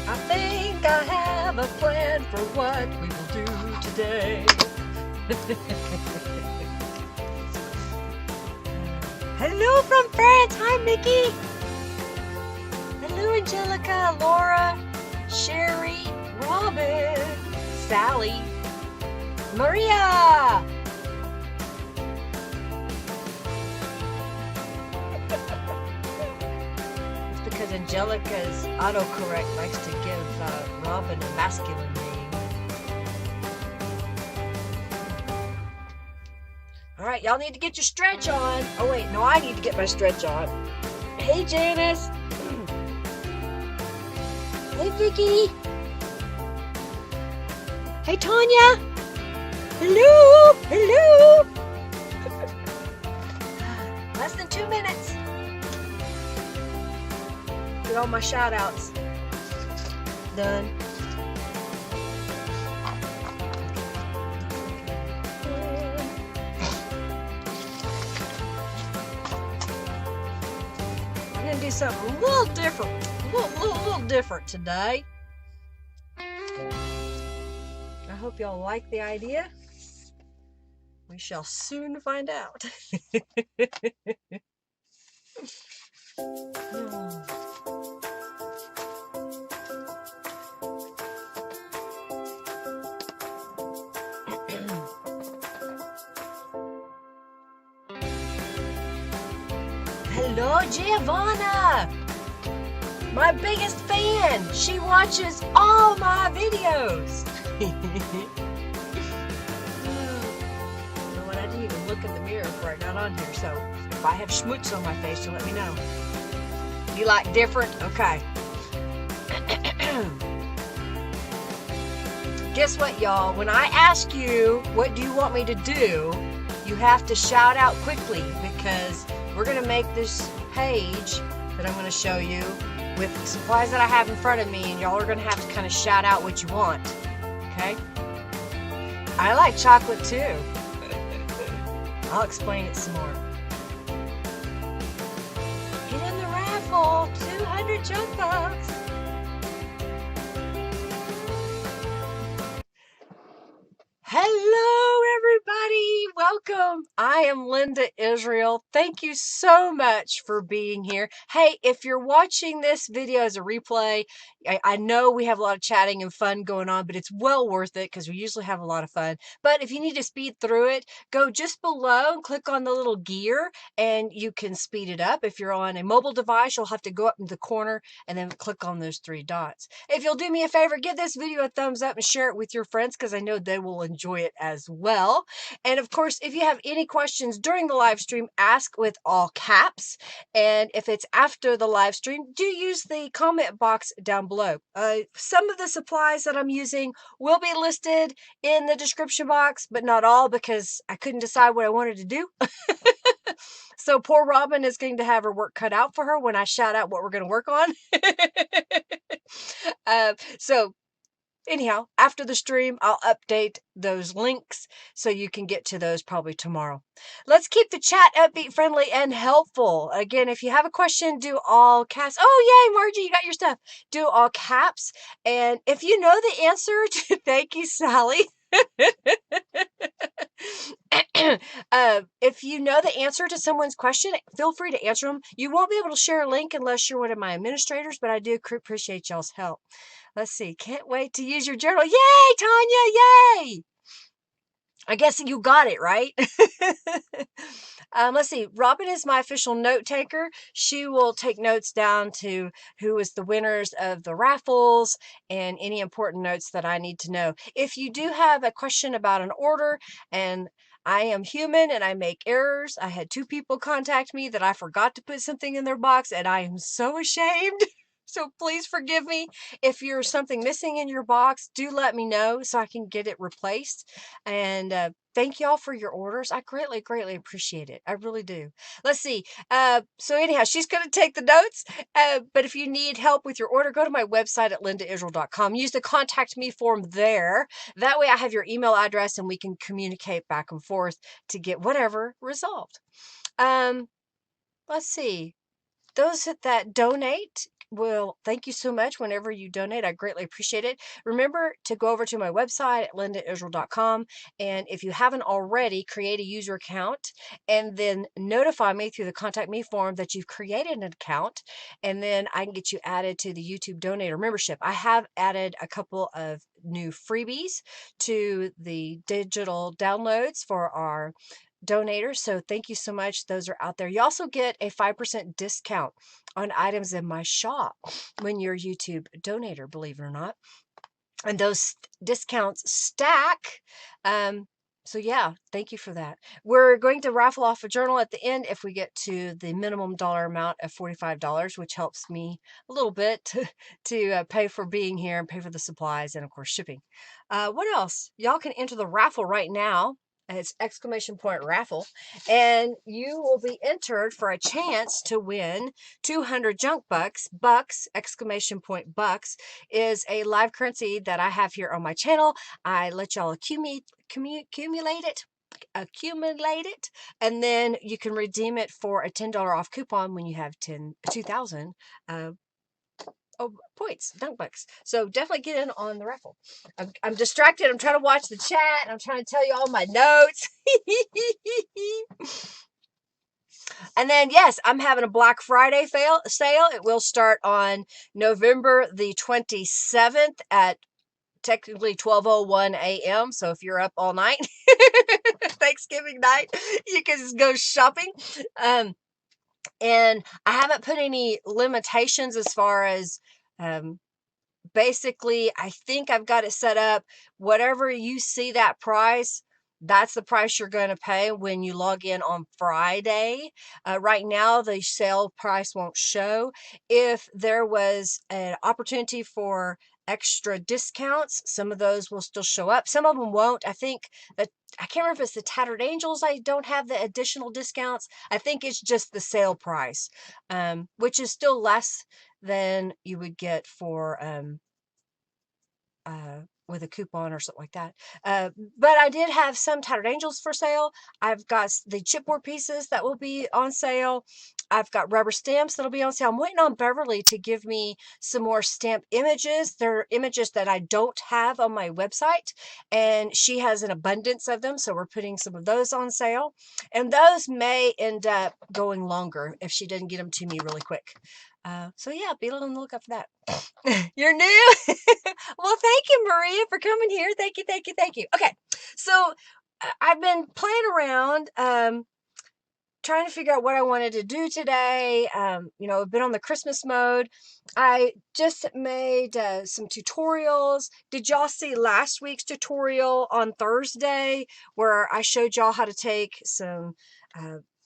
I think I have a plan for what we will do today. Hello from France. Hi, Mickey. Hello, Angelica, Laura, Sherry, Robin, Sally, Maria. Because Angelica's autocorrect likes to give Robin a masculine name. All right, y'all need to get your stretch on. Oh wait, no, I need to get my stretch on. Hey, Janice. Hey, Vicky. Hey, Tanya. Hello. Hello. Less than 2 minutes. Get all my shout outs done. I'm gonna do something a little different, a little different today. I hope y'all like the idea. We shall soon find out. Hello, Giovanna! My biggest fan! She watches all my videos! You know what? I didn't even look in the mirror before I got on here, so if I have schmutz on my face, you'll let me know. You like different? Okay. Guess what, y'all? When I ask you, what do you want me to do? You have to shout out quickly because we're going to make this page that I'm going to show you with supplies that I have in front of me, and y'all are going to have to kind of shout out what you want. Okay? I like chocolate too. I'll explain it some more. Get in the raffle! 200 junk bucks! Hello, everybody. Welcome. I am Linda Israel. Thank you so much for being here. Hey, if you're watching this video as a replay, I know we have a lot of chatting and fun going on, but it's well worth it because we usually have a lot of fun. But if you need to speed through it, go just below and click on the little gear and you can speed it up. If you're on a mobile device, you'll have to go up in the corner and then click on those 3 dots. If you'll do me a favor, give this video a thumbs up and share it with your friends because I know they will enjoy it as well. And of course, if you have any questions during the live stream, ask with all caps. And if it's after the live stream, do use the comment box down below. Some of the supplies that I'm using will be listed in the description box, but not all, because I couldn't decide what I wanted to do. So poor Robin is going to have her work cut out for her when I shout out what we're going to work on. So anyhow, after the stream, I'll update those links so you can get to those probably tomorrow. Let's keep the chat upbeat, friendly, and helpful. Again, if you have a question, do all caps. Oh, yay, Margie, you got your stuff. Do all caps. And if you know the answer to, thank you, Sally. If you know the answer to someone's question, feel free to answer them. You won't be able to share a link unless you're one of my administrators, but I do appreciate y'all's help. Let's see. Can't wait to use your journal. Yay, Tanya. Yay. I guess you got it, right? Let's see. Robin is my official note taker. She will take notes down to who is the winners of the raffles and any important notes that I need to know. If you do have a question about an order, and I am human and I make errors. I had 2 people contact me that I forgot to put something in their box, and I am so ashamed. So please forgive me. If there's something missing in your box, do let me know so I can get it replaced. And thank y'all for your orders. I greatly, greatly appreciate it. I really do. Let's see. So anyhow, she's going to take the notes. But if you need help with your order, go to my website at lindaisrael.com. Use the contact me form there. That way I have your email address and we can communicate back and forth to get whatever resolved. Let's see. Those that donate, well, thank you so much whenever you donate. I greatly appreciate it. Remember to go over to my website at lindaisrael.com, and if you haven't already, create a user account and then notify me through the contact me form that you've created an account, and then I can get you added to the YouTube donator membership. I have added a couple of new freebies to the digital downloads for our donators, so thank you so much. Those are out there. You also get a 5% discount on items in my shop when you're a YouTube donator, believe it or not. And those discounts stack. So yeah, thank you for that. We're going to raffle off a journal at the end if we get to the minimum dollar amount of $45, which helps me a little bit to pay for being here and pay for the supplies and of course shipping. What else? Y'all can enter the raffle right now. It's !raffle, and you will be entered for a chance to win 200 junk bucks. Bucks, ! Bucks is a live currency that I have here on my channel. I let y'all accumulate it, and then you can redeem it for a $10 off coupon when you have 2,000 points, dunk bucks. So definitely get in on the raffle. I'm distracted. I'm trying to watch the chat. And I'm trying to tell you all my notes. And then, yes, I'm having a Black Friday sale. It will start on November the 27th at technically 12:01 a.m. So if you're up all night, Thanksgiving night, you can just go shopping. And I haven't put any limitations as far as basically, I think I've got it set up. Whatever you see that price, that's the price you're going to pay when you log in on Friday. Right now, the sale price won't show. If there was an opportunity for extra discounts, some of those will still show up. Some of them won't. I think that, I can't remember if it's the Tattered Angels. I don't have the additional discounts. I think it's just the sale price, which is still less than you would get for with a coupon or something like that. But I did have some Tattered Angels for sale. I've got the chipboard pieces that will be on sale. I've got rubber stamps that'll be on sale. I'm waiting on Beverly to give me some more stamp images. They're images that I don't have on my website, and she has an abundance of them, so we're putting some of those on sale. And those may end up going longer if she doesn't get them to me really quick. So yeah, be on the lookout for that. You're new? Well, thank you, Maria, for coming here. Thank you, thank you, thank you. Okay, so I've been playing around trying to figure out what I wanted to do today. You know, I've been on the Christmas mode. I just made some tutorials. Did y'all see last week's tutorial on Thursday where I showed y'all how to take some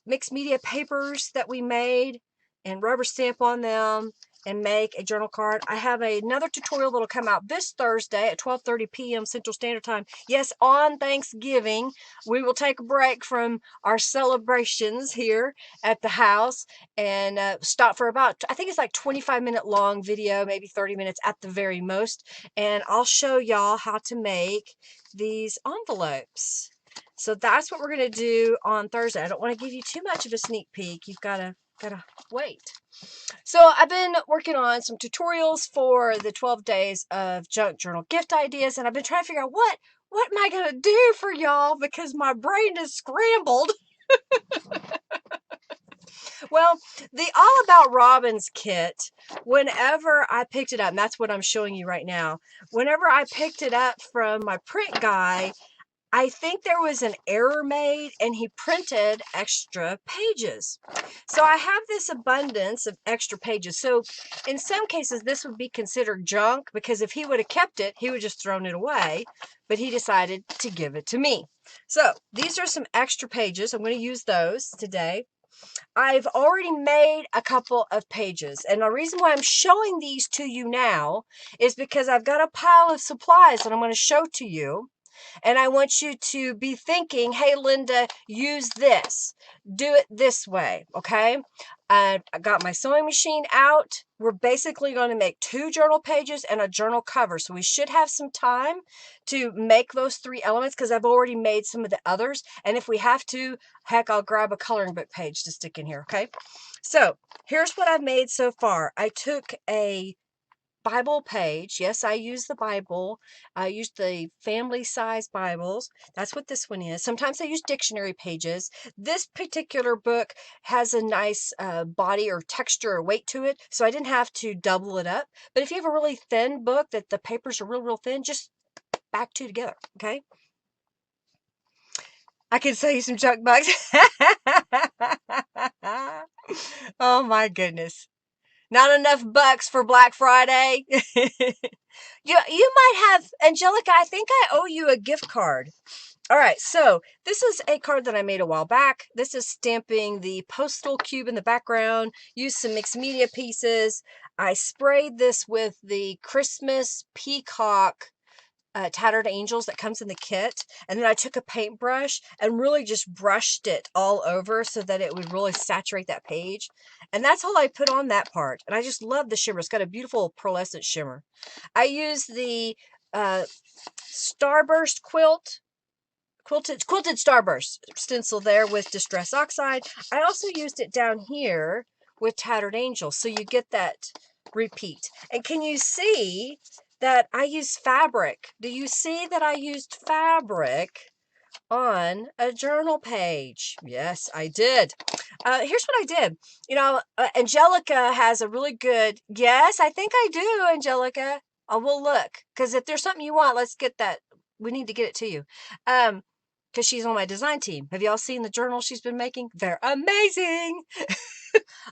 mixed media papers that we made and rubber stamp on them and make a journal card? I have another tutorial that'll come out this Thursday at 12:30 p.m. Central Standard Time. Yes, on Thanksgiving, we will take a break from our celebrations here at the house and stop for about, I think it's like 25-minute long video, maybe 30 minutes at the very most. And I'll show y'all how to make these envelopes. So that's what we're going to do on Thursday. I don't want to give you too much of a sneak peek. You've gotta wait. So I've been working on some tutorials for the 12 days of junk journal gift ideas, and I've been trying to figure out what am I going to do for y'all because my brain is scrambled. Well, the All About Robins kit, whenever I picked it up, and that's what I'm showing you right now, whenever I picked it up from my print guy, I think there was an error made and he printed extra pages. So I have this abundance of extra pages. So in some cases, this would be considered junk because if he would have kept it, he would just thrown it away, but he decided to give it to me. So these are some extra pages. I'm going to use those today. I've already made a couple of pages, and the reason why I'm showing these to you now is because I've got a pile of supplies that I'm going to show to you. And I want you to be thinking, hey, Linda, use this. Do it this way, okay? I got my sewing machine out. We're basically going to make 2 journal pages and a journal cover. So we should have some time to make those 3 elements because I've already made some of the others. And if we have to, heck, I'll grab a coloring book page to stick in here, okay? So here's what I've made so far. I took a Bible page. Yes, I use the Bible. I use the family size Bibles. That's what this one is. Sometimes I use dictionary pages. This particular book has a nice body or texture or weight to it, so I didn't have to double it up. But if you have a really thin book that the papers are real thin, just back 2 together, okay? I can sell you some junk bugs. Oh my goodness. Not enough bucks for Black Friday. You might have, Angelica, I think I owe you a gift card. All right, so this is a card that I made a while back. This is stamping the postal cube in the background. Used some mixed media pieces. I sprayed this with the Christmas peacock Tattered Angels that comes in the kit. And then I took a paintbrush and really just brushed it all over so that it would really saturate that page. And that's all I put on that part. And I just love the shimmer. It's got a beautiful pearlescent shimmer. I used the Starburst quilted Starburst stencil there with Distress Oxide. I also used it down here with Tattered Angels. So you get that repeat. And can you see that I use fabric? Do you see that I used fabric on a journal page? Yes, I did. Here's what I did. You know, Angelica has a really good, yes, I think I do, Angelica. I will look, because if there's something you want, let's get that. We need to get it to you. Because she's on my design team. Have y'all seen the journals she's been making? They're amazing.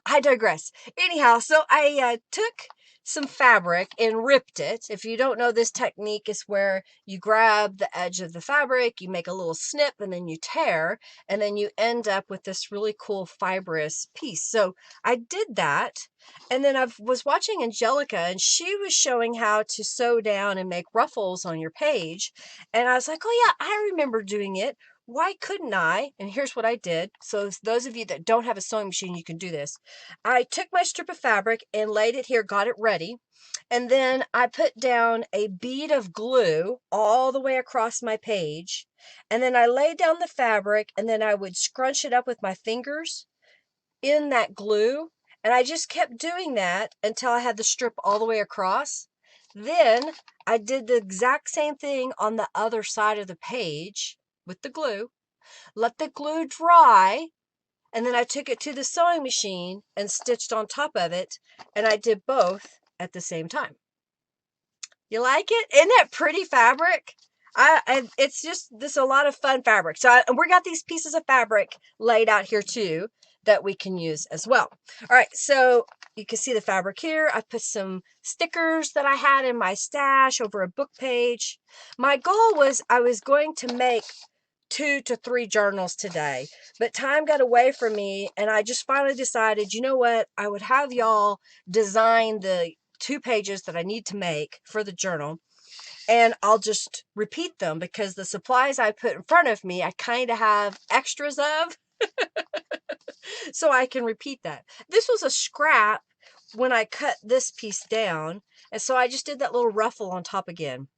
I digress. Anyhow, so I took some fabric and ripped it. If you don't know this technique, is where you grab the edge of the fabric, you make a little snip, and then you tear, and then you end up with this really cool fibrous piece. So I did that, and then I was watching Angelica, and she was showing how to sew down and make ruffles on your page, and I was like, oh yeah, I remember doing it. Why couldn't I? And here's what I did. So those of you that don't have a sewing machine, you can do this. I took my strip of fabric and laid it here, got it ready. And then I put down a bead of glue all the way across my page. And then I laid down the fabric, and then I would scrunch it up with my fingers in that glue. And I just kept doing that until I had the strip all the way across. Then I did the exact same thing on the other side of the page with the glue, let the glue dry, and then I took it to the sewing machine and stitched on top of it, and I did both at the same time. You like it? Isn't that pretty fabric? It's just this a lot of fun fabric. So and we got these pieces of fabric laid out here too that we can use as well. All right, so you can see the fabric here. I put some stickers that I had in my stash over a book page. My goal was I was going to make 2 to 3 journals today, but time got away from me, and I just finally decided, you know what, I would have y'all design the 2 pages that I need to make for the journal, and I'll just repeat them because the supplies I put in front of me I kind of have extras of, so I can repeat that. This was a scrap when I cut this piece down, and so I just did that little ruffle on top again.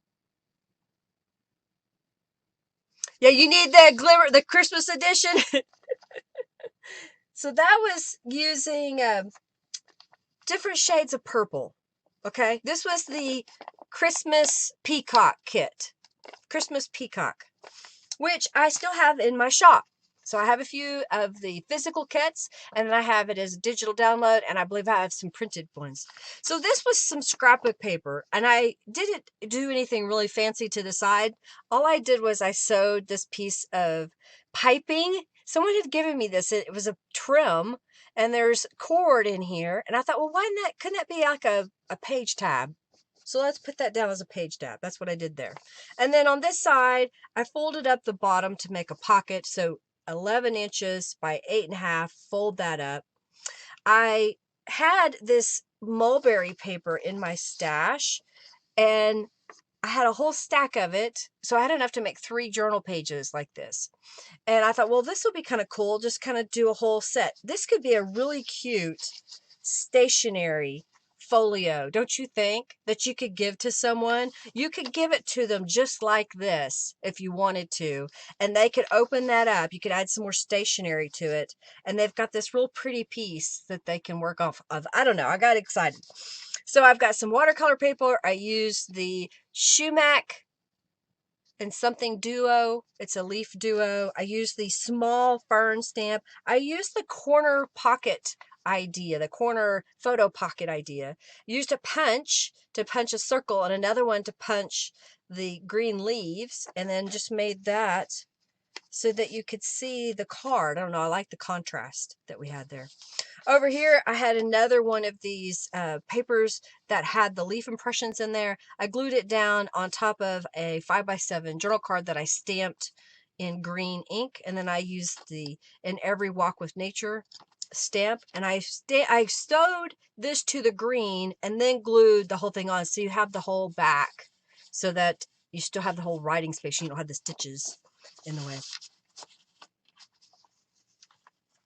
Yeah, you need the glimmer, the Christmas edition. So that was using different shades of purple. Okay, this was the Christmas Peacock kit. Christmas Peacock, which I still have in my shop. So I have a few of the physical kits, and then I have it as a digital download, and I believe I have some printed ones. So this was some scrapbook paper, and I didn't do anything really fancy to the side. All I did was I sewed this piece of piping. Someone had given me this. It was a trim, and there's cord in here, and I thought, well, why not? Couldn't that be like a page tab? So let's put that down as a page tab. That's what I did there. And then on this side, I folded up the bottom to make a pocket. So 11 inches by 8.5, fold that up. I had this mulberry paper in my stash, and I had a whole stack of it. So I had enough to make 3 journal pages like this. And I thought, well, this will be kind of cool. Just kind of do a whole set. This could be a really cute stationery folio, don't you think, that you could give to someone? You could give it to them just like this if you wanted to, and they could open that up. You could add some more stationery to it, and they've got this real pretty piece that they can work off of. I don't know, I got excited. So I've got some watercolor paper. I used the Shumac and something duo. It's a leaf duo. I use the small fern stamp. I use the corner pocket idea, the corner photo pocket idea. Used a punch to punch a circle and another one to punch the green leaves, and then just made that so that you could see the card. I don't know, I like the contrast that we had there. Over here, I had another one of these papers that had the leaf impressions in there. I glued it down on top of a 5x7 journal card that I stamped in green ink, and then I used the In Every Walk with Nature stamp, and I sewed this to the green and then glued the whole thing on, so you have the whole back, so that you still have the whole writing space. You don't have the stitches in the way.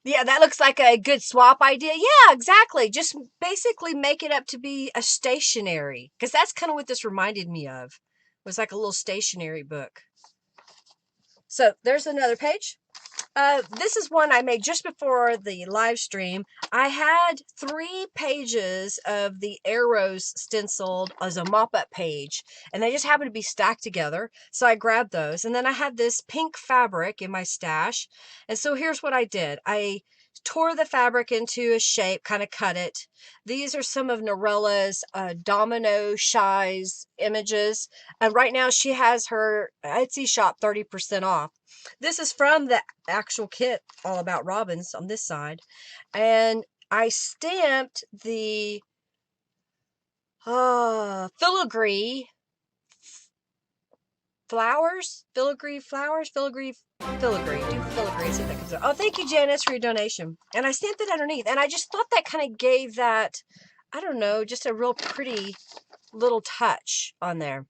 Yeah, that looks like a good swap idea. Yeah, exactly. Just basically make it up to be a stationery, because that's kind of what this reminded me of. It was like a little stationery book. So there's another page. This is one I made just before the live stream. I had 3 pages of the arrows stenciled as a mop-up page, and they just happened to be stacked together. So I grabbed those, and then I had this pink fabric in my stash. And so here's what I did. I tore the fabric into a shape, kind of cut it. These are some of Norella's domino shies images. And right now she has her Etsy shop 30% off. This is from the actual kit, All About Robins, on this side. And I stamped the filigree flowers, filigree flowers, filigree, do filigree, see if that comes out. Oh, thank you, Janice, for your donation. And I stamped it underneath, and I just thought that kind of gave that, I don't know, just a real pretty little touch on there.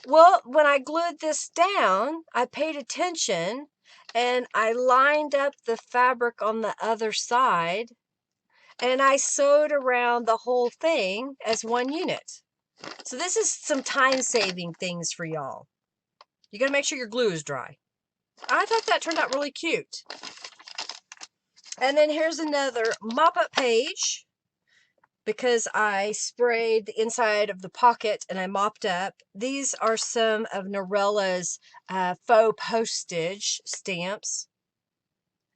Well, when I glued this down, I paid attention, and I lined up the fabric on the other side, and I sewed around the whole thing as one unit. So this is some time-saving things for y'all. You got to make sure your glue is dry. I thought that turned out really cute. And then here's another mop-up page, because I sprayed the inside of the pocket and I mopped up. These are some of Norella's faux postage stamps.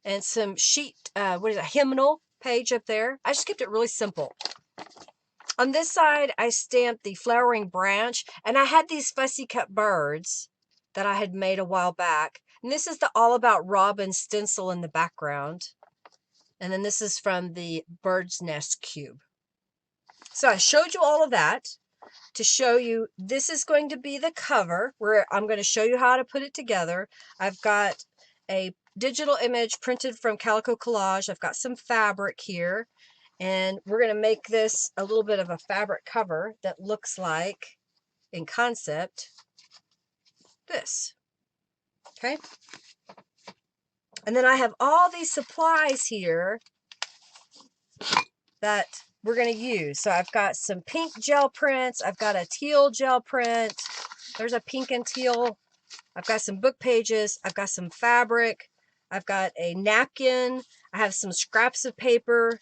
And some sheet, what is it, hymnal page up there. I just kept it really simple. On this side, I stamped the flowering branch, and I had these fussy cut birds that I had made a while back. And this is the All About Robin stencil in the background. And then this is from the Bird's Nest Cube. So I showed you all of that to show you this is going to be the cover where I'm going to show you how to put it together. I've got a digital image printed from Calico Collage. I've got some fabric here, and we're going to make this a little bit of a fabric cover that looks like, in concept, this. Okay. And then I have all these supplies here that we're going to use. So I've got some pink gel prints. I've got a teal gel print. There's a pink and teal. I've got some book pages. I've got some fabric. I've got a napkin. I have some scraps of paper.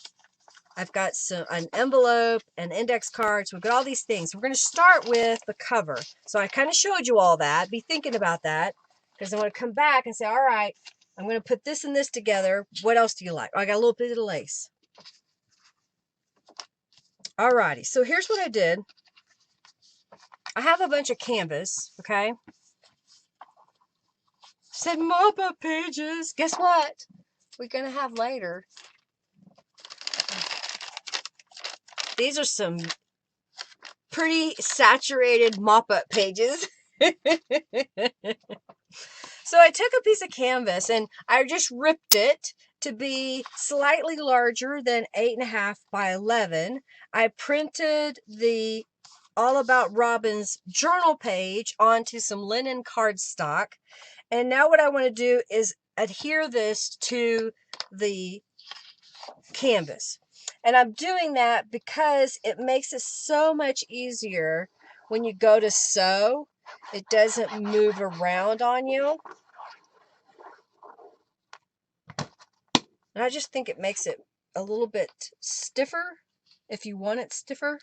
I've got an envelope and index cards. We've got all these things. We're going to start with the cover. So I kind of showed you all that. Be thinking about that, because I'm going to come back and say, all right, I'm going to put this and this together. What else do you like? Oh, I got a little bit of lace. Alrighty, so here's what I did. I have a bunch of canvas, okay? Said mop-up pages. Guess what? We're gonna have later. These are some pretty saturated mop-up pages. So I took a piece of canvas and I just ripped it to be slightly larger than 8.5 by 11. I printed the All About Robin's journal page onto some linen cardstock. And now what I want to do is adhere this to the canvas. And I'm doing that because it makes it so much easier when you go to sew. It doesn't move around on you. And I just think it makes it a little bit stiffer if you want it stiffer.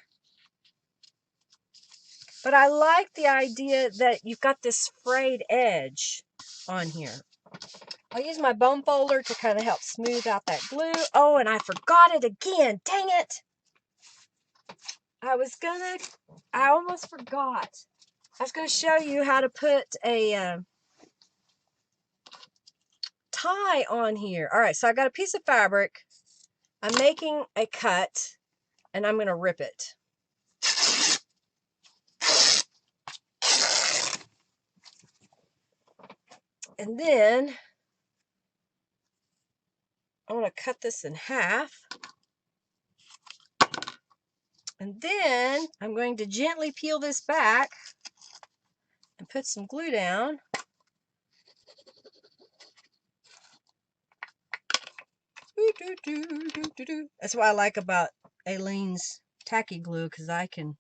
But I like the idea that you've got this frayed edge on here. I'll use my bone folder to kind of help smooth out that glue. Oh, and I forgot it again. Dang it. I almost forgot. I was going to show you how to put a tie on here. All right, so I got a piece of fabric. I'm making a cut, and I'm going to rip it. And then I want to cut this in half. And then I'm going to gently peel this back and put some glue down. That's what I like about Aileen's tacky glue, because I can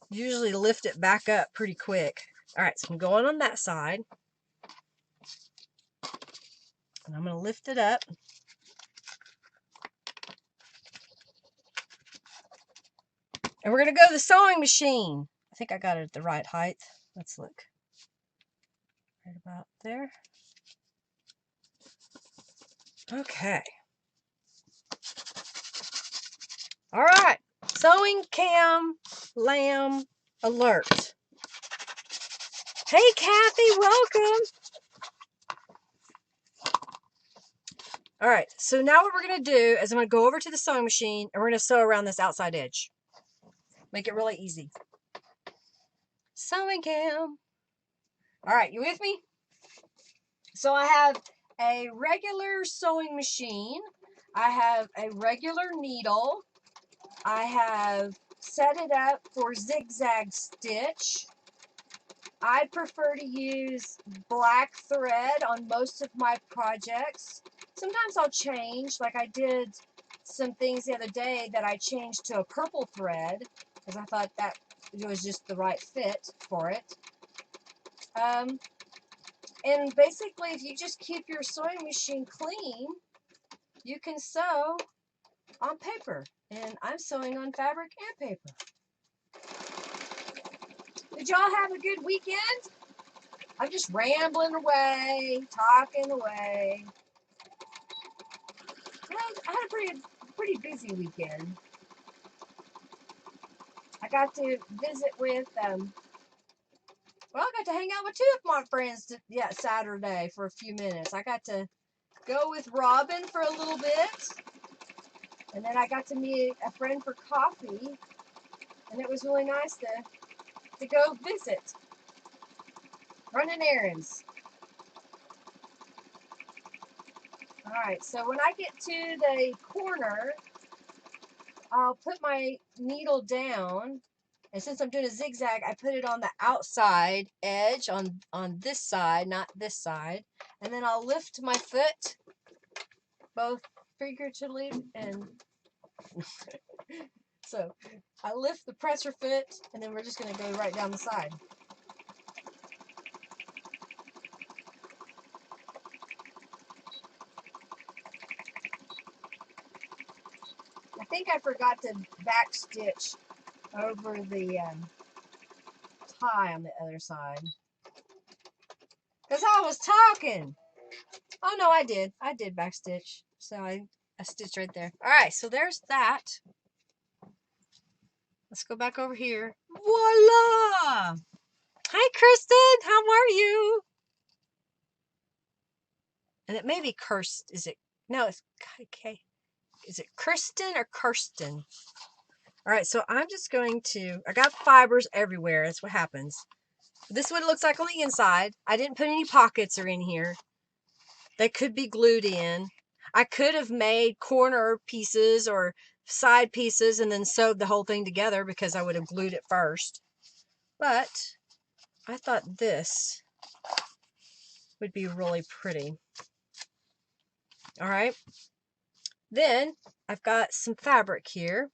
usually lift it back up pretty quick. All right, so I'm going on that side. And I'm going to lift it up. And we're going to go to the sewing machine. I think I got it at the right height. Let's look. Right about there. Okay. All right. Sewing cam lamb alert. Hey, Kathy, welcome. All right. So now what we're going to do is I'm going to go over to the sewing machine and we're going to sew around this outside edge. Make it really easy. Sewing cam. All right. You with me? So I have a regular sewing machine. I have a regular needle. I have set it up for zigzag stitch. I prefer to use black thread on most of my projects. Sometimes I'll change, like I did some things the other day that I changed to a purple thread because I thought that it was just the right fit for it. And basically, if you just keep your sewing machine clean, you can sew on paper. And I'm sewing on fabric and paper. Did y'all have a good weekend? I'm just rambling away, talking away. I had a pretty busy weekend. got to visit with, well, I got to hang out with two of my friends Saturday for a few minutes. I got to go with Robin for a little bit. And then I got to meet a friend for coffee. And it was really nice to go visit. Running errands. Alright, so when I get to the corner, I'll put my needle down. And since I'm doing a zigzag, I put it on the outside edge, on this side, not this side. And then I'll lift my foot, both figuratively and... So, I lift the presser foot, and then we're just going to go right down the side. I think I forgot to backstitch over the tie on the other side. Because I was talking. Oh, no, I did. I did backstitch. So I stitched right there. All right, so there's that. Let's go back over here. Voila! Hi, Kristen. How are you? And it may be cursed. Is it? No, it's okay. Is it Kristen or Kirsten? All right, so I'm just going to, I got fibers everywhere. That's what happens. This is what it looks like on the inside. I didn't put any pockets or in here. They could be glued in. I could have made corner pieces or side pieces and then sewed the whole thing together because I would have glued it first. But I thought this would be really pretty. All right. Then I've got some fabric here.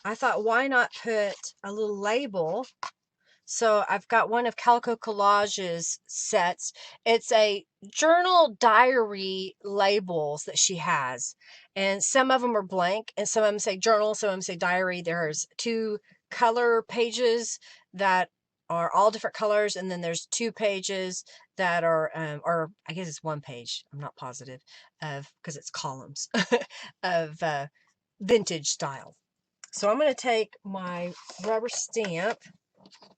I thought, why not put a little label? So I've got one of Calico Collage's sets. It's a journal diary labels that she has. And some of them are blank, and some of them say journal, some of them say diary. There's 2 color pages that are all different colors, and then there's 2 pages that are, or I guess it's 1 page, I'm not positive, because it's columns, of vintage style. So I'm going to take my rubber stamp,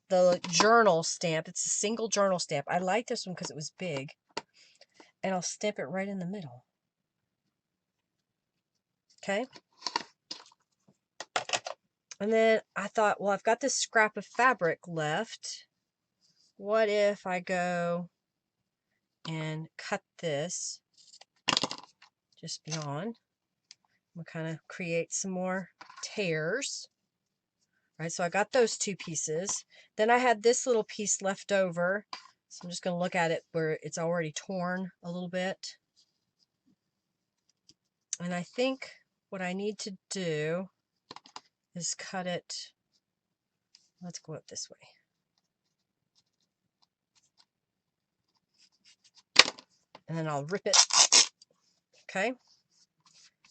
the journal stamp. It's a single journal stamp. I like this one because it was big. And I'll stamp it right in the middle. Okay. And then I thought, well, I've got this scrap of fabric left. What if I go and cut this just beyond? We'll kind of create some more tears. Right, so I got those 2 pieces. Then I had this little piece left over. So I'm just going to look at it where it's already torn a little bit. And I think what I need to do is cut it. Let's go up this way. And then I'll rip it. Okay.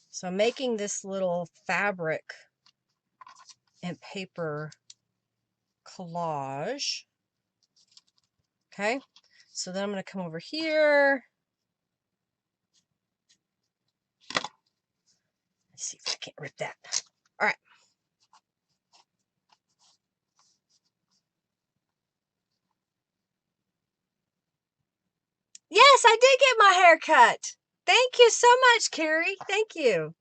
So I'm making this little fabric and paper collage. Okay. So then I'm going to come over here. Let's see if I can't rip that. All right. Yes, I did get my hair cut. Thank you so much, Carrie. Thank you.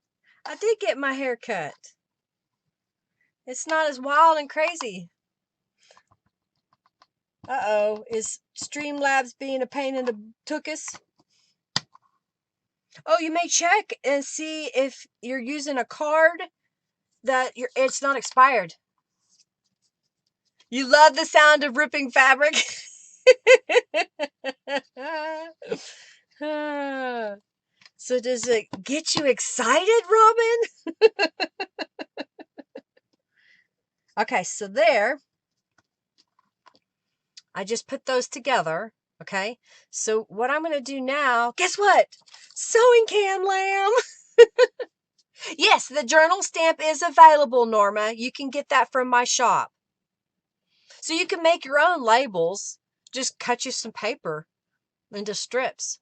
I did get my hair cut. It's not as wild and crazy. Uh-oh. Is Streamlabs being a pain in the tuchus? Oh, you may check and see if you're using a card that it's not expired. You love the sound of ripping fabric? So does it get you excited, Robin? Okay, so there. I just put those together. Okay, so what I'm going to do now, guess what? Sewing Can Lamb. Yes, the journal stamp is available, Norma. You can get that from my shop. So you can make your own labels. Just cut you some paper into strips.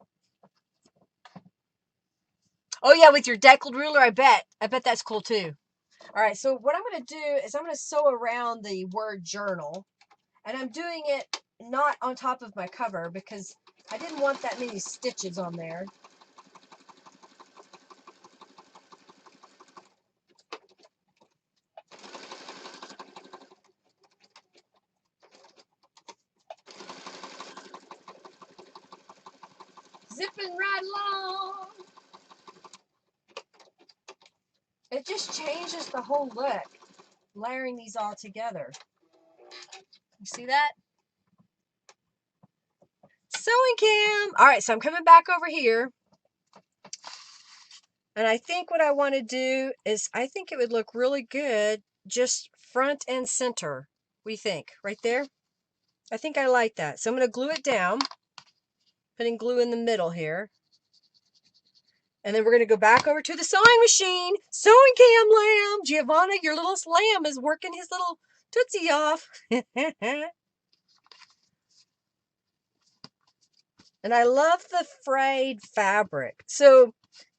Oh yeah, with your deckled ruler, I bet. I bet that's cool too. All right, so what I'm going to do is I'm going to sew around the word journal, and I'm doing it not on top of my cover because I didn't want that many stitches on there. Zipping right along. It just changes the whole look, layering these all together. You see that? Sewing cam. All right, so I'm coming back over here. And I think what I want to do is, I think it would look really good just front and center. What do you think? Right there? I think I like that. So I'm going to glue it down, putting glue in the middle here. And then we're going to go back over to the sewing machine. Sewing cam lamb. Giovanna, your little lamb is working his little tootsie off. And I love the frayed fabric. So,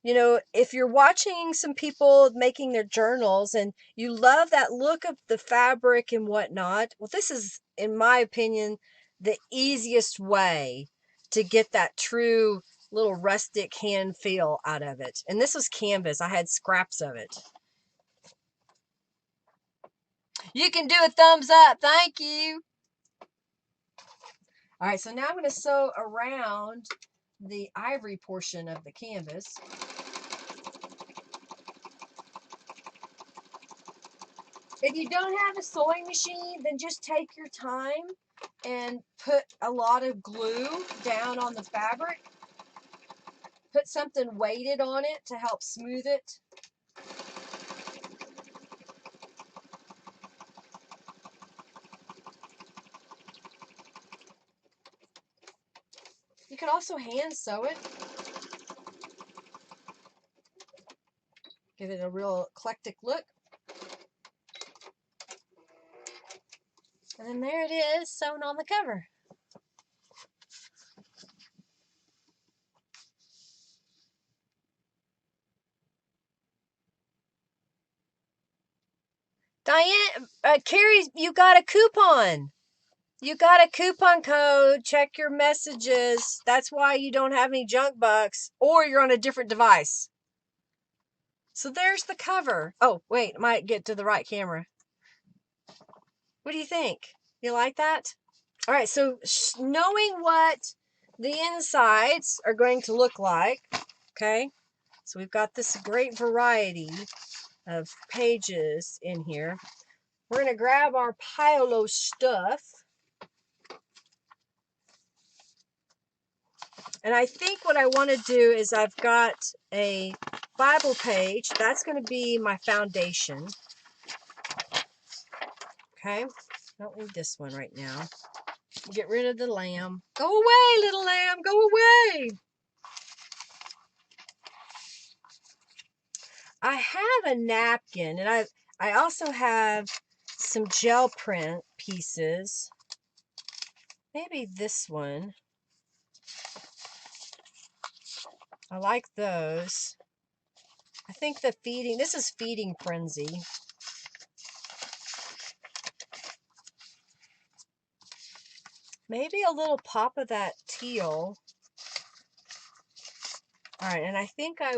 you know, if you're watching some people making their journals and you love that look of the fabric and whatnot, well, this is, in my opinion, the easiest way to get that true little rustic hand feel out of it. And this was canvas. I had scraps of it. You can do a thumbs up. Thank you. All right, so now I'm going to sew around the ivory portion of the canvas. If you don't have a sewing machine, then just take your time and put a lot of glue down on the fabric. Put something weighted on it to help smooth it. You can also hand sew it. Give it a real eclectic look. And then there it is, sewn on the cover. Diane, Carrie, you got a coupon. You got a coupon code. Check your messages. That's why you don't have any junk bucks, or you're on a different device. So there's the cover. Oh, wait, I might get to the right camera. What do you think? You like that? All right, so knowing what the insides are going to look like, okay? So we've got this great variety of pages in here. We're going to grab our pile of stuff. And I think what I want to do is I've got a Bible page. That's going to be my foundation. Okay, don't need this one right now. Get rid of the lamb. Go away, little lamb. Go away. I have a napkin, and I also have some gel print pieces. Maybe this one. I like those. I think this is Feeding Frenzy. Maybe a little pop of that teal. All right, and I think I've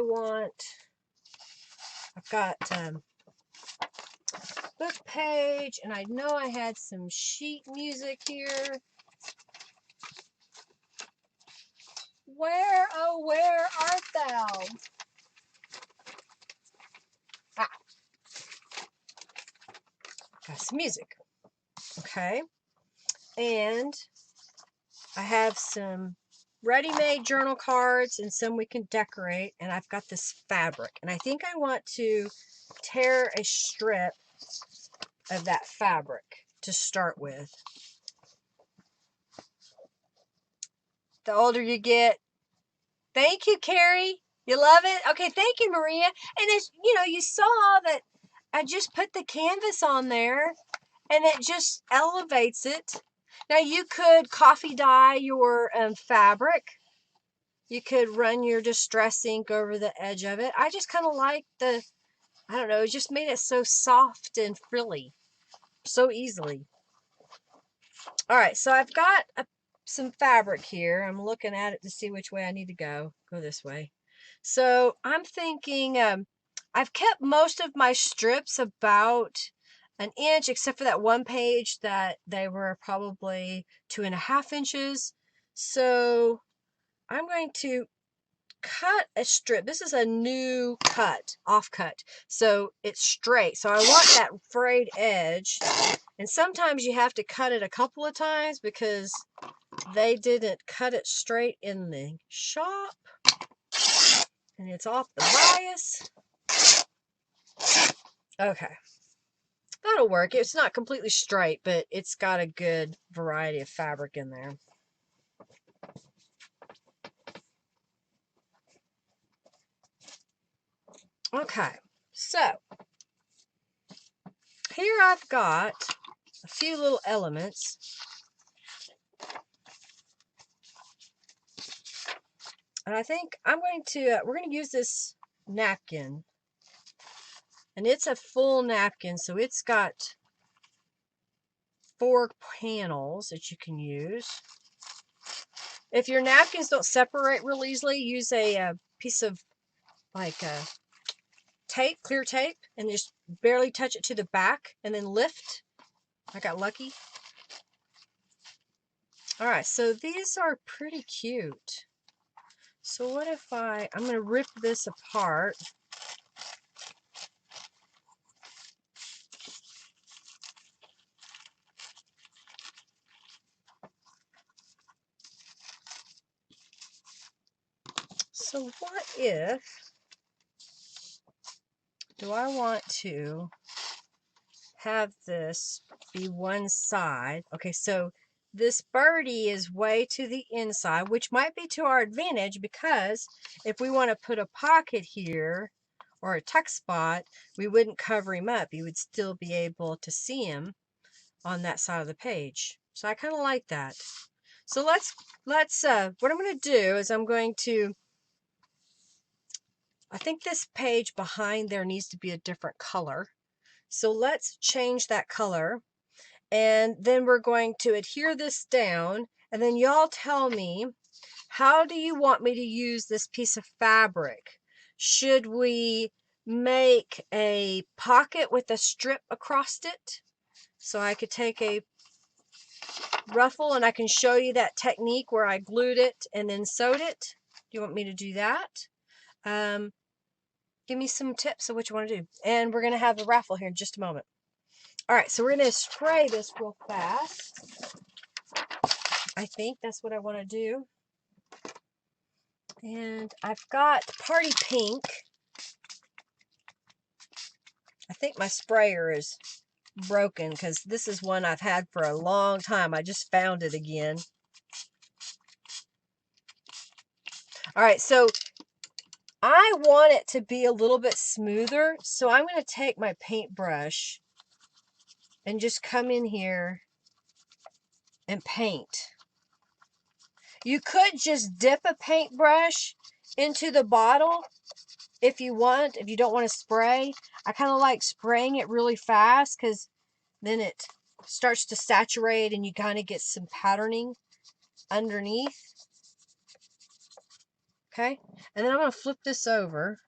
got book page, and I know I had some sheet music here. Where, oh, where art thou? Ah, got some music. Okay, and I have some ready-made journal cards and some we can decorate, and I've got this fabric, and I think I want to tear a strip of that fabric to start with. The older you get. Thank you, Carrie. You love it? Okay, thank you, Maria. And as you know, you saw that I just put the canvas on there and it just elevates it. Now you could coffee dye your fabric. You could run your distress ink over the edge of it. I just kind of like the I don't know, it just made it so soft and frilly so easily. All right, so I've got some fabric here. I'm looking at it to see which way I need to go. Go this way. So I'm thinking I've kept most of my strips about an inch, except for that one page that they were probably 2.5 inches. So I'm going to cut a strip. This is a new cut, offcut. So it's straight. So I want that frayed edge. And sometimes you have to cut it a couple of times because they didn't cut it straight in the shop. And it's off the bias. Okay. That'll work. It's not completely straight, but it's got a good variety of fabric in there. Okay. So, here I've got a few little elements. And I think I'm going to, we're going to use this napkin. And it's a full napkin, so it's got 4 panels that you can use. If your napkins don't separate real easily, use a piece of like tape, clear tape, and just barely touch it to the back and then lift. I got lucky. All right, so these are pretty cute. So what if I'm going to rip this apart. So what if, do I want to have this be one side? Okay, so this birdie is way to the inside, which might be to our advantage because if we want to put a pocket here or a tuck spot, we wouldn't cover him up. You would still be able to see him on that side of the page. So I kind of like that. So let's what I'm going to do is I'm going to, I think this page behind there needs to be a different color. So let's change that color. And then we're going to adhere this down. And then y'all tell me, how do you want me to use this piece of fabric? Should we make a pocket with a strip across it? So I could take a ruffle and I can show you that technique where I glued it and then sewed it. Do you want me to do that? Give me some tips of what you want to do. And we're going to have the raffle here in just a moment. All right, so we're going to spray this real fast. I think that's what I want to do. And I've got Party Pink. I think my sprayer is broken because this is one I've had for a long time. I just found it again. All right, so I want it to be a little bit smoother, so I'm going to take my paintbrush and just come in here and paint. You could just dip a paintbrush into the bottle if you want, if you don't want to spray. I kind of like spraying it really fast because then it starts to saturate and you kind of get some patterning underneath. Okay, and then I'm going to flip this over,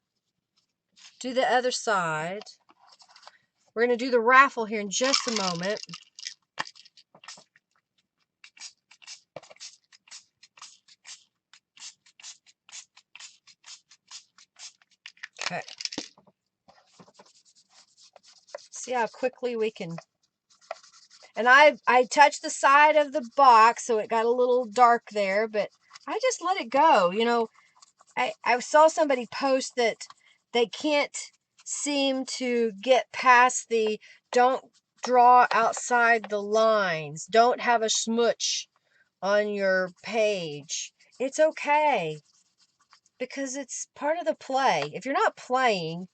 do the other side. We're going to do the raffle here in just a moment. Okay. See how quickly we can. And I touched the side of the box, so it got a little dark there, but I just let it go. You know, I saw somebody post that they can't seem to get past the don't draw outside the lines. Don't have a smudge on your page. It's okay because it's part of the play. If you're not playing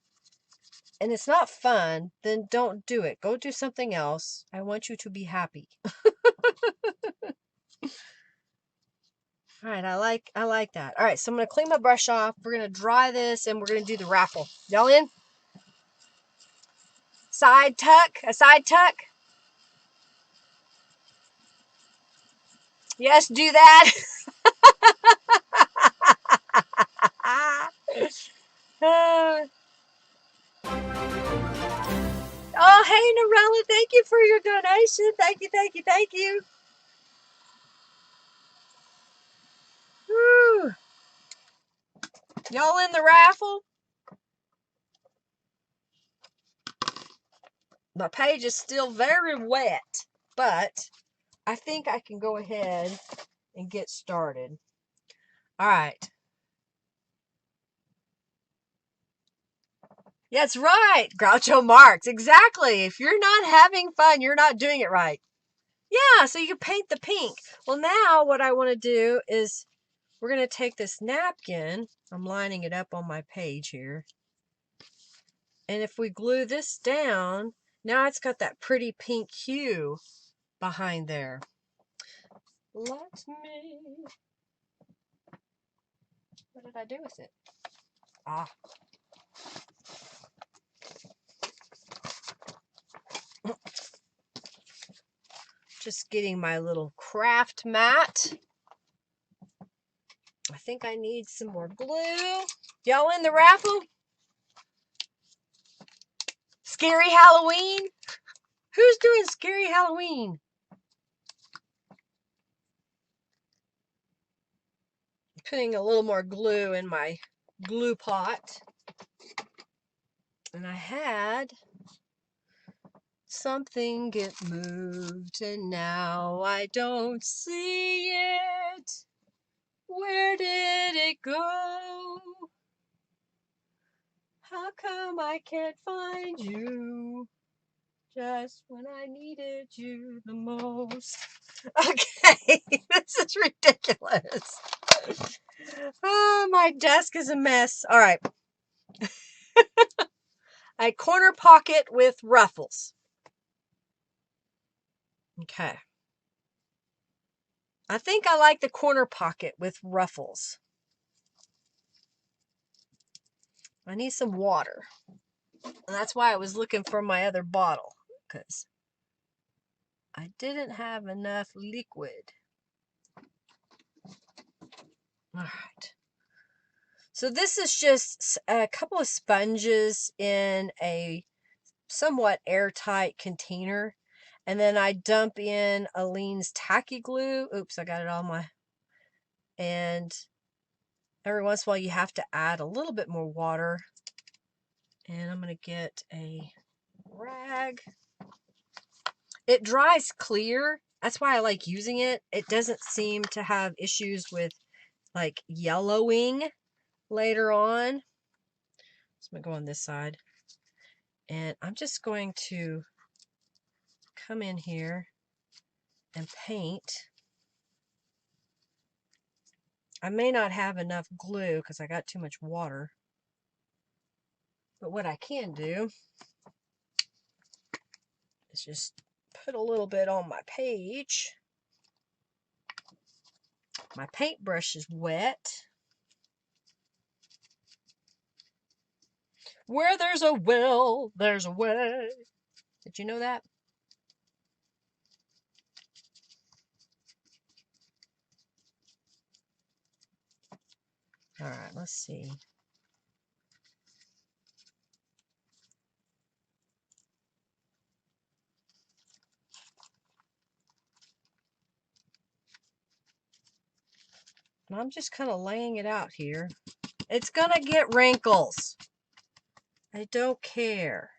and it's not fun, then don't do it. Go do something else. I want you to be happy. All right, I like that. All right, so I'm going to clean my brush off. We're going to dry this and we're going to do the raffle. Y'all in? side tuck, a side tuck. Yes, do that. Oh, hey, Norella, thank you for your donation. Thank you, thank you, thank you. Woo. Y'all in the raffle? My page is still very wet, but I think I can go ahead and get started. All right. That's right, Groucho Marx. Exactly. If you're not having fun, you're not doing it right. Yeah, so you can paint the pink. Well, now what I want to do is we're going to take this napkin. I'm lining it up on my page here. And if we glue this down, now it's got that pretty pink hue behind there. Let me... What did I do with it? Ah. Just getting my little craft mat. I think I need some more glue. Y'all in the raffle? Scary Halloween? Who's doing Scary Halloween? Putting a little more glue in my glue pot. And I had something get moved and now I don't see it. Where did it go? How come I can't find you just when I needed you the most? Okay, this is ridiculous. Oh, my desk is a mess. All right. A corner pocket with ruffles. Okay. I think I like the corner pocket with ruffles. I need some water. And that's why I was looking for my other bottle, because I didn't have enough liquid. All right. So this is just a couple of sponges in a somewhat airtight container. And then I dump in Aleene's tacky glue. Oops, I got it on my... And every once in a while you have to add a little bit more water. And I'm going to get a rag. It dries clear. That's why I like using it. It doesn't seem to have issues with like yellowing later on. So I'm going to go on this side. And I'm just going to come in here and paint. I may not have enough glue because I got too much water. But what I can do is just put a little bit on my page. My paintbrush is wet. Where there's a will, there's a way. Did you know that? All right, let's see. And I'm just kind of laying it out here. It's going to get wrinkles. I don't care.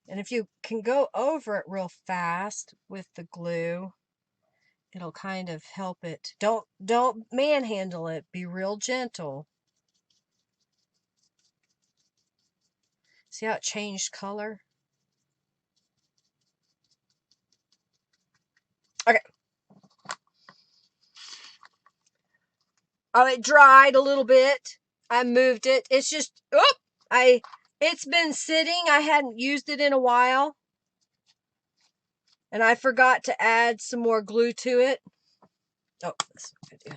And if you can go over it real fast with the glue, it'll kind of help it. Don't manhandle it. Be real gentle. See how it changed color? Okay. Oh, it dried a little bit. I moved it. It's just, it's been sitting. I hadn't used it in a while. And I forgot to add some more glue to it. Oh, that's what I do.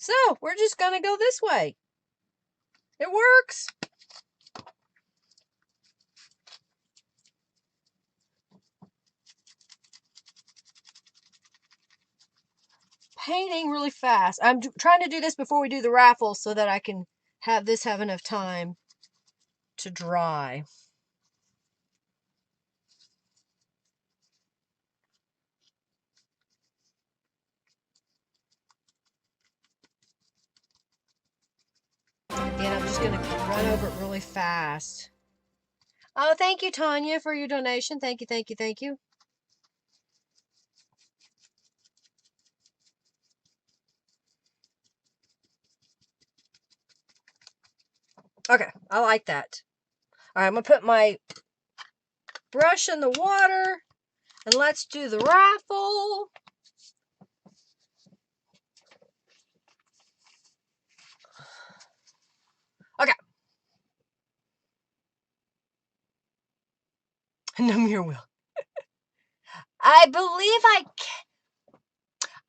So we're just gonna go this way. It works. Painting really fast. I'm trying to do this before we do the raffle so that I can have enough time to dry. And I'm just going to run over it really fast. Oh, thank you, Tanya, for your donation. Thank you, thank you, thank you. Okay, I like that. All right, I'm going to put my brush in the water, and let's do the raffle. Okay. No mirror wheel. I believe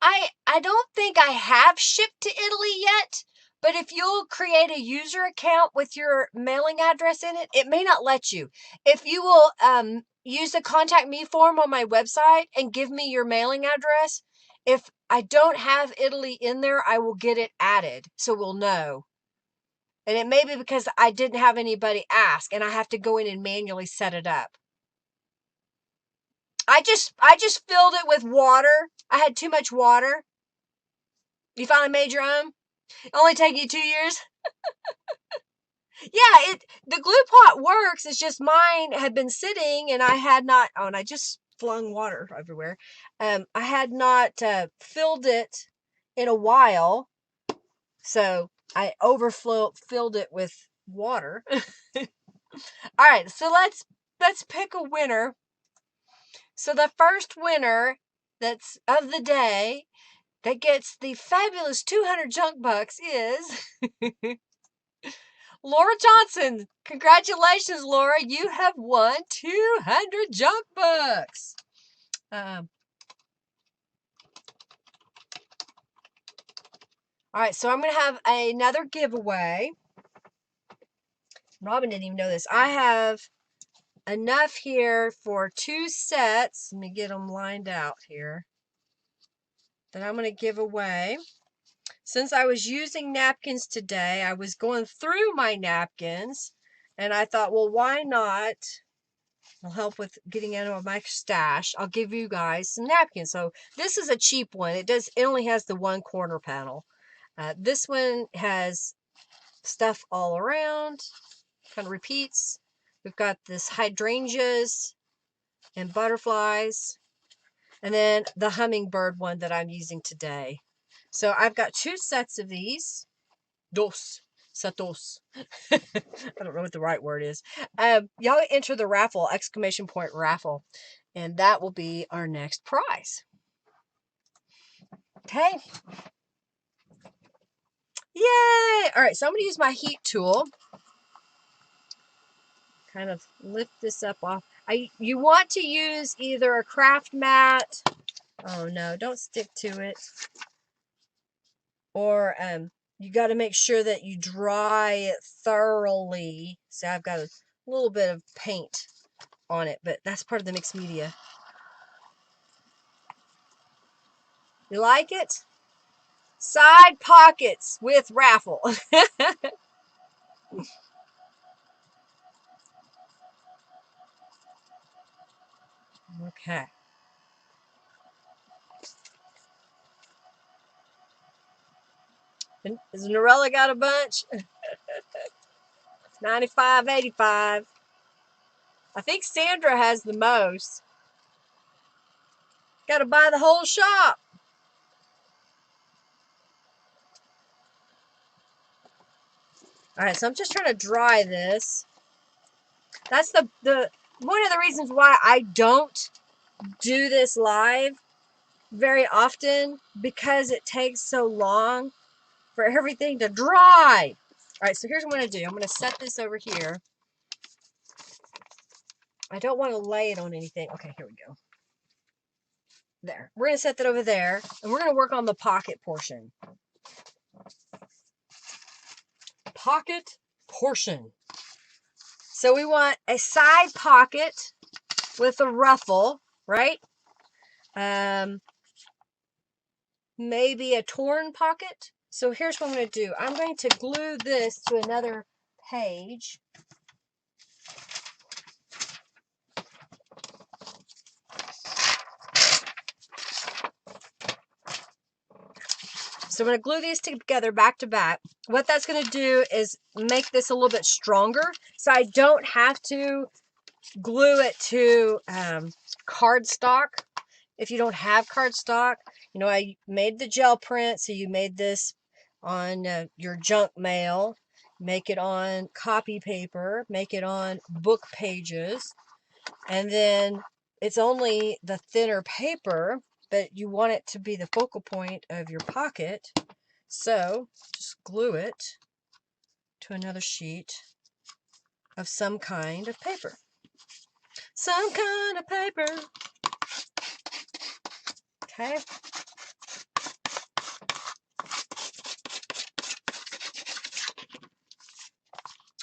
I don't think I have shipped to Italy yet, but if you'll create a user account with your mailing address in it, it may not let you. If you will use the contact me form on my website and give me your mailing address, if I don't have Italy in there, I will get it added so we'll know. And it may be because I didn't have anybody ask and I have to go in and manually set it up. I just filled it with water. I had too much water. You finally made your own? It only take you 2 years? Yeah, the glue pot works. It's just mine had been sitting and I had not, oh, and I just flung water everywhere. I had not filled it in a while. So I filled it with water. All right, so let's pick a winner. So the first winner that's of the day that gets the fabulous 200 junk bucks is Laura Johnson. Congratulations, Laura. You have won 200 junk bucks. All right, so I'm going to have another giveaway. Robin didn't even know this. I have enough here for 2 sets. Let me get them lined out here. That I'm going to give away. Since I was using napkins today, I was going through my napkins and I thought, well, why not? I'll help with getting out of my stash. I'll give you guys some napkins. So this is a cheap one. It only has the one corner panel. This one has stuff all around, kind of repeats. We've got this hydrangeas and butterflies, and then the hummingbird one that I'm using today. So I've got 2 sets of these. Dos. Satos. I don't know what the right word is. Y'all enter the raffle, ! Raffle. And that will be our next prize. Okay. Yay! All right, so I'm going to use my heat tool. Kind of lift this up off. You want to use either a craft mat. Oh no, don't stick to it. Or you got to make sure that you dry it thoroughly. So I've got a little bit of paint on it, but that's part of the mixed media. You like it? Side pockets with Raffle. Okay. Has Norella got a bunch? 95.85. I think Sandra has the most. Got to buy the whole shop. All right, so I'm just trying to dry this. That's the one of the reasons why I don't do this live very often, because it takes so long for everything to dry. All right, so here's what I'm going to do. I'm going to set this over here. I don't want to lay it on anything. Okay, here we go. There. We're going to set that over there, and we're going to work on the pocket portion. pocket portion. So we want a side pocket with a ruffle, right? Maybe a torn pocket. So here's what I'm going to do. I'm going to glue this to another page. So I'm going to glue these together back to back. What that's going to do is make this a little bit stronger, so I don't have to glue it to cardstock. If you don't have cardstock, you know, I made the gel print, so you made this on your junk mail, make it on copy paper, make it on book pages, and then it's only the thinner paper, but you want it to be the focal point of your pocket, so just glue it to another sheet of some kind of paper. Some kind of paper. Okay.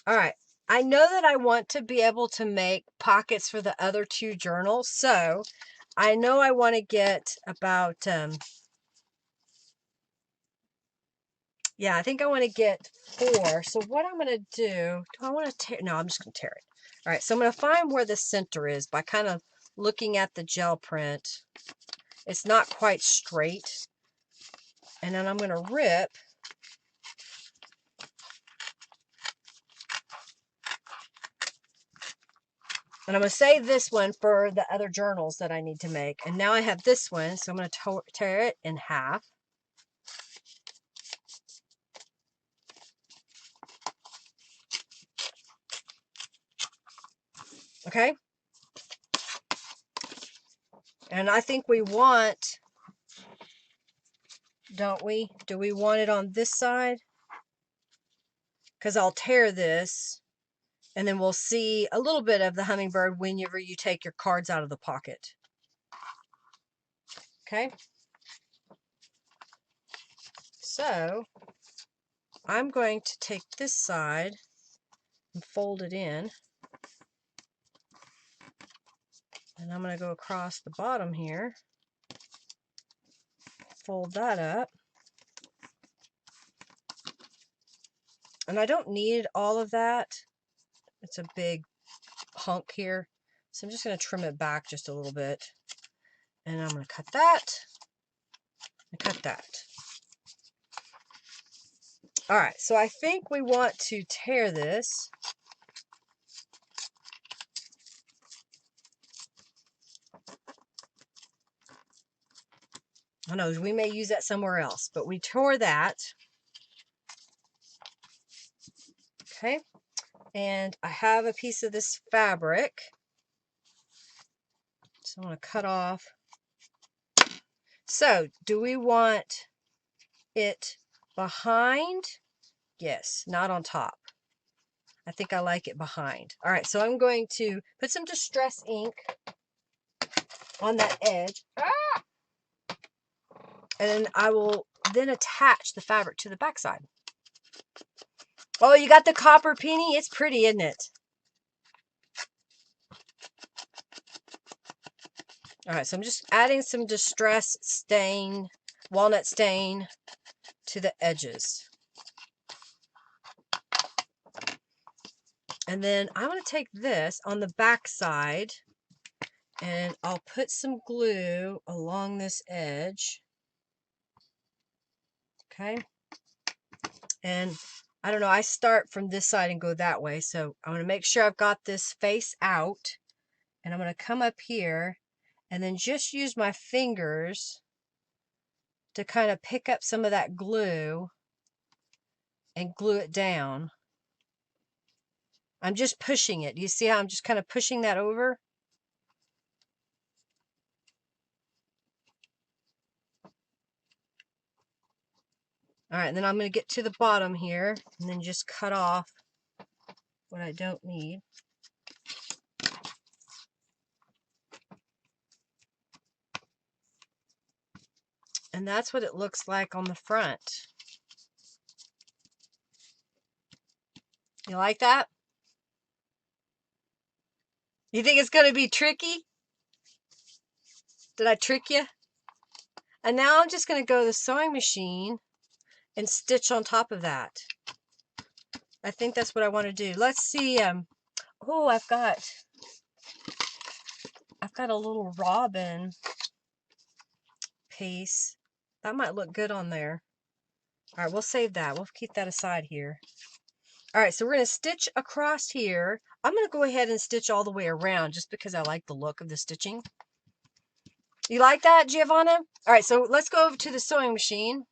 All right. I know that I want to be able to make pockets for the other two journals, so I know I want to get about, yeah, I think I want to get 4. So what I'm going to do I want to tear? No, I'm just going to tear it. All right, so I'm going to find where the center is by kind of looking at the gel print. It's not quite straight. And then I'm going to rip. And I'm going to save this one for the other journals that I need to make. And now I have this one, so I'm going to tear it in half. Okay? And I think we want, don't we? Do we want it on this side? Because I'll tear this, and then we'll see a little bit of the hummingbird whenever you take your cards out of the pocket. Okay? So, I'm going to take this side and fold it in. And I'm going to go across the bottom here. Fold that up. And I don't need all of that. It's a big hunk here. So I'm just going to trim it back just a little bit. And I'm going to cut that. And cut that. All right, so I think we want to tear this. I know we may use that somewhere else, but we tore that. Okay, and I have a piece of this fabric. So I'm going to cut off. So, do we want it behind? Yes, not on top. I think I like it behind. All right, so I'm going to put some distress ink on that edge. And I will then attach the fabric to the backside. Oh, you got the copper penny? It's pretty, isn't it? All right, so I'm just adding some distress stain, walnut stain to the edges. And then I'm going to take this on the back side and I'll put some glue along this edge. Okay. And I don't know, I start from this side and go that way. So I'm going to make sure I've got this face out. And I'm going to come up here and then just use my fingers to kind of pick up some of that glue and glue it down. I'm just pushing it. You see how I'm just kind of pushing that over? All right, and then I'm going to get to the bottom here and then just cut off what I don't need. And that's what it looks like on the front. You like that? You think it's going to be tricky? Did I trick you? And now I'm just going to go to the sewing machine and stitch on top of that. I think that's what I want to do. Let's see. Oh, I've got a little robin piece. That might look good on there. All right, we'll save that. We'll keep that aside here. All right, so we're going to stitch across here. I'm going to go ahead and stitch all the way around just because I like the look of the stitching. You like that, Giovanna? All right, so let's go over to the sewing machine.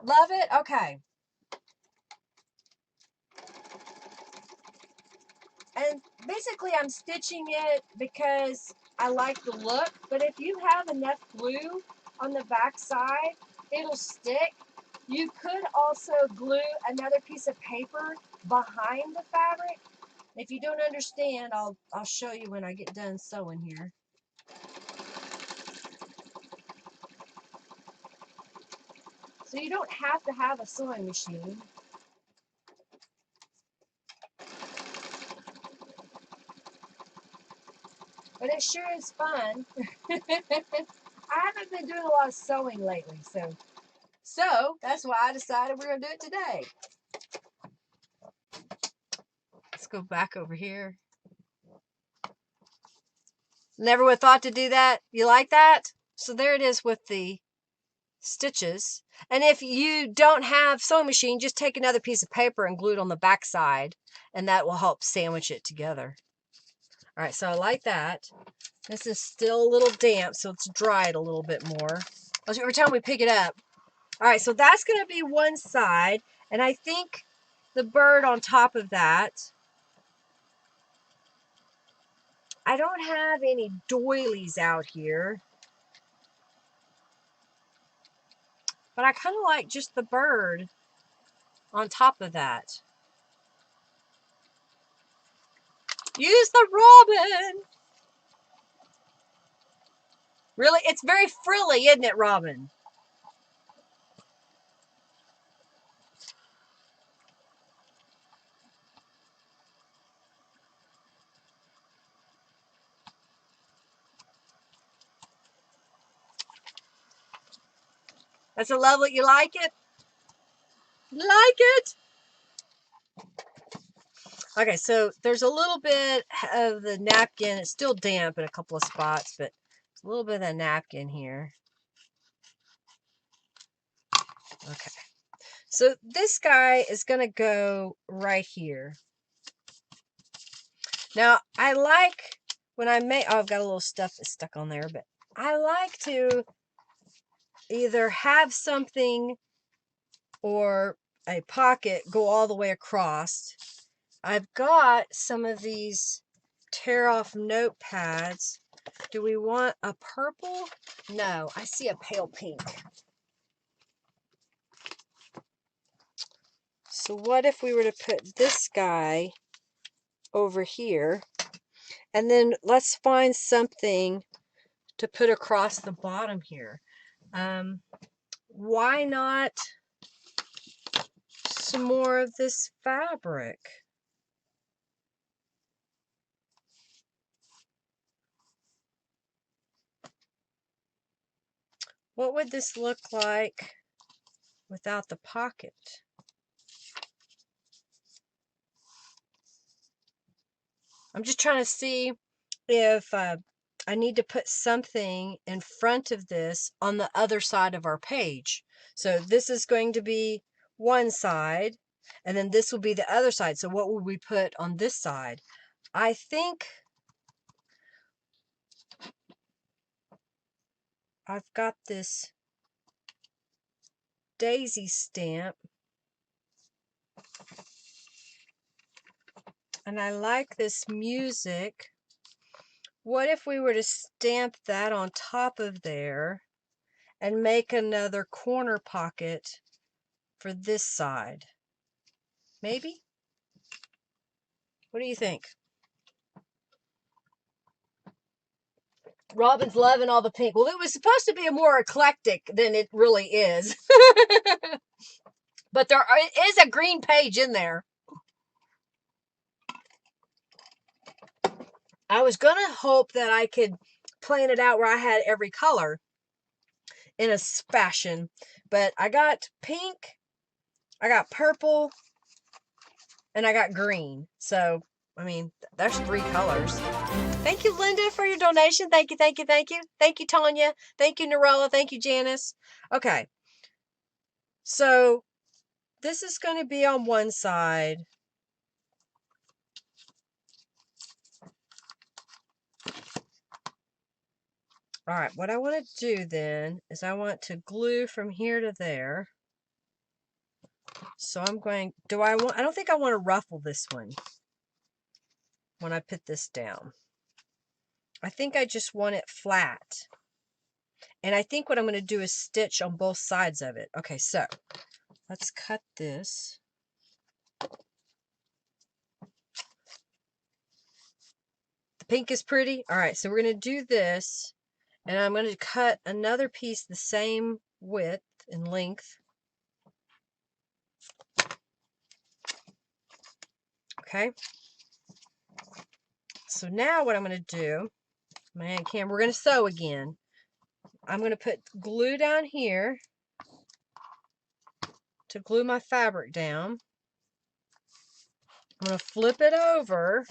Love it? Okay. And basically I'm stitching it because I like the look, but if you have enough glue on the back side, it'll stick. You could also glue another piece of paper behind the fabric. If you don't understand, I'll show you when I get done sewing here. So you don't have to have a sewing machine. But it sure is fun. I haven't been doing a lot of sewing lately, so that's why I decided we're going to do it today. Let's go back over here. Never would have thought to do that. You like that? So there it is with the stitches. And if you don't have sewing machine, just take another piece of paper and glue it on the back side, and that will help sandwich it together. All right, so I like that. This is still a little damp, so let's dry it a little bit more. Every time we pick it up. All right, so that's going to be one side, and I think the bird on top of that. I don't have any doilies out here, but I kind of like just the bird on top of that. Use the robin. Really, it's very frilly, isn't it, Robin? That's a lovely, you like it? Like it? Okay, so there's a little bit of the napkin. It's still damp in a couple of spots, but a little bit of that napkin here. Okay. So this guy is going to go right here. Now, I like when I make, oh, I've got a little stuff that's stuck on there, but I like to either have something or a pocket go all the way across. I've got some of these tear off notepads. Do we want a purple? No, I see a pale pink. So what if we were to put this guy over here, and then let's find something to put across the bottom here. Why not some more of this fabric? What would this look like without the pocket? I'm just trying to see if I need to put something in front of this on the other side of our page. So this is going to be one side, and then this will be the other side. So what would we put on this side? I think I've got this daisy stamp, and I like this music. What if we were to stamp that on top of there and make another corner pocket for this side? Maybe? What do you think? Robin's loving all the pink. Well, it was supposed to be a more eclectic than it really is. But there is that green page in there. I was gonna hope that I could plan it out where I had every color in a fashion, but I got pink, I got purple, and I got green. So, I mean, there's 3 colors. Thank you, Linda, for your donation. Thank you, thank you, thank you. Thank you, Tanya. Thank you, Norella. Thank you, Janice. Okay. So, this is going to be on one side. All right, what I want to do then is I want to glue from here to there. So I'm going, I don't think I want to ruffle this one when I put this down. I think I just want it flat. And I think what I'm going to do is stitch on both sides of it. Okay, so let's cut this. The pink is pretty. All right, so we're going to do this. And I'm going to cut another piece the same width and length. Okay. So now what I'm going to do, we're going to sew again. I'm going to put glue down here to glue my fabric down. I'm going to flip it over.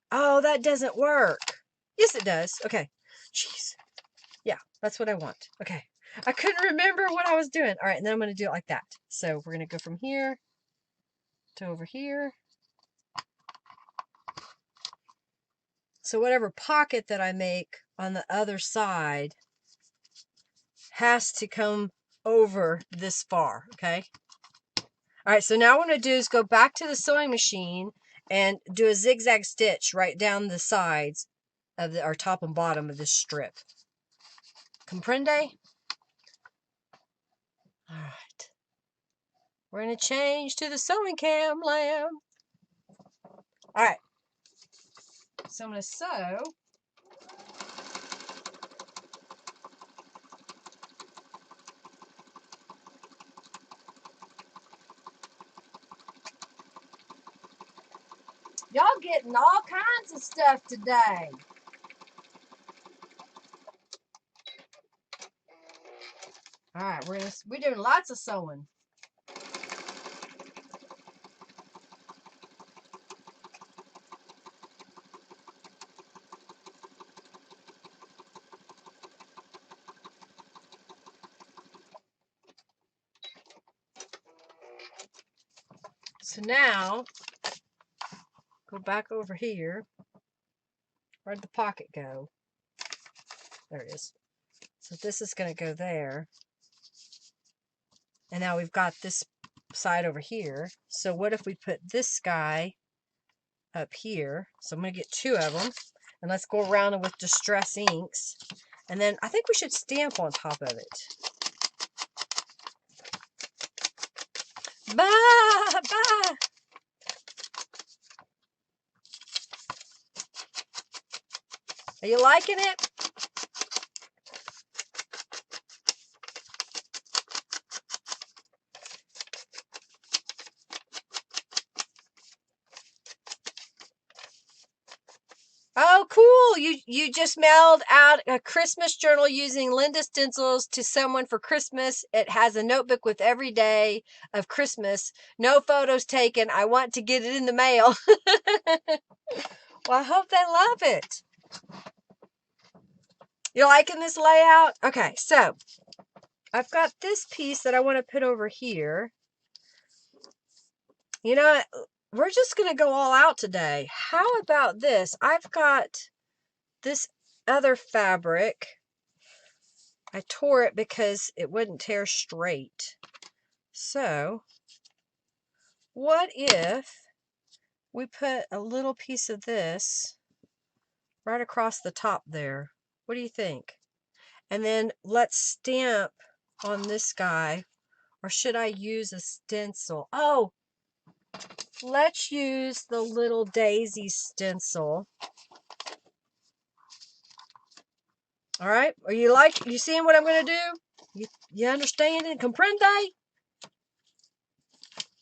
Oh, that doesn't work. Yes, it does. Okay. Jeez. Yeah, that's what I want. Okay. I couldn't remember what I was doing. All right, and then I'm going to do it like that. So we're going to go from here to over here. So whatever pocket that I make on the other side has to come over this far, okay? All right, so now what I'm going to do is go back to the sewing machine and do a zigzag stitch right down the sides of our top and bottom of this strip. Comprende? All right. We're going to change to the sewing cam lamp. All right. So I'm going to sew. Y'all getting all kinds of stuff today. All right, we're doing lots of sewing. So now, go back over here. Where'd the pocket go? There it is. So this is going to go there. And now we've got this side over here. So what if we put this guy up here? So I'm going to get 2 of them. And let's go around with Distress Inks. And then I think we should stamp on top of it. Bah! Bah! Are you liking it? Oh, cool. You just mailed out a Christmas journal using Linda Stencils to someone for Christmas. It has a notebook with every day of Christmas. No photos taken. I want to get it in the mail. Well, I hope they love it. You liking this layout? Okay, so I've got this piece that I want to put over here. You know, we're just going to go all out today. How about this? I've got this other fabric. I tore it because it wouldn't tear straight. So, what if we put a little piece of this right across the top there? What do you think? And then let's stamp on this guy. Or should I use a stencil? Oh, let's use the little daisy stencil. All right, are you seeing what I'm going to do? You understand and comprende?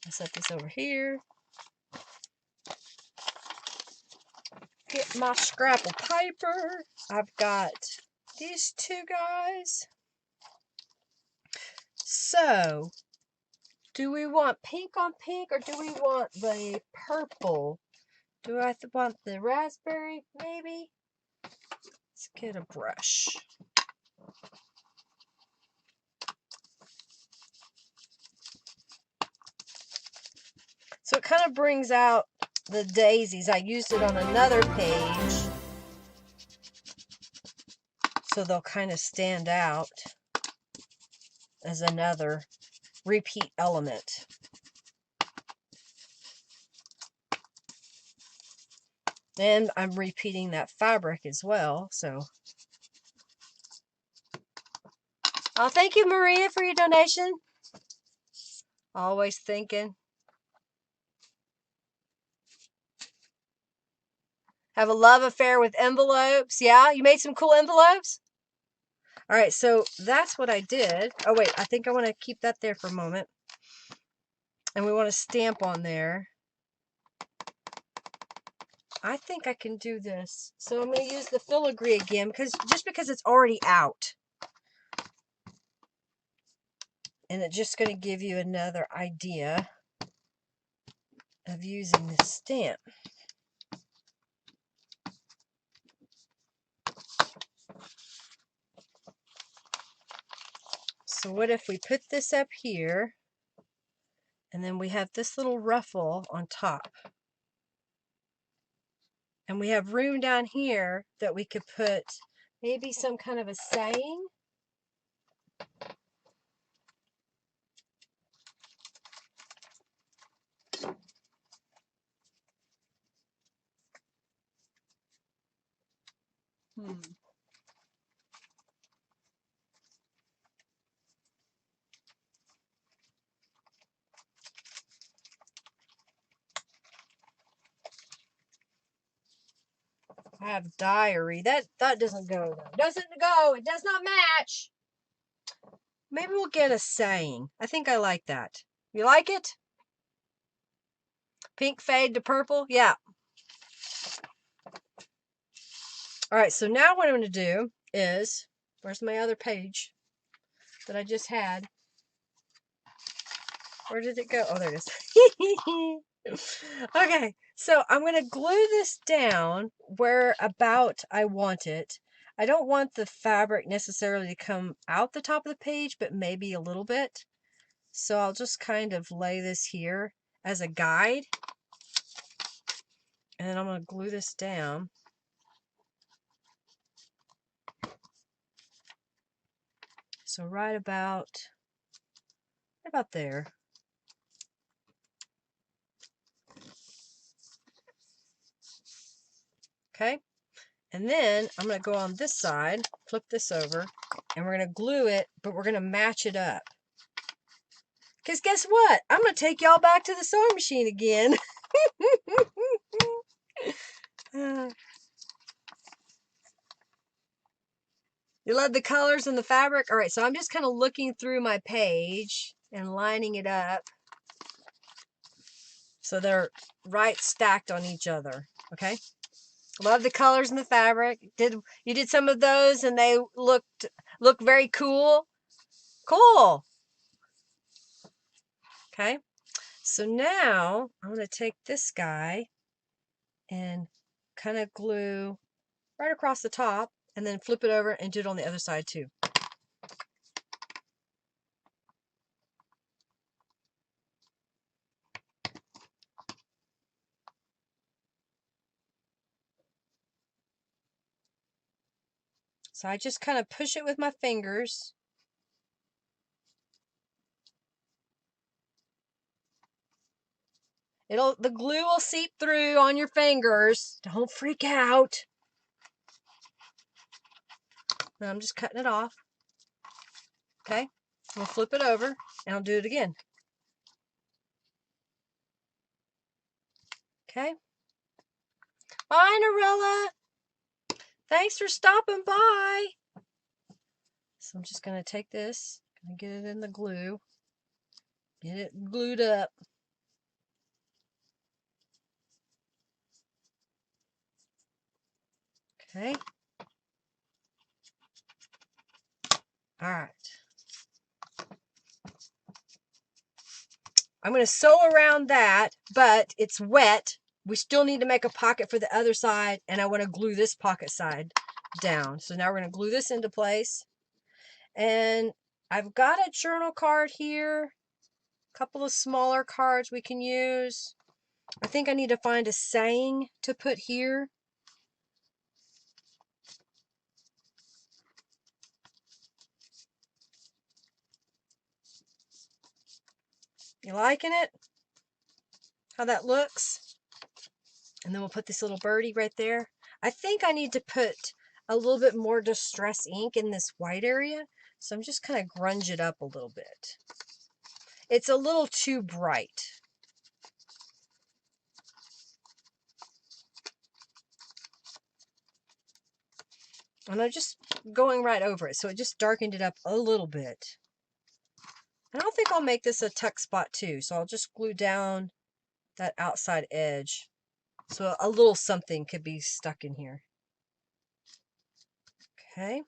I'll set this over here. Get my scrap of paper. I've got these two guys. So, do we want pink on pink or do we want the purple? Do I want the raspberry, maybe? Let's get a brush. So it kind of brings out the daisies. I used it on another page, so they'll kind of stand out as another repeat element. And I'm repeating that fabric as well, so. Oh, thank you, Maria, for your donation. Always thinking. Have a love affair with envelopes. Yeah, you made some cool envelopes? All right, so that's what I did. Oh, wait, I think I want to keep that there for a moment. And we want to stamp on there. I think I can do this. So I'm going to use the filigree again, just because it's already out. And it's just going to give you another idea of using the stamp. So what if we put this up here, and then we have this little ruffle on top. And we have room down here that we could put maybe some kind of a saying. I have diary. That doesn't go though. Doesn't go. It does not match. Maybe we'll get a saying. I think I like that. You like it? Pink fade to purple? Yeah. All right, so now what I'm going to do is, where's my other page that I just had? Where did it go? Oh, there it is. Okay, so I'm going to glue this down where about I want it. I don't want the fabric necessarily to come out the top of the page, but maybe a little bit. So I'll just kind of lay this here as a guide. And then I'm going to glue this down. So right about there. Okay. And then I'm going to go on this side, flip this over, and we're going to glue it, but we're going to match it up. Because guess what? I'm going to take y'all back to the sewing machine again. You love the colors and the fabric? All right, so I'm just kind of looking through my page and lining it up so they're right stacked on each other, okay? Love the colors and the fabric. You did some of those and they look very cool? Cool. Okay, so now I'm going to take this guy and kind of glue right across the top and then flip it over and do it on the other side too. So I just kind of push it with my fingers. The glue will seep through on your fingers. Don't freak out. And I'm just cutting it off. Okay, we'll flip it over and I'll do it again. Okay. Bye, Narella. Thanks for stopping by. So I'm just going to take this and get it in the glue. Get it glued up. Okay. All right. I'm going to sew around that, but it's wet. We still need to make a pocket for the other side, and I want to glue this pocket side down. So now we're going to glue this into place. And I've got a journal card here, a couple of smaller cards we can use. I think I need to find a saying to put here. You liking it? How that looks? And then we'll put this little birdie right there. I think I need to put a little bit more distress ink in this white area. So I'm just kind of grunge it up a little bit. It's a little too bright. And I'm just going right over it. So it just darkened it up a little bit. And I don't think I'll make this a tuck spot too. So I'll just glue down that outside edge. So a little something could be stuck in here. Okay.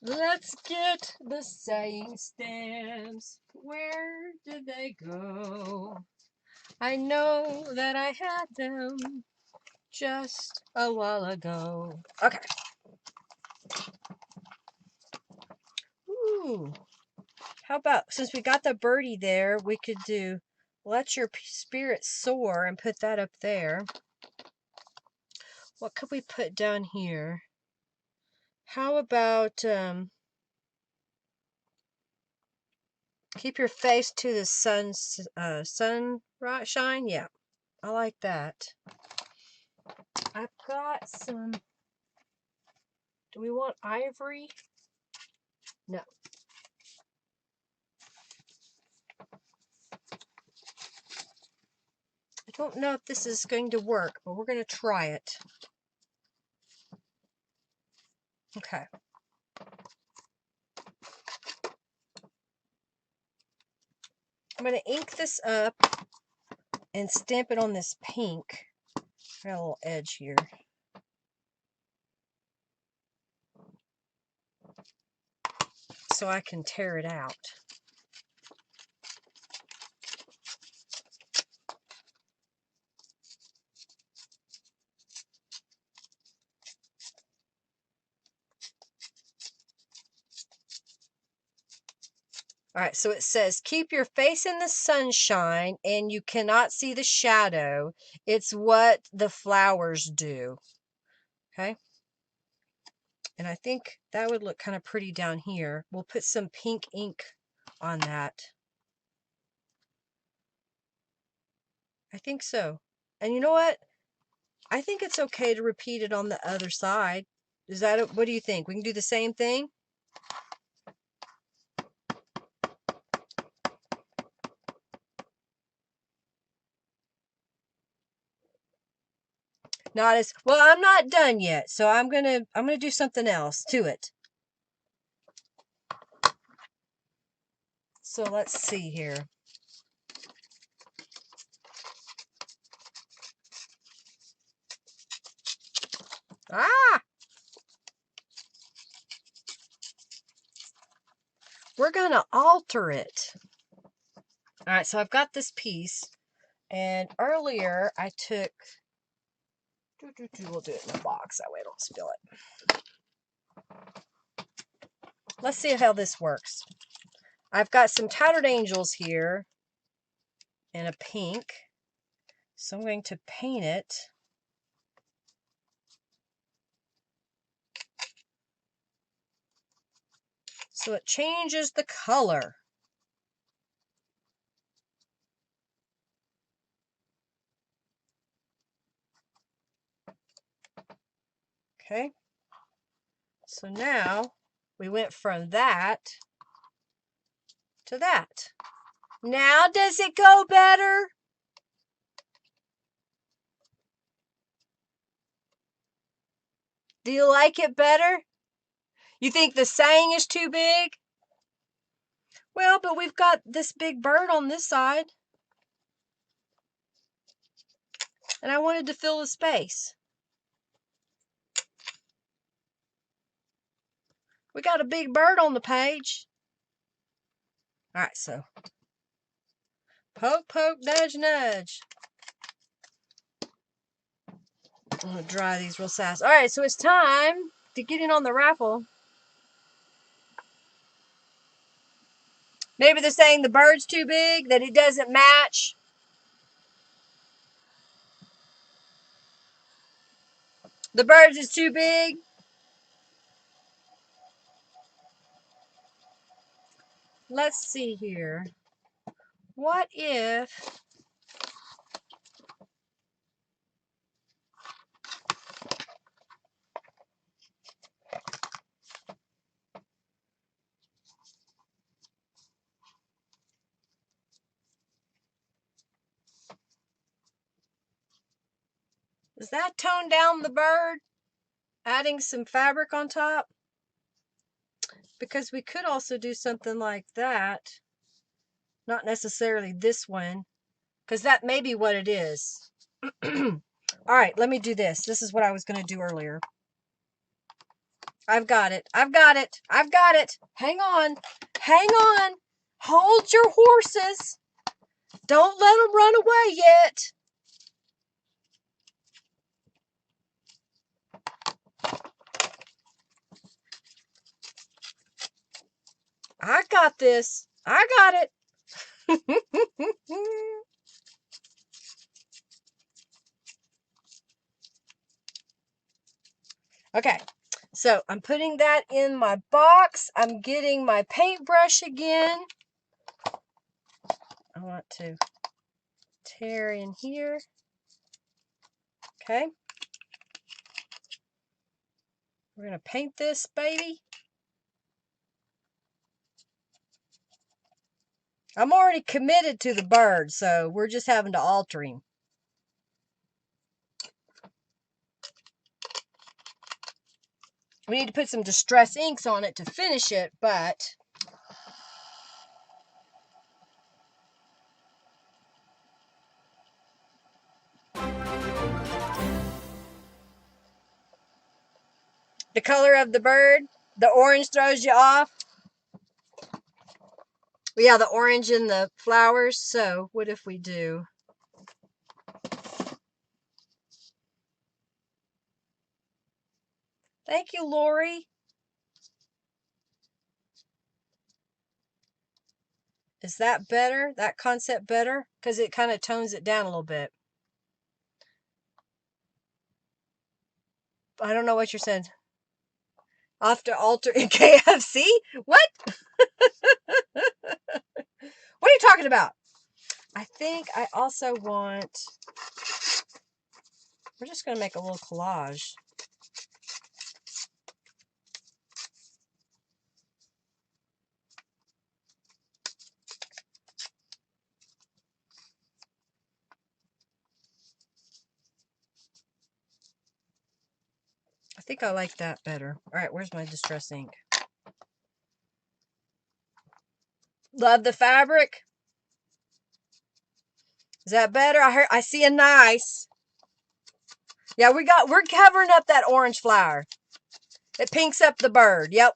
Let's get the saying stamps. Where did they go? I know that I had them just a while ago. Okay. Ooh. How about, since we got the birdie there, we could do Let Your Spirit Soar and put that up there. What could we put down here? How about keep your face to the sunshine? Yeah, I like that. I've got some. Do we want ivory? No. I don't know if this is going to work, but we're going to try it. Okay. I'm going to ink this up and stamp it on this pink. I got a little edge here. So I can tear it out. All right, so it says, keep your face in the sunshine and you cannot see the shadow. It's what the flowers do. Okay. And I think that would look kind of pretty down here. We'll put some pink ink on that. I think so. And you know what? I think it's okay to repeat it on the other side. Is that, what do you think? We can do the same thing? Not as well. I'm not done yet, so I'm gonna do something else to it. So let's see here. Ah! We're gonna alter it. All right, so I've got this piece, and earlier I took. We'll do it in the box that way I don't spill it. Let's see how this works. I've got some Tattered Angels here and a pink. So I'm going to paint it. So it changes the color. Okay. So now we went from that to that. Now does it go better? Do you like it better? You think the saying is too big? Well, but we've got this big bird on this side. and I wanted to fill the space. We got a big bird on the page. All right, so poke, poke, nudge, nudge. I'm going to dry these real fast. All right, so it's time to get in on the raffle. Maybe they're saying the bird's too big, that it doesn't match. The bird's is too big. Let's see here. What if... Does that tone down the bird? Adding some fabric on top? Because we could also do something like that. Not necessarily this one, because that may be what it is. All right, let me do this. This is what I was going to do earlier. I've got it. I've got it. I've got it. Hang on. Hang on. Hold your horses. Don't let them run away yet. I got this. I got it. Okay, so I'm putting that in my box. I'm getting my paintbrush again. I want to tear in here. Okay. We're going to paint this baby. I'm already committed to the bird, so we're just having to alter him. We need to put some distress inks on it to finish it, but the color of the bird, the orange throws you off. Yeah, the orange in the flowers. So what if we do... Thank you, Lori. Is that better? That concept better? Because it kind of tones it down a little bit. I don't know what you're saying. I'll have to alter in KFC? What? What are you talking about? I think I also want... We're just going to make a little collage. I think I like that better. All right, where's my distress ink? Love the fabric. Is that better? I see a nice. Yeah, we're covering up that orange flower. It pinks up the bird. Yep.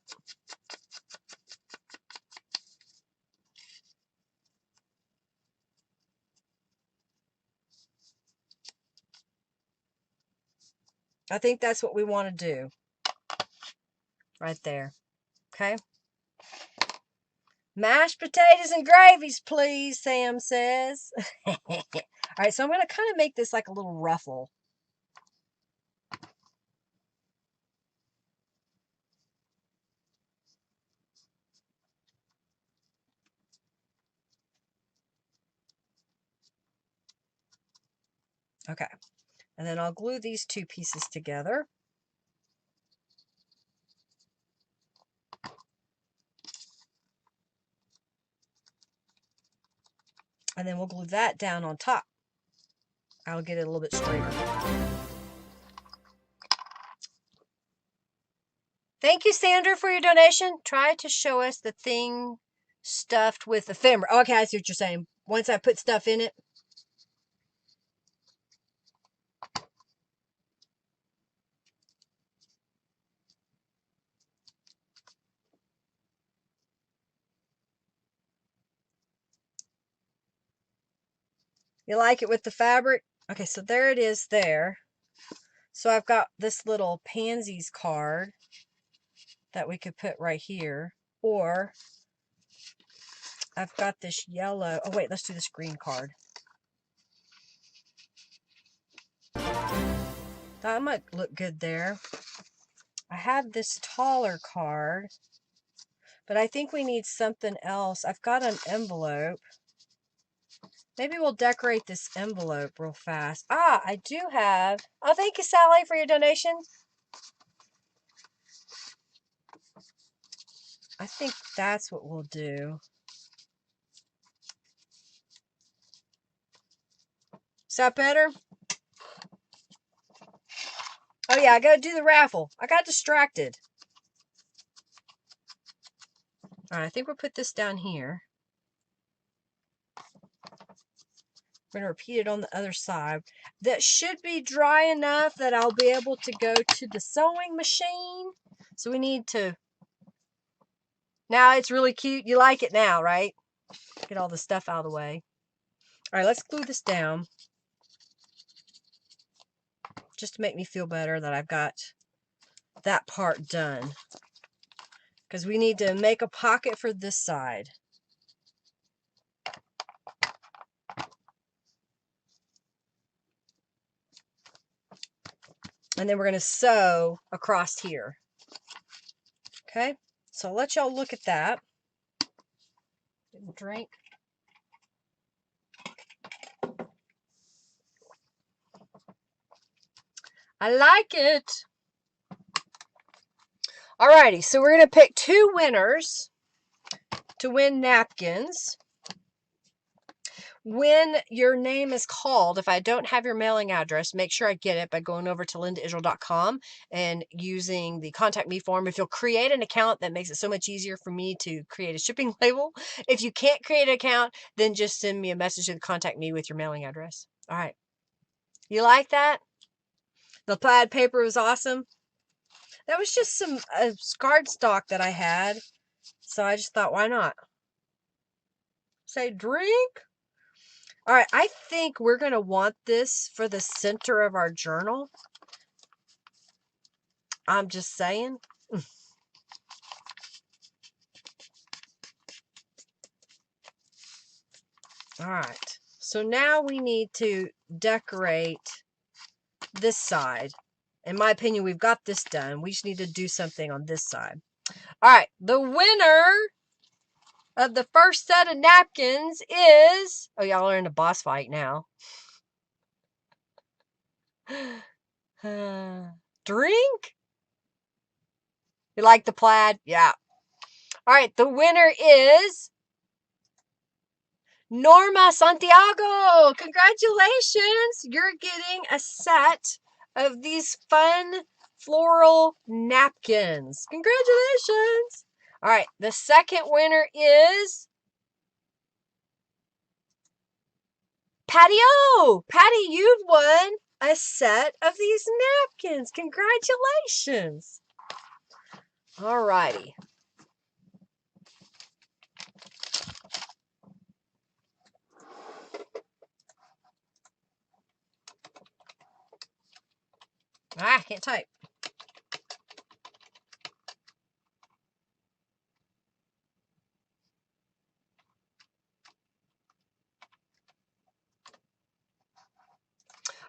I think that's what we want to do. Right there. Okay. Mashed potatoes and gravies, please, Sam says. All right, so I'm going to kind of make this like a little ruffle. Okay. And then I'll glue these two pieces together. And then we'll glue that down on top. I'll get it a little bit straighter. Thank you, Sandra, for your donation. Try to show us the thing stuffed with ephemera. Okay, I see what you're saying. Once I put stuff in it. You like it with the fabric? Okay, so there it is there. So I've got this little pansies card that we could put right here. Or I've got this yellow. Oh, wait, let's do this green card. That might look good there. I have this taller card, but I think we need something else. I've got an envelope. Maybe we'll decorate this envelope real fast. Ah, I do have. Oh, thank you, Sally, for your donation. I think that's what we'll do. Is that better? Oh, yeah, I got to do the raffle. I got distracted. All right, I think we'll put this down here. We're going to repeat it on the other side. That should be dry enough that I'll be able to go to the sewing machine. So we need to... Now it's really cute. You like it now, right? Get all the stuff out of the way. All right, let's glue this down. Just to make me feel better that I've got that part done. Because we need to make a pocket for this side. And then we're going to sew across here. Okay, so I'll let y'all look at that. Drink. I like it. Alrighty, so we're going to pick 2 winners to win napkins. When your name is called, if I don't have your mailing address, make sure I get it by going over to lindaisrael.com and using the contact me form. If you'll create an account, that makes it so much easier for me to create a shipping label. If you can't create an account, then just send me a message to contact me with your mailing address. All right. You like that? The plaid paper was awesome. That was just some cardstock that I had. So I just thought, why not? Say drink. All right, I think we're going to want this for the center of our journal. I'm just saying. All right, so now we need to decorate this side. In my opinion, we've got this done. We just need to do something on this side. All right, the winner of the first set of napkins is... Oh, y'all are in a boss fight now. Drink? You like the plaid? Yeah. All right, the winner is Norma Santiago. Congratulations. You're getting a set of these fun floral napkins. Congratulations. All right, the second winner is Patty O. Patty, you've won a set of these napkins. Congratulations. All righty. I can't type.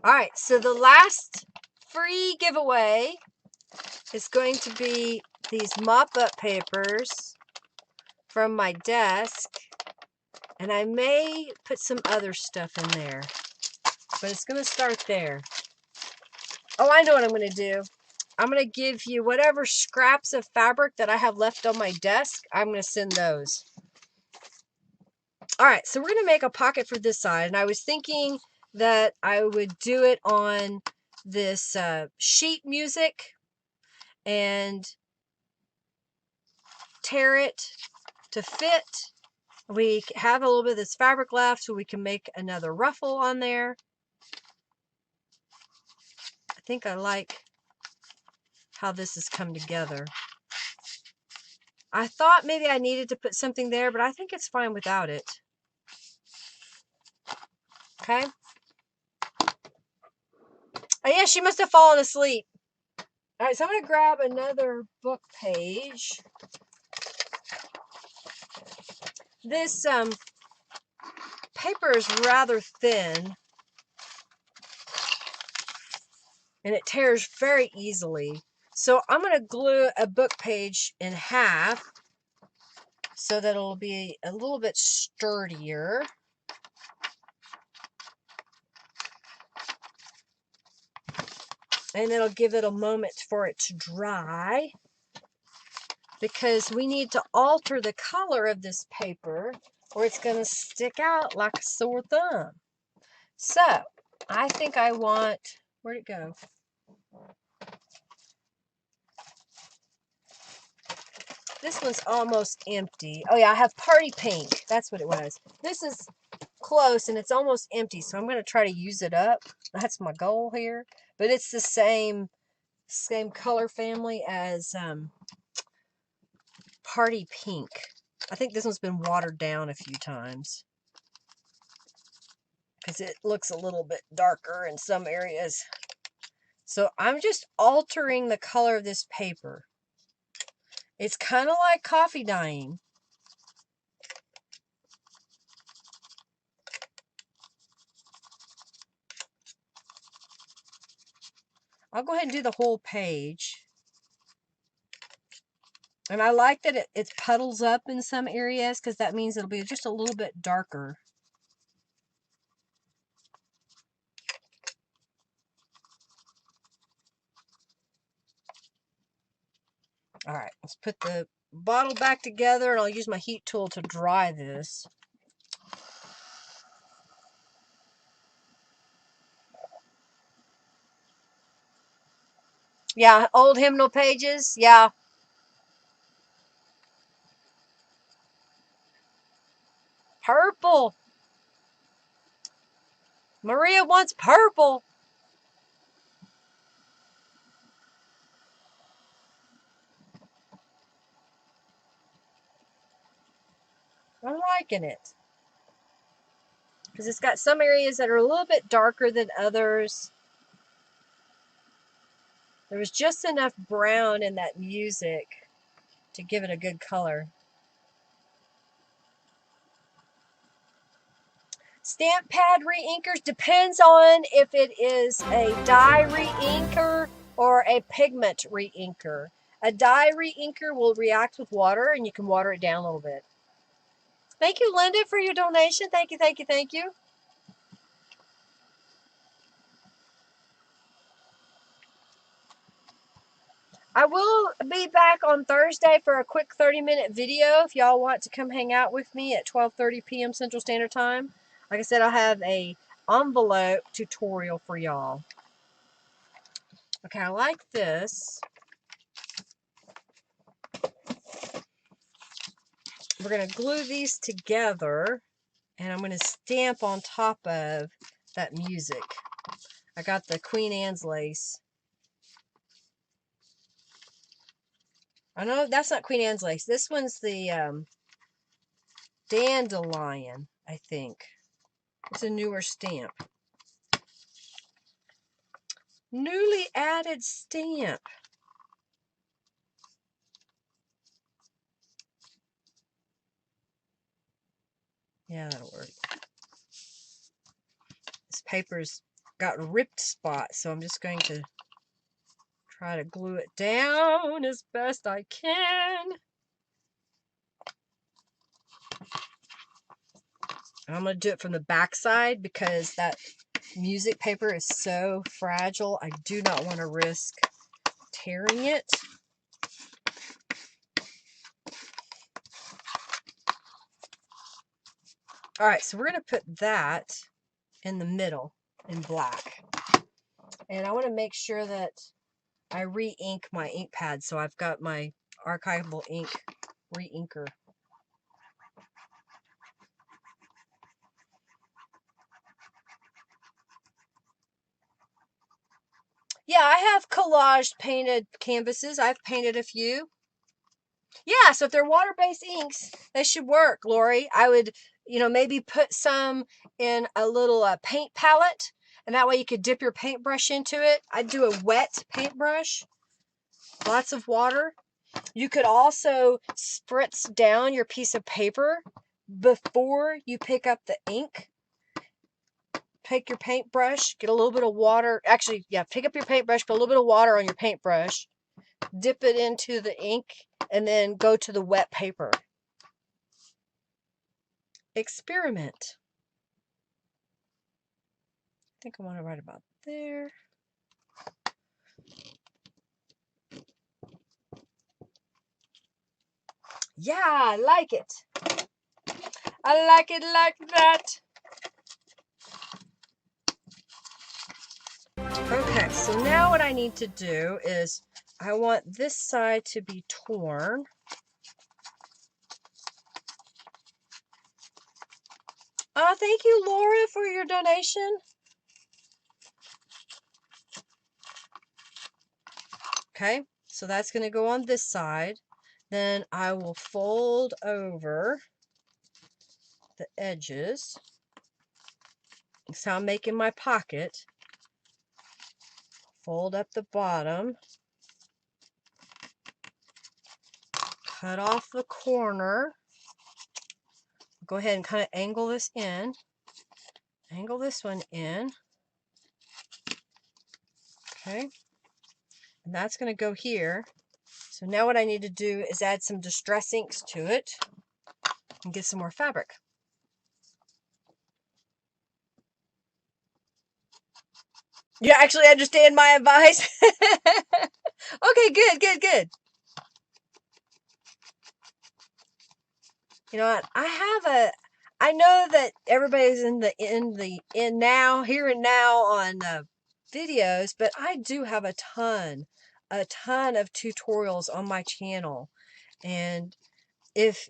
All right, so the last free giveaway is going to be these mop-up papers from my desk, and I may put some other stuff in there, but it's going to start there. Oh, I know what I'm going to do. I'm going to give you whatever scraps of fabric that I have left on my desk. I'm going to send those. All right, so we're going to make a pocket for this side, and I was thinking that I would do it on this sheet music and tear it to fit. We have a little bit of this fabric left, so we can make another ruffle on there. I think I like how this has come together. I thought maybe I needed to put something there, but I think it's fine without it. Okay. Oh yeah, she must have fallen asleep. All right, so I'm going to grab another book page. This paper is rather thin, and it tears very easily. So I'm going to glue a book page in half so that it'll be a little bit sturdier. And it'll give it a moment for it to dry, because we need to alter the color of this paper or it's going to stick out like a sore thumb. So I think I want, where'd it go? This one's almost empty. Oh yeah, I have party pink. That's what it was. This is close and it's almost empty, so I'm going to try to use it up. That's my goal here. But it's the same color family as party pink. I think this one's been watered down a few times because it looks a little bit darker in some areas. So I'm just altering the color of this paper. It's kind of like coffee dyeing. I'll go ahead and do the whole page. And I like that it puddles up in some areas, because that means it'll be just a little bit darker. All right, let's put the bottle back together, and I'll use my heat tool to dry this. Yeah, old hymnal pages. Yeah. Purple. Maria wants purple. I'm liking it, because it's got some areas that are a little bit darker than others. There was just enough brown in that music to give it a good color. Stamp pad reinkers depends on if it is a dye reinker or a pigment reinker. A dye reinker will react with water, and you can water it down a little bit. Thank you, Linda, for your donation. Thank you, thank you, thank you. I will be back on Thursday for a quick 30-minute video if y'all want to come hang out with me at 12:30 p.m. Central Standard Time. Like I said, I'll have a envelope tutorial for y'all. Okay, I like this. We're going to glue these together, and I'm going to stamp on top of that music. I got the Queen Anne's lace. I know that's not Queen Anne's lace. This one's the dandelion, I think. It's a newer stamp. Newly added stamp. Yeah, that'll work. This paper's got ripped spots, so I'm just going to try to glue it down as best I can. And I'm going to do it from the back side because that music paper is so fragile. I do not want to risk tearing it. All right, so we're going to put that in the middle in black. And I want to make sure that I re-ink my ink pad, so I've got my archival ink re-inker. Yeah, I have collage painted canvases. I've painted a few. Yeah, so if they're water-based inks, they should work, Lori. I would you know, maybe put some in a little paint palette, and that way you could dip your paintbrush into it. I'd do a wet paintbrush, lots of water. You could also spritz down your piece of paper before you pick up the ink. Take your paintbrush, get a little bit of water. Actually, yeah, pick up your paintbrush, put a little bit of water on your paintbrush, dip it into the ink, and then go to the wet paper. Experiment. I think I want to write about there. Yeah, I like it. I like it like that. Okay, so now what I need to do is I want this side to be torn. Thank you, Laura, for your donation. Okay, so that's going to go on this side. Then I will fold over the edges. That's how I'm making my pocket. Fold up the bottom. Cut off the corner. Go ahead and kind of angle this in. Angle this one in. Okay. And that's going to go here. So now what I need to do is add some distress inks to it and get some more fabric. You actually understand my advice? Okay, good, good, good. You know what? I know that everybody's in now, here and now on videos, but I do have a ton of tutorials on my channel. And if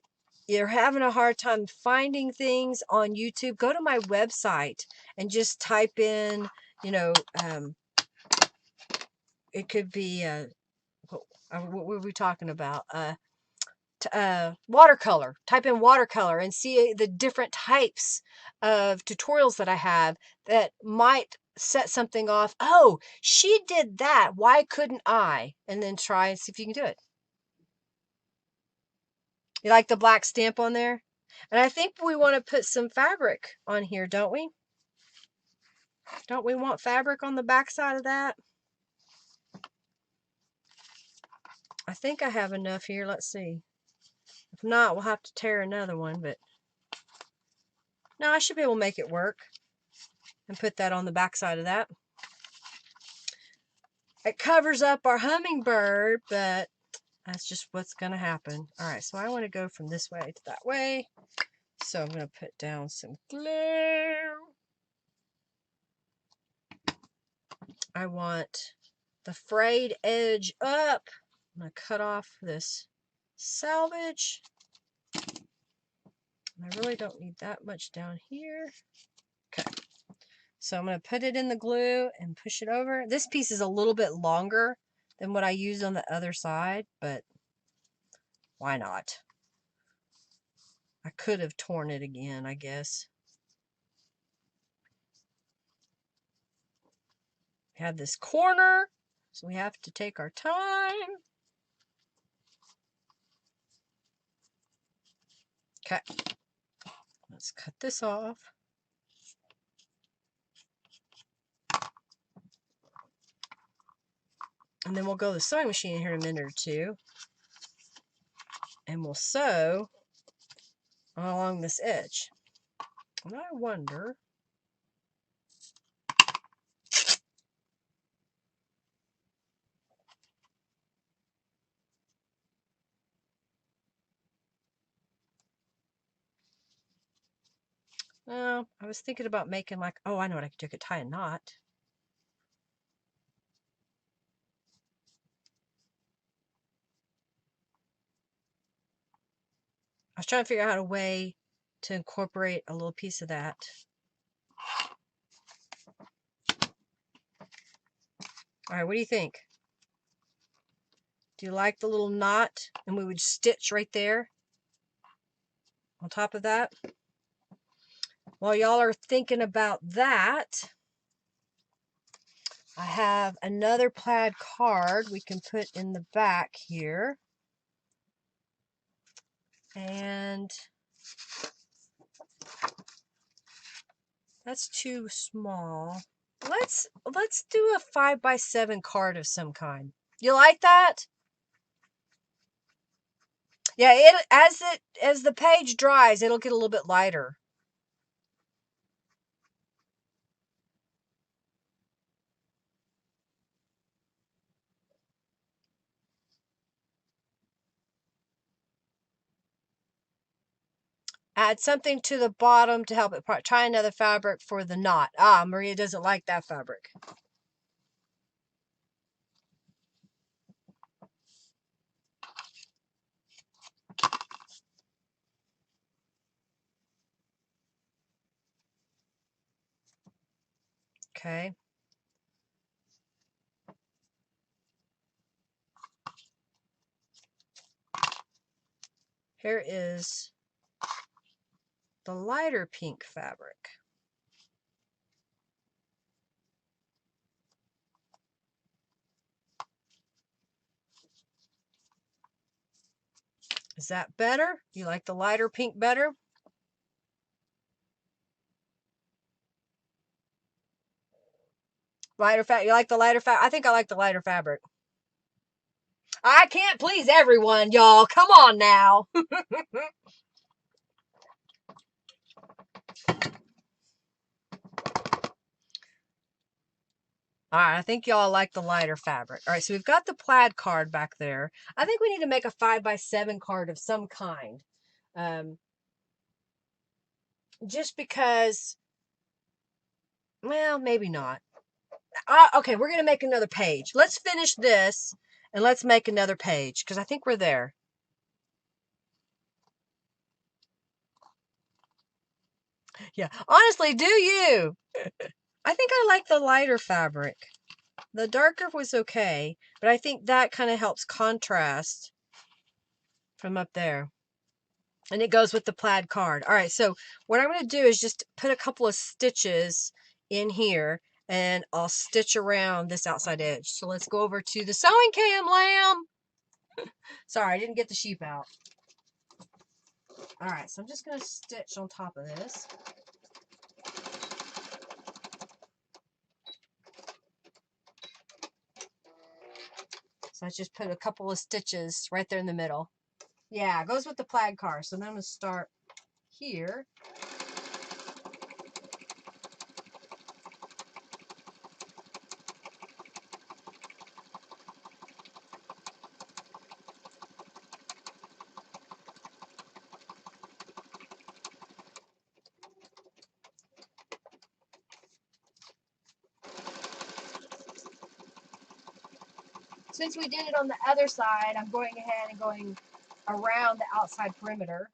you're having a hard time finding things on YouTube, go to my website and just type in, you know, it could be, what were we talking about? Watercolor. Type in watercolor and see the different types of tutorials that I have that might set something off. Oh, she did that. Why couldn't I? And then try and see if you can do it. You like the black stamp on there? And I think we want to put some fabric on here, don't we? Don't we want fabric on the back side of that? I think I have enough here. Let's see. If not, we'll have to tear another one, but no, I should be able to make it work and put that on the back side of that. It covers up our hummingbird, but that's just what's going to happen. All right, so I want to go from this way to that way. So I'm going to put down some glue. I want the frayed edge up. I'm going to cut off this salvage. I really don't need that much down here. Okay. So I'm going to put it in the glue and push it over. This piece is a little bit longer than what I used on the other side, but why not? I could have torn it again, I guess. We have this corner, so we have to take our time. Okay. Let's cut this off. And then we'll go to the sewing machine here in a minute or two. And we'll sew along this edge. And I wonder... No, I was thinking about making like... Oh, I know what I could do. I could tie a knot. I was trying to figure out a way to incorporate a little piece of that. All right, what do you think? Do you like the little knot? And we would stitch right there on top of that. While y'all are thinking about that, I have another plaid card we can put in the back here. And that's too small. Let's do a 5x7 card of some kind. You like that? Yeah, as the page dries, it'll get a little bit lighter. Add something to the bottom to help it. Try another fabric for the knot. Ah, Maria doesn't like that fabric. Okay. Here is the lighter pink fabric. Is that better? You like the lighter pink better? Lighter fabric. You like the lighter fabric? I think I like the lighter fabric. I can't please everyone, y'all. Come on now. All right, I think y'all like the lighter fabric. All right, so we've got the plaid card back there. I think we need to make a 5x7 card of some kind. Just because, well, maybe not. Okay, we're going to make another page. Let's finish this and let's make another page because I think we're there. Yeah, honestly, do you? I think I like the lighter fabric. The darker was okay, but I think that kind of helps contrast from up there. And it goes with the plaid card. All right, so what I'm going to do is just put a couple of stitches in here and I'll stitch around this outside edge. So let's go over to the sewing cam, lamb. Sorry, I didn't get the sheep out. All right, so I'm just going to stitch on top of this. So I just put a couple of stitches right there in the middle. Yeah, it goes with the plaid card. So then I'm going to start here. Since we did it on the other side, I'm going ahead and going around the outside perimeter.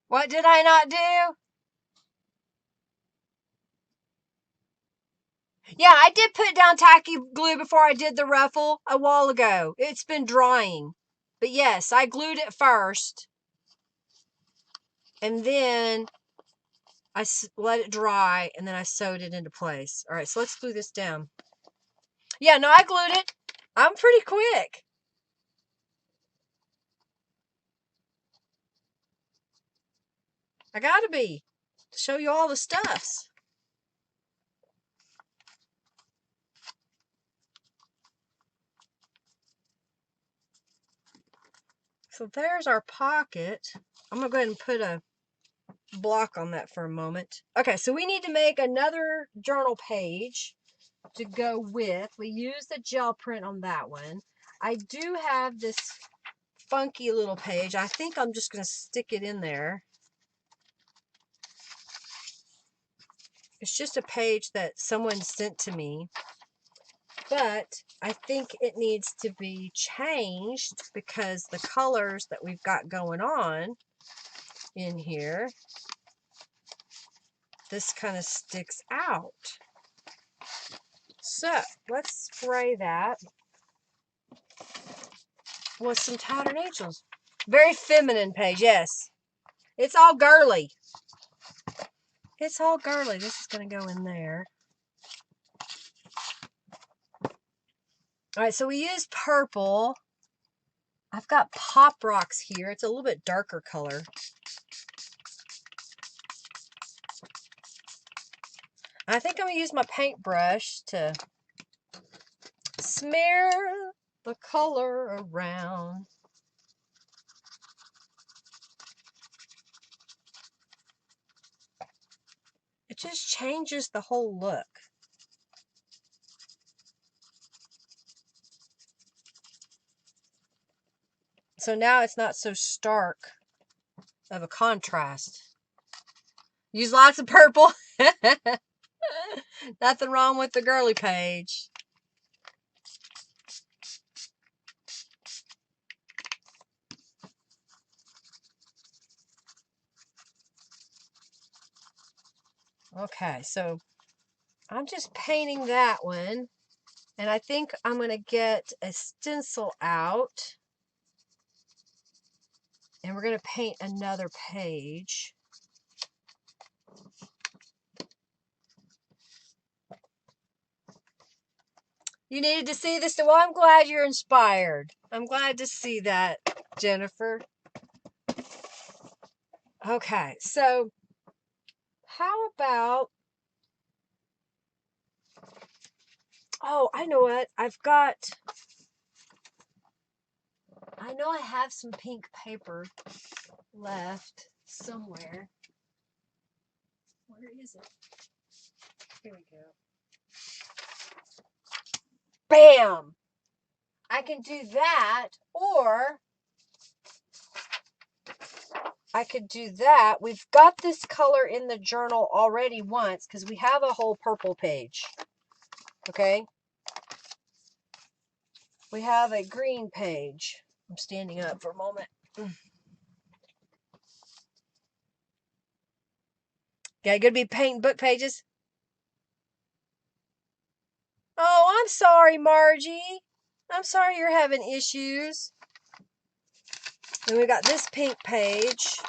What did I not do? Yeah, I did put down tacky glue before I did the ruffle a while ago. It's been drying. But yes, I glued it first. And then I let it dry and then I sewed it into place. All right, so let's glue this down. Yeah, no, I glued it. I'm pretty quick. I gotta be to show you all the stuffs. So there's our pocket. I'm gonna go ahead and put a block on that for a moment. Okay, so we need to make another journal page to go with. We use the gel print on that one. I do have this funky little page. I think I'm just gonna stick it in there. It's just a page that someone sent to me, but I think it needs to be changed because the colors that we've got going on in here, this kind of sticks out. So let's spray that with some Tattered Angels. Very feminine page, yes. It's all girly. It's all girly. This is going to go in there. All right, so we used purple. I've got Pop Rocks here. It's a little bit darker color. I think I'm going to use my paintbrush to smear the color around. It just changes the whole look. So now it's not so stark of a contrast. Use lots of purple. Nothing wrong with the girly page. Okay, so I'm just painting that one. And I think I'm going to get a stencil out. And we're going to paint another page. You needed to see this. Well, I'm glad you're inspired. I'm glad to see that, Jennifer. Okay, so how about... Oh, I know what. I know I have some pink paper left somewhere. Where is it? Here we go. Bam! I can do that, or I could do that. We've got this color in the journal already once because we have a whole purple page. Okay? We have a green page. I'm standing up for a moment. Okay, gonna be painting book pages. Oh, I'm sorry, Margie. I'm sorry you're having issues. Then we got this pink page.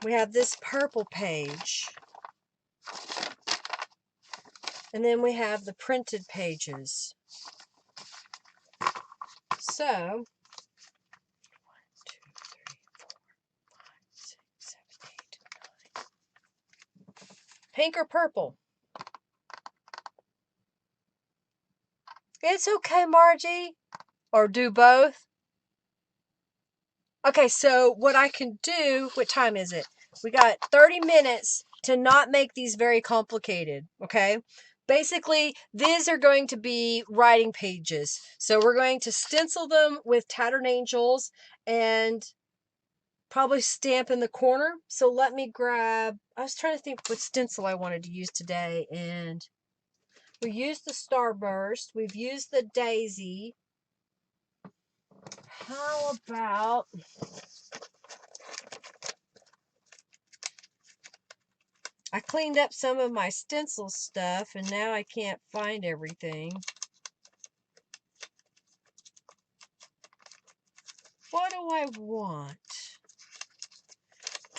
We have this purple page. And then we have the printed pages. So, 1, 2, 3, 4, 5, 6, 7, 8, 9. Pink or purple? It's okay, Margie. Or do both. Okay, so what I can do, what time is it? We got 30 minutes to not make these very complicated, okay? Basically, these are going to be writing pages. So we're going to stencil them with Tattered Angels and probably stamp in the corner. So let me grab, I was trying to think what stencil I wanted to use today, and we used the Starburst. We've used the Daisy. How about... I cleaned up some of my stencil stuff and now I can't find everything. What do I want?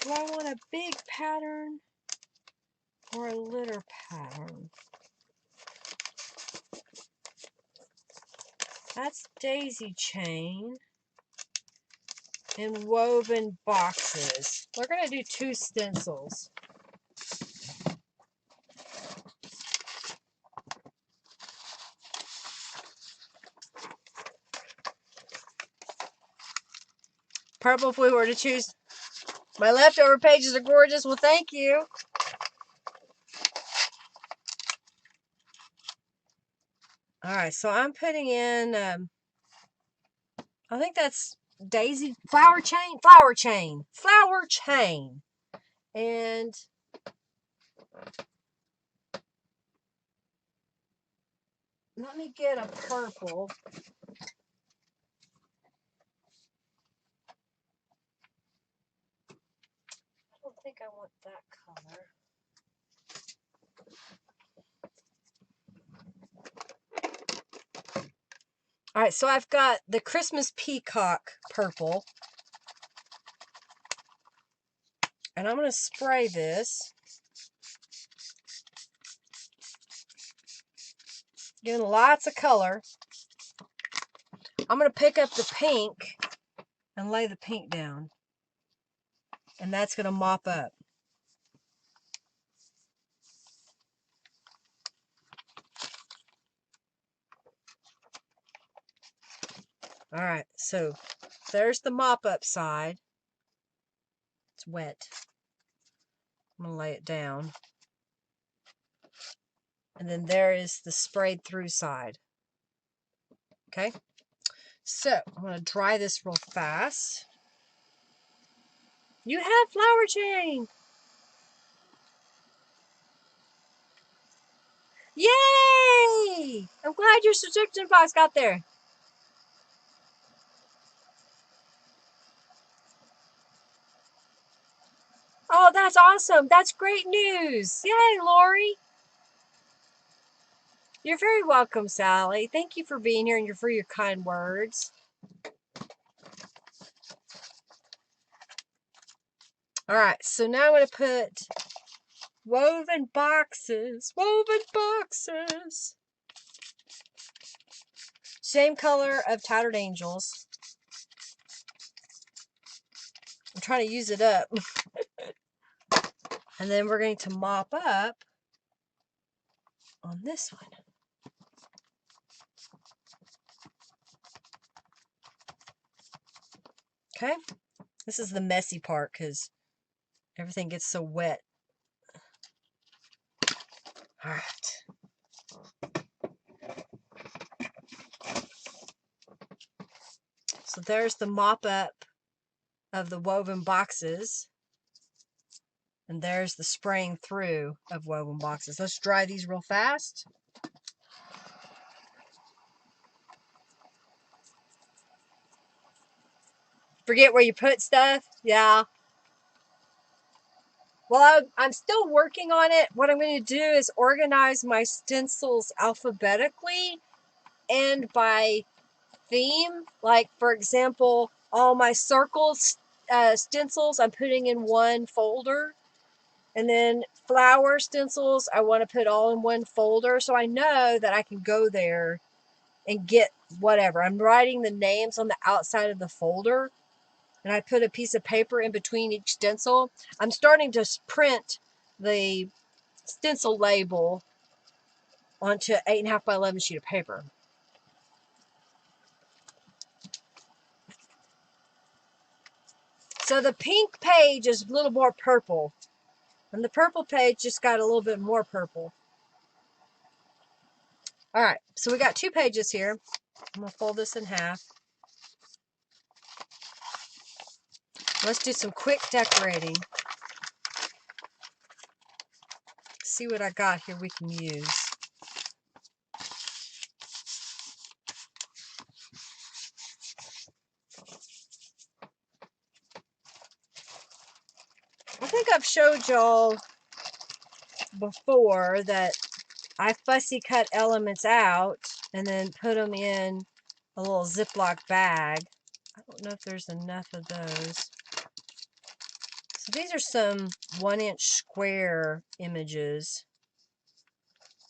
Do I want a big pattern or a litter pattern? That's daisy chain and woven boxes. We're going to do 2 stencils. Purple if we were to choose. My leftover pages are gorgeous. Well, thank you. All right, so I'm putting in, I think that's daisy, flower chain. And let me get a purple. think I want that color. All right, so I've got the Christmas peacock purple. And I'm going to spray this. Getting lots of color. I'm going to pick up the pink and lay the pink down. And that's going to mop up. All right, so there's the mop up side. It's wet. I'm going to lay it down. And then there is the sprayed through side. Okay, so I'm going to dry this real fast. You have flower chain. Yay! I'm glad your subscription box got there. Oh, that's awesome. That's great news. Yay, Lori. You're very welcome, Sally. Thank you for being here and for your kind words. All right, so now I'm going to put woven boxes. Woven boxes. Same color of Tattered Angels. I'm trying to use it up. And then we're going to mop up on this one. Okay, this is the messy part because everything gets so wet. All right. So there's the mop up of the woven boxes. And there's the spraying through of woven boxes. Let's dry these real fast. Forget where you put stuff? Yeah. Well, I'm still working on it. What I'm going to do is organize my stencils alphabetically and by theme. Like, for example, all my circles stencils I'm putting in one folder. And then flower stencils I want to put all in one folder. So I know that I can go there and get whatever. I'm writing the names on the outside of the folder. And I put a piece of paper in between each stencil. I'm starting to print the stencil label onto 8.5 by 11 sheet of paper. So the pink page is a little more purple. And the purple page just got a little bit more purple. All right, so we got 2 pages here. I'm going to fold this in half. Let's do some quick decorating. See what I got here we can use. I think I've showed y'all before that I fussy cut elements out and then put them in a little Ziploc bag. I don't know if there's enough of those. So these are some 1-inch square images.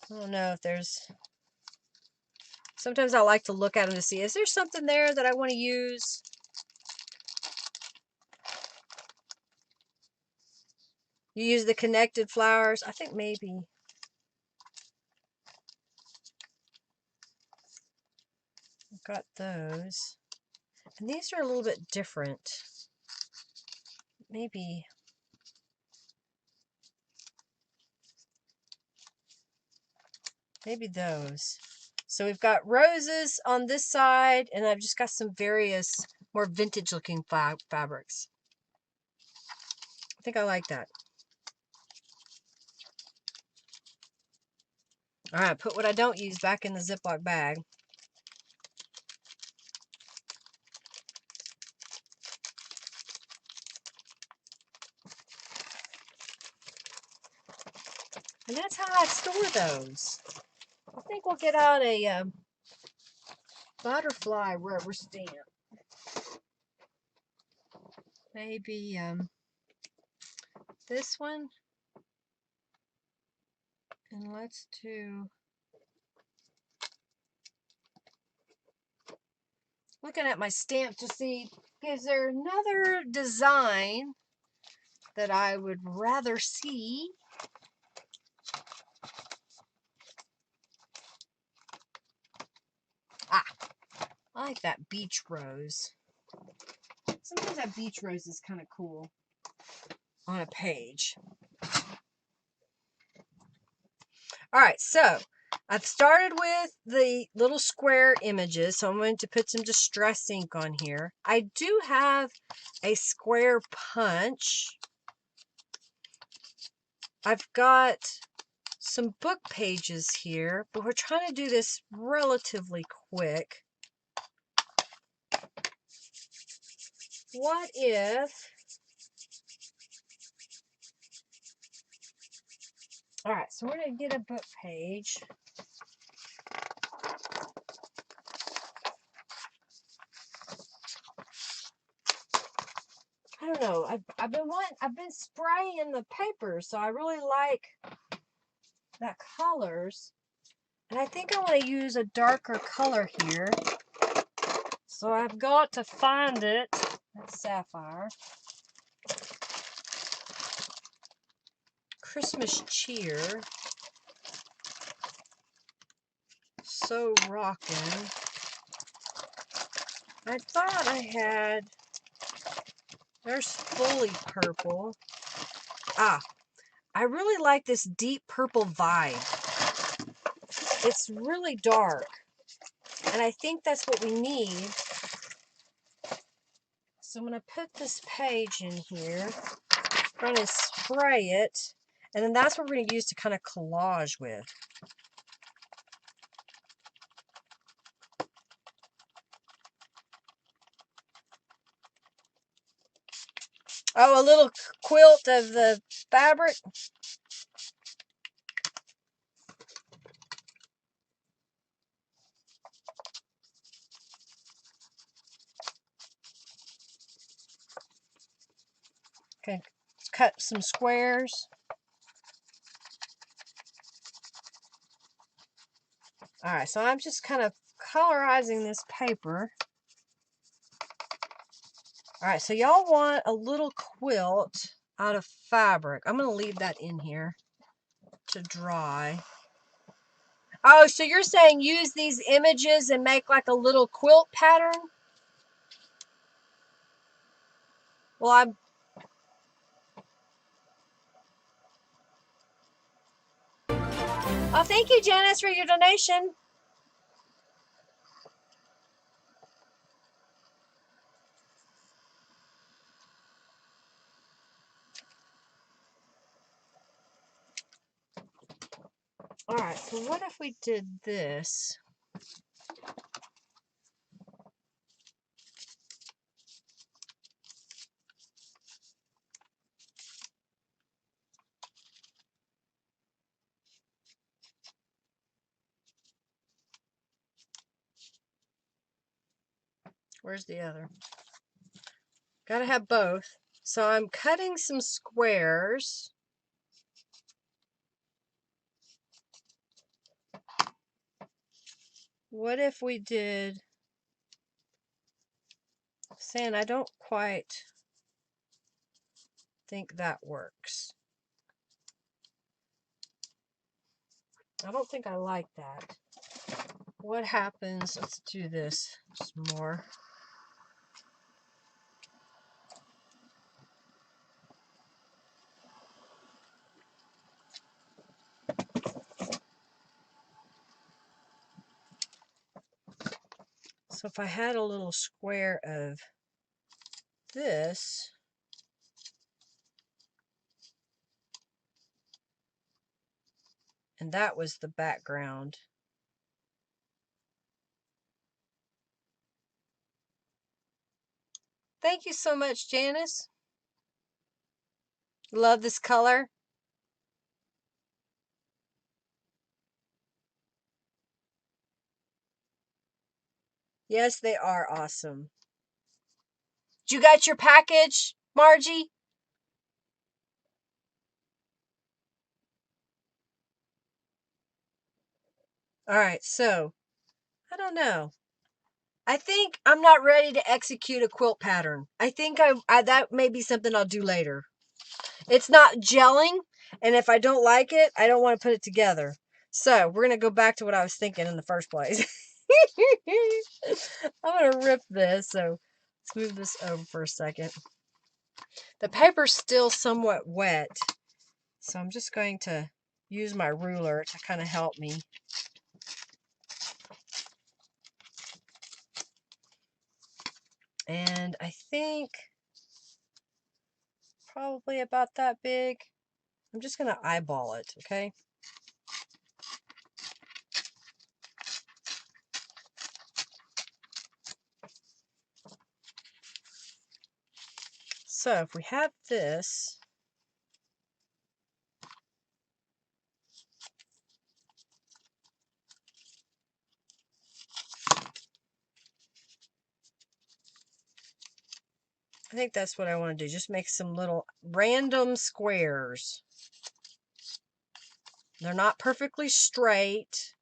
I don't know if there's... Sometimes I like to look at them to see, is there something there that I want to use? You use the connected flowers? I think maybe. I've got those. And these are a little bit different. Maybe those. So we've got roses on this side, and I've just got some various more vintage looking fabrics. I think I like that. All right, put what I don't use back in the Ziploc bag. And that's how I store those. I think we'll get out a butterfly rubber stamp. Maybe this one. And let's do, looking at my stamp to see, is there another design that I would rather see? Ah, I like that beach rose. Sometimes that beach rose is kind of cool on a page. All right, so I've started with the little square images, so I'm going to put some distress ink on here. I do have a square punch. I've got some book pages here, but we're trying to do this relatively quick. What if, all right, so we're going to get a book page. I don't know. I've been spraying the paper, so I really like that colors. And I think I want to use a darker color here. So I've got to find it. That's sapphire. Christmas cheer. So rockin'. I thought I had, there's fully purple. Ah, I really like this deep purple vibe. It's really dark. And I think that's what we need. So I'm going to put this page in here. I'm going to spray it. And then that's what we're going to use to kind of collage with. Oh, a little quilt of the fabric. Okay, cut some squares. All right, so I'm just kind of colorizing this paper. All right, so y'all want a little quilt out of fabric. I'm going to leave that in here to dry. Oh, so you're saying use these images and make like a little quilt pattern? Well, oh, thank you, Janice, for your donation. All right, so what if we did this? Where's the other? Gotta have both. So I'm cutting some squares. What if we did, saying I don't quite think that works. I don't think I like that. What happens, let's do this some more. So if I had a little square of this, and that was the background. Thank you so much, Janice. Love this color. Yes, they are awesome. You got your package, Margie? All right, so I don't know. I think I'm not ready to execute a quilt pattern. I think that may be something I'll do later. It's not gelling, and if I don't like it, I don't want to put it together. So we're gonna go back to what I was thinking in the first place. I'm gonna rip this, so let's move this over for a second. The paper's still somewhat wet, so I'm just going to use my ruler to kind of help me. And I think probably about that big. I'm just going to eyeball it, okay? So if we have this, I think that's what I want to do. Just make some little random squares. They're not perfectly straight.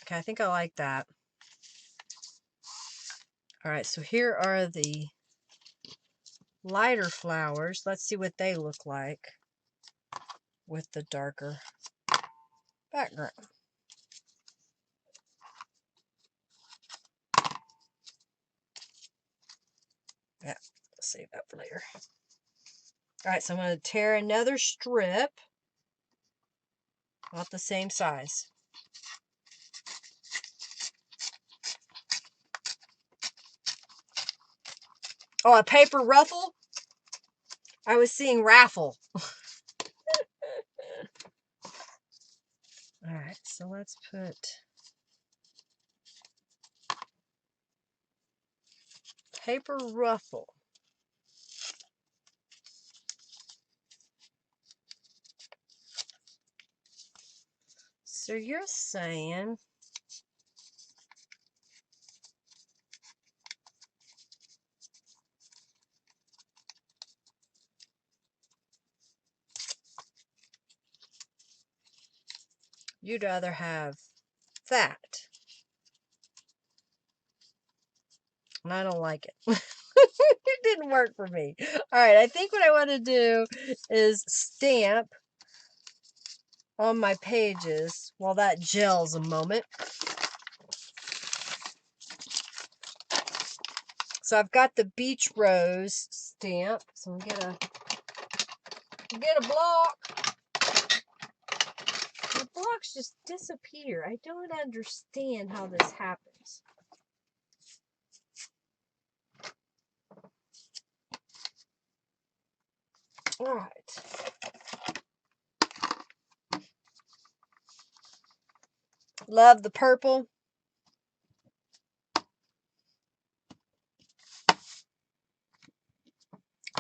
Okay, I think I like that. All right, so here are the lighter flowers. Let's see what they look like with the darker background. Yeah, let's save that for later. All right, so I'm going to tear another strip about the same size. Oh, a paper ruffle? I was seeing Raffle. All right, so let's put paper ruffle. So you're saying you'd rather have that. And I don't like it. It didn't work for me. All right, I think what I want to do is stamp on my pages while that gels a moment. So I've got the beach rose stamp. So I'm gonna get a block. The blocks just disappear. I don't understand how this happens. All right. Love the purple.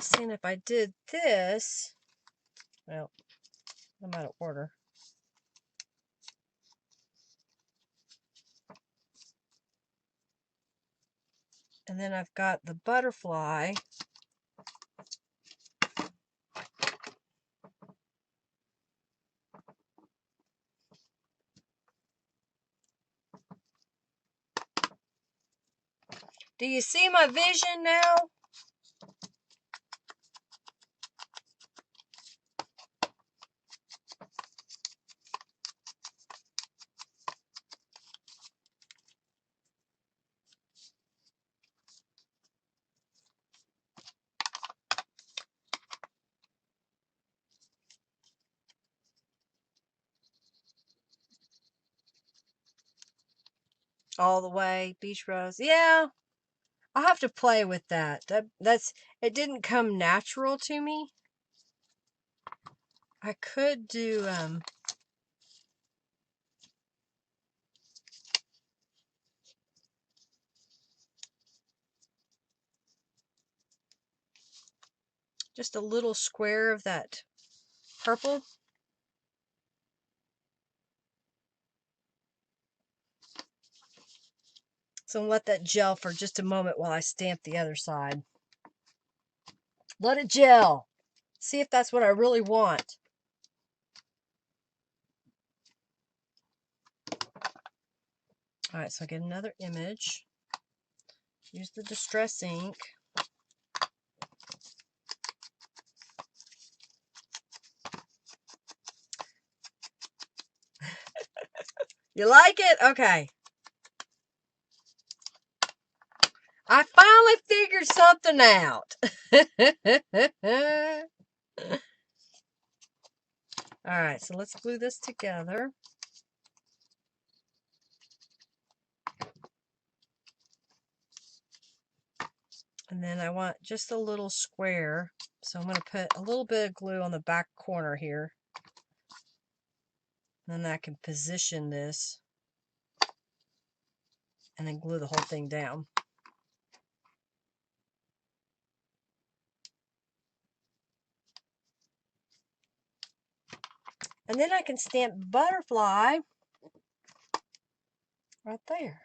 Seeing if I did this. Well, I'm out of order. And then I've got the butterfly. Do you see my vision now? All the way, beach rose. Yeah, I'll have to play with that. It didn't come natural to me. I could do just a little square of that purple. So I'm gonna let that gel for just a moment while I stamp the other side. Let it gel. See if that's what I really want. All right, so I get another image. Use the Distress ink. You like it? Okay. I finally figured something out. All right, so let's glue this together. And then I want just a little square. So I'm going to put a little bit of glue on the back corner here. And then I can position this and then glue the whole thing down. And then I can stamp butterfly right there.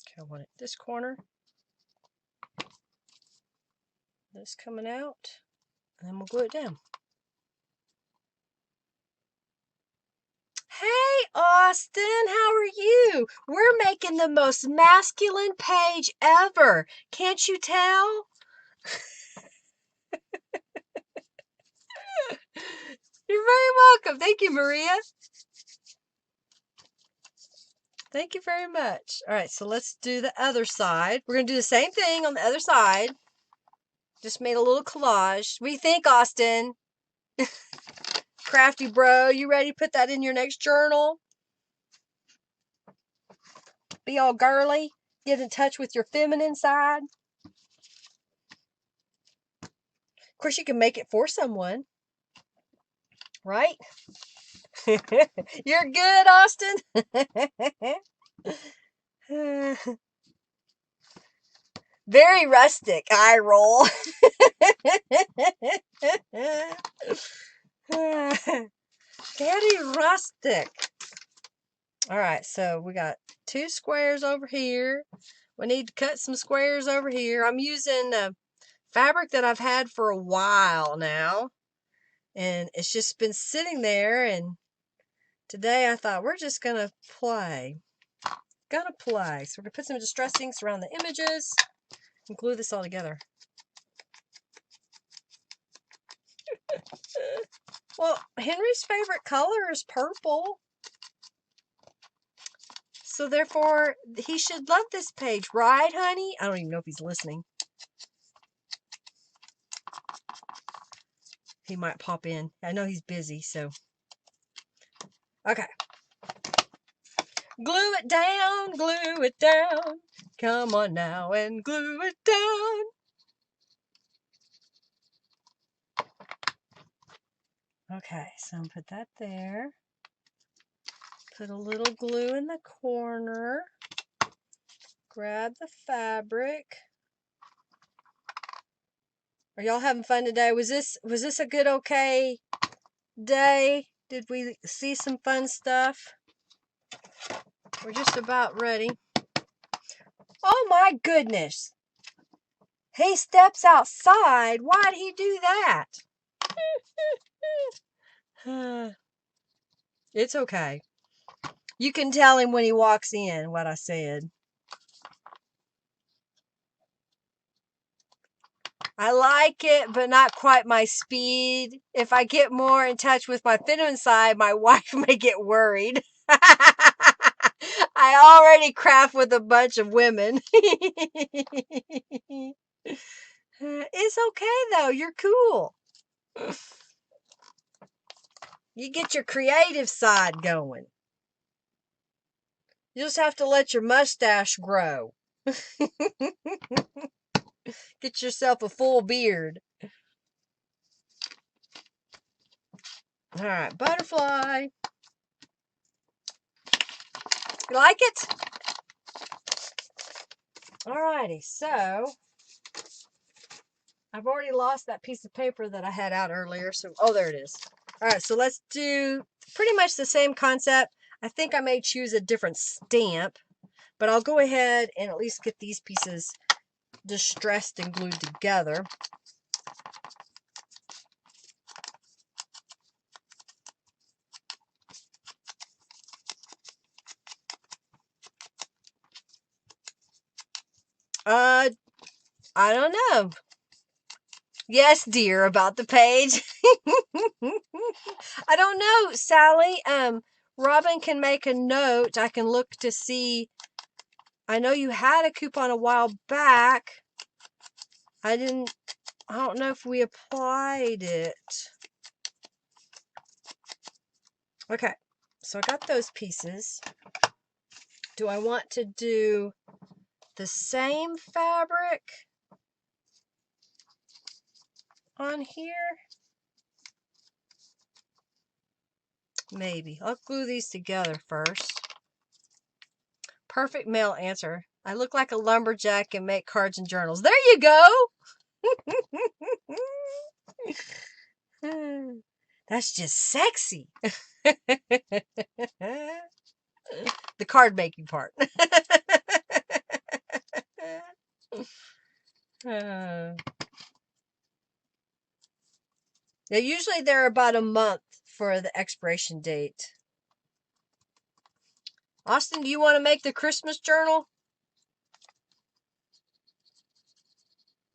Okay, I want it this corner. This coming out. And then we'll glue it down. Hey, Austin, how are you? We're making the most masculine page ever. Can't you tell? You're very welcome. Thank you, Maria. Thank you very much. All right, so let's do the other side. We're going to do the same thing on the other side. Just made a little collage. What do you think, Austin? Crafty bro, you ready to put that in your next journal? Be all girly? Get in touch with your feminine side? Of course, you can make it for someone. Right? You're good, Austin. Very rustic. Eye roll. Very rustic. All right, so we got 2 squares over here. We need to cut some squares over here. I'm using fabric that I've had for a while now, and it's just been sitting there, and today I thought we're just gonna play. So we're gonna put some distress inks around the images and glue this all together. Well, Henry's favorite color is purple, so therefore he should love this page, right, honey? I don't even know if he's listening. He might pop in. I know he's busy, so. Okay. Glue it down, glue it down. Come on now and glue it down. Okay, so I'm gonna put that there. Put a little glue in the corner. Grab the fabric. Are y'all having fun today? Was this a good okay day? Did we see some fun stuff? We're just about ready. Oh my goodness. He steps outside. Why'd he do that? It's okay. You can tell him when he walks in what I said. I like it, but not quite my speed. If I get more in touch with my feminine side, my wife may get worried. I already craft with a bunch of women. It's okay, though. You're cool. You get your creative side going. You just have to let your mustache grow. Get yourself a full beard. All right, butterfly. You like it? Alrighty, so I've already lost that piece of paper that I had out earlier. So, oh, there it is. All right, so let's do pretty much the same concept. I think I may choose a different stamp, but I'll go ahead and at least get these pieces distressed and glued together. I don't know. Yes, dear, about the page. I don't know, Sally. Robin can make a note. I can look to see. I know you had a coupon a while back. I don't know if we applied it. Okay, so I got those pieces. Do I want to do the same fabric on here? Maybe. I'll glue these together first. Perfect male answer. I look like a lumberjack and make cards and journals. There you go! That's just sexy. The card making part. Now, usually they're about a month for the expiration date. Austin, do you want to make the Christmas journal?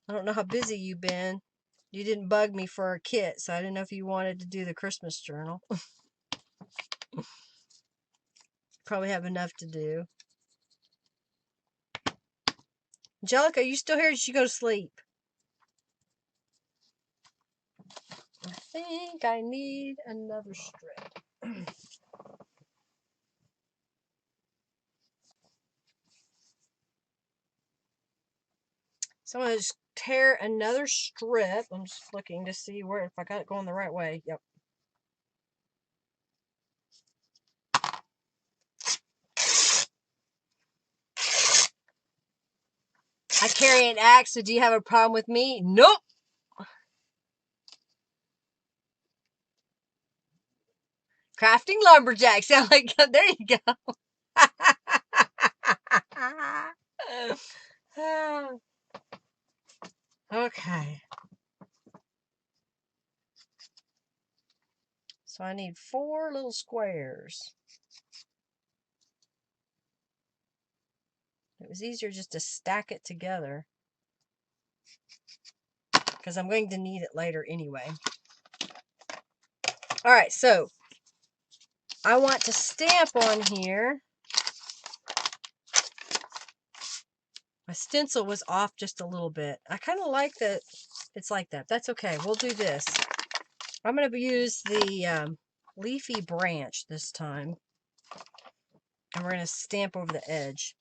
I don't know how busy you've been. You didn't bug me for a kit, so I didn't know if you wanted to do the Christmas journal. Probably have enough to do. Angelica, are you still here? Or did you go to sleep? I think I need another strip. So I'm going to just tear another strip. I'm just looking to see where, if I got it going the right way. Yep. I carry an axe, so do you have a problem with me? Nope. Crafting lumberjack. Sound like, there you go. Okay. So I need 4 little squares. It was easier just to stack it together, because I'm going to need it later anyway. Alright, so I want to stamp on here. My stencil was off just a little bit. I kind of like that it's like that. That's okay. We'll do this. I'm going to use the leafy branch this time. And we're going to stamp over the edge.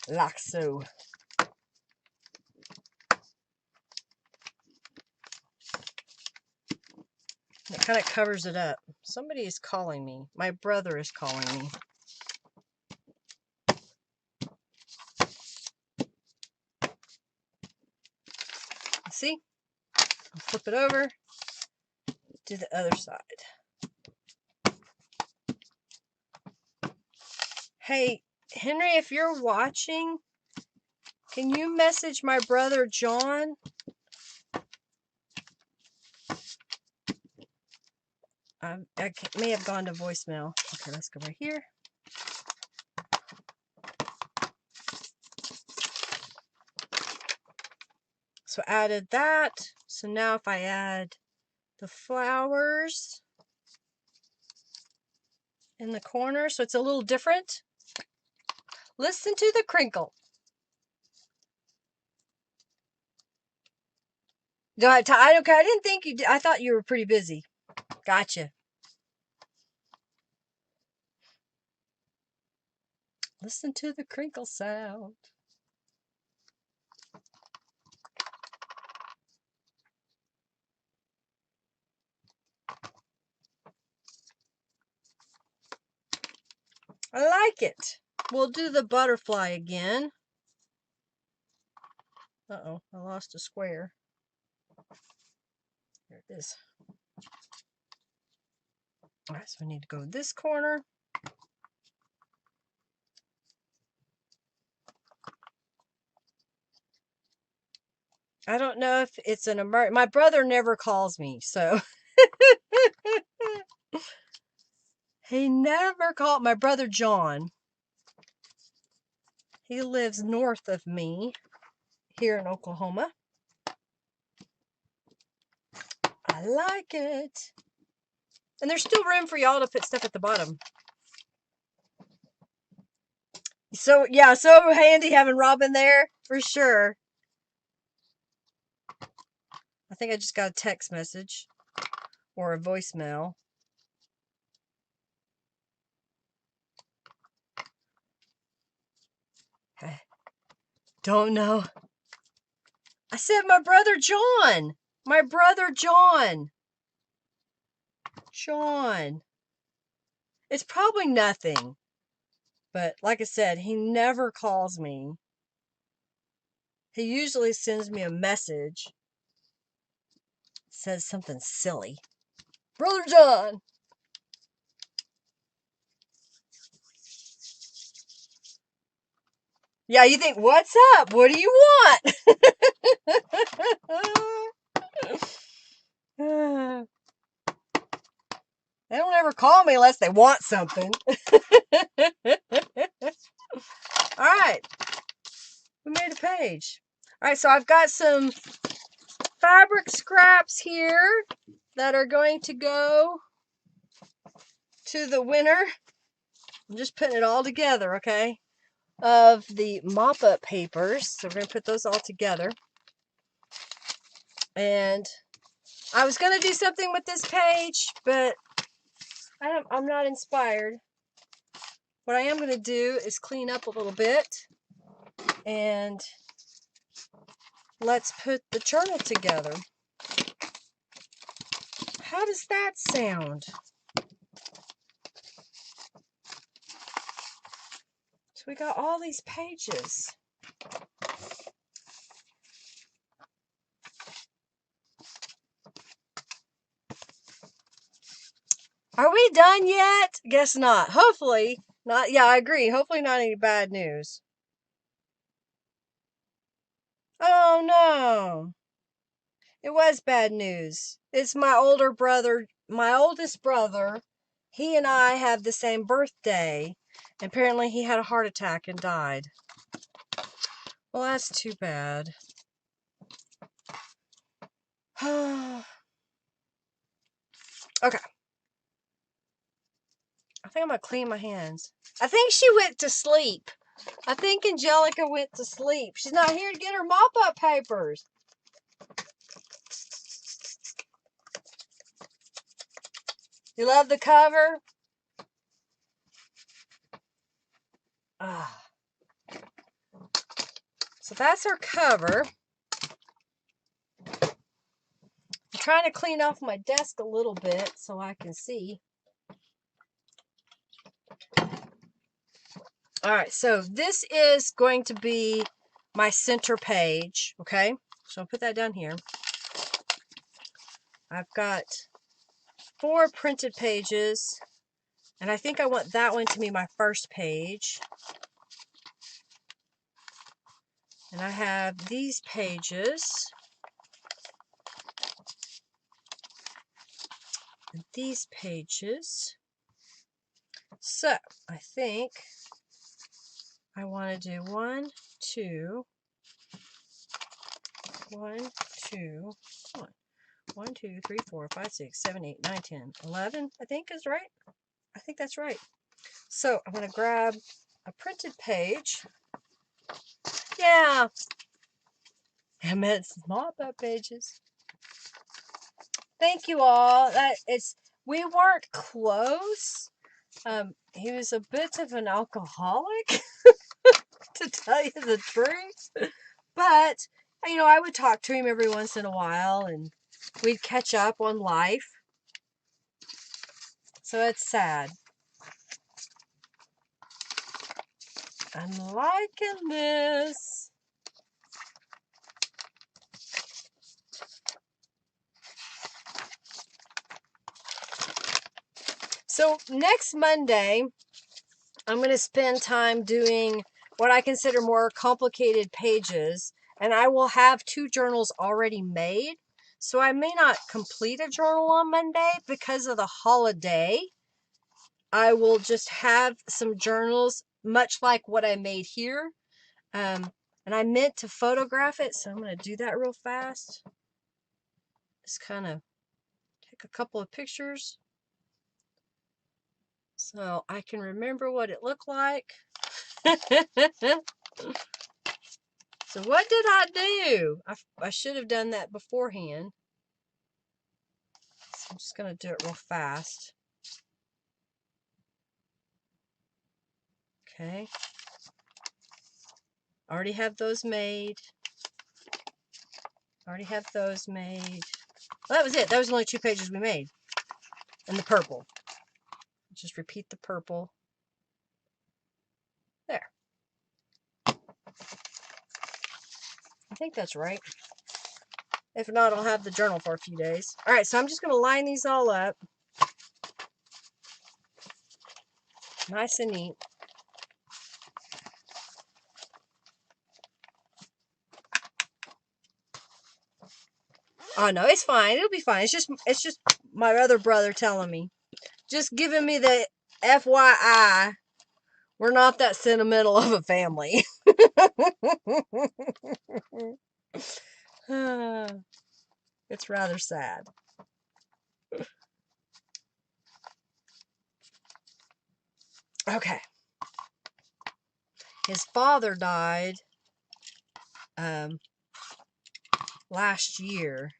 Like so. It kind of covers it up. Somebody is calling me. My brother is calling me. See? I'll flip it over to the other side. Hey, Henry, if you're watching, can you message my brother John? I may have gone to voicemail. Okay, let's go right here. So added that. So now if I add the flowers in the corner, so it's a little different. Listen to the crinkle. Go ahead, Ty. Okay, I didn't think you did. I thought you were pretty busy. Gotcha. Listen to the crinkle sound. I like it. We'll do the butterfly again. Uh-oh, I lost a square. There it is. All right, so I need to go this corner. I don't know if it's an emergency. My brother never calls me, so he never called. My brother John. He lives north of me here in Oklahoma. I like it. And there's still room for y'all to put stuff at the bottom. So, yeah, so handy having Robin there, for sure. I think I just got a text message or a voicemail. I don't know. I said my brother John. My brother John. John. It's probably nothing. But like I said, he never calls me. He usually sends me a message. Says something silly. Brother John. Yeah, you think, what's up? What do you want? They don't ever call me unless they want something. All right. We made a page. All right, so I've got some fabric scraps here that are going to go to the winner. I'm just putting it all together, okay? Of the mop-up papers. So we're going to put those all together. And I was going to do something with this page, but I'm not inspired. What I am going to do is clean up a little bit. And let's put the journal together. How does that sound? So we got all these pages. Are we done yet? Guess not. Hopefully not. Yeah, I agree. Hopefully not any bad news. Oh no. It was bad news. It's my older brother, my oldest brother. He and I have the same birthday. Apparently he had a heart attack and died. Well, that's too bad. Okay. I think I'm going to clean my hands. I think she went to sleep. I think Angelica went to sleep. She's not here to get her mop-up papers. You love the cover? Ah. So that's our cover. I'm trying to clean off my desk a little bit so I can see. All right, so this is going to be my center page, okay? So I'll put that down here. I've got 4 printed pages, and I think I want that one to be my first page. And I have these pages. And these pages. So, I think I want to do 1, 2, 1, 2, 1. 1, 2, 3, 4, 5, 6, 7, 8, 9, 10, 11, I think is right. I think that's right. So I'm going to grab a printed page. Yeah. I meant mop-up pages. Thank you all. We weren't close. He was a bit of an alcoholic, to tell you the truth. But, you know, I would talk to him every once in a while, and we'd catch up on life. So it's sad. I'm liking this. So next Monday, I'm going to spend time doing what I consider more complicated pages, and I will have 2 journals already made. So I may not complete a journal on Monday because of the holiday. I will just have some journals, much like what I made here. And I meant to photograph it, so I'm going to do that real fast. Just kind of take a couple of pictures so I can remember what it looked like. So what did I do? I should have done that beforehand. So I'm just going to do it real fast. Okay. Already have those made. Already have those made. Well, that was it. That was the only 2 pages we made. And the purple. Just repeat the purple. There. I think that's right. If not, I'll have the journal for a few days. All right, so I'm just going to line these all up. Nice and neat. Oh no, it's fine. It'll be fine. It's just my other brother telling me. Just giving me the FYI. We're not that sentimental of a family. It's rather sad. Okay. His father died last year.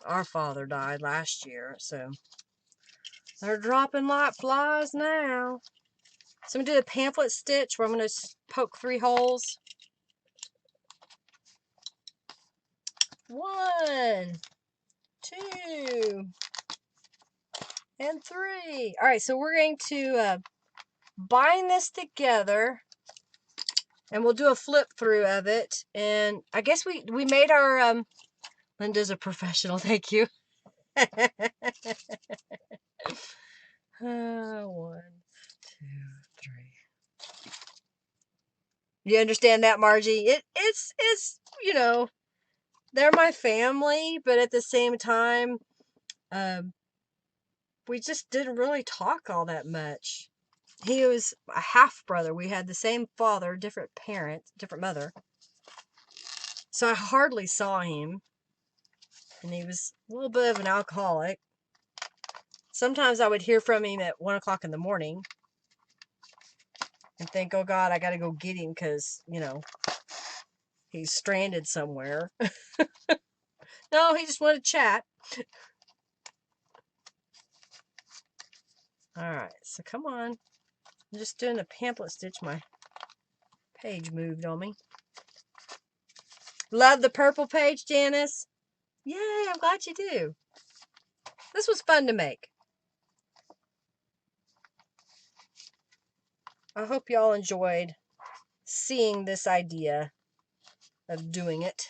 Our father died last year, so they're dropping like flies now. So I'm going to do a pamphlet stitch where I'm going to poke 3 holes. 1, 2, and 3. All right, so we're going to bind this together, and we'll do a flip through of it. And I guess we made our Linda's a professional. Thank you. 1, 2, 3. You understand that, Margie? It's you know, they're my family, but at the same time, we just didn't really talk all that much. He was a half brother. We had the same father, different parents, different mother. So I hardly saw him. And he was a little bit of an alcoholic. Sometimes I would hear from him at 1 o'clock in the morning and think, oh God, I got to go get him because, you know, he's stranded somewhere. No, he just wanted to chat. All right, so come on. I'm just doing a pamphlet stitch. My page moved on me. Love the purple page, Janice. Yay, I'm glad you do. This was fun to make. I hope y'all enjoyed seeing this idea of doing it.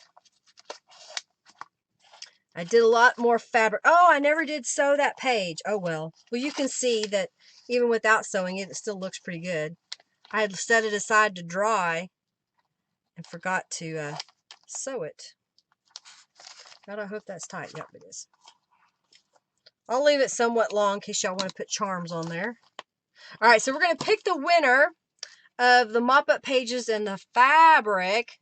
I did a lot more fabric. Oh, I never did sew that page. Oh, well. Well, you can see that even without sewing it, it still looks pretty good. I had set it aside to dry and forgot to sew it. God, I hope that's tight. Yep, it is. I'll leave it somewhat long in case y'all want to put charms on there. All right, so we're going to pick the winner of the mop-up pages and the fabric.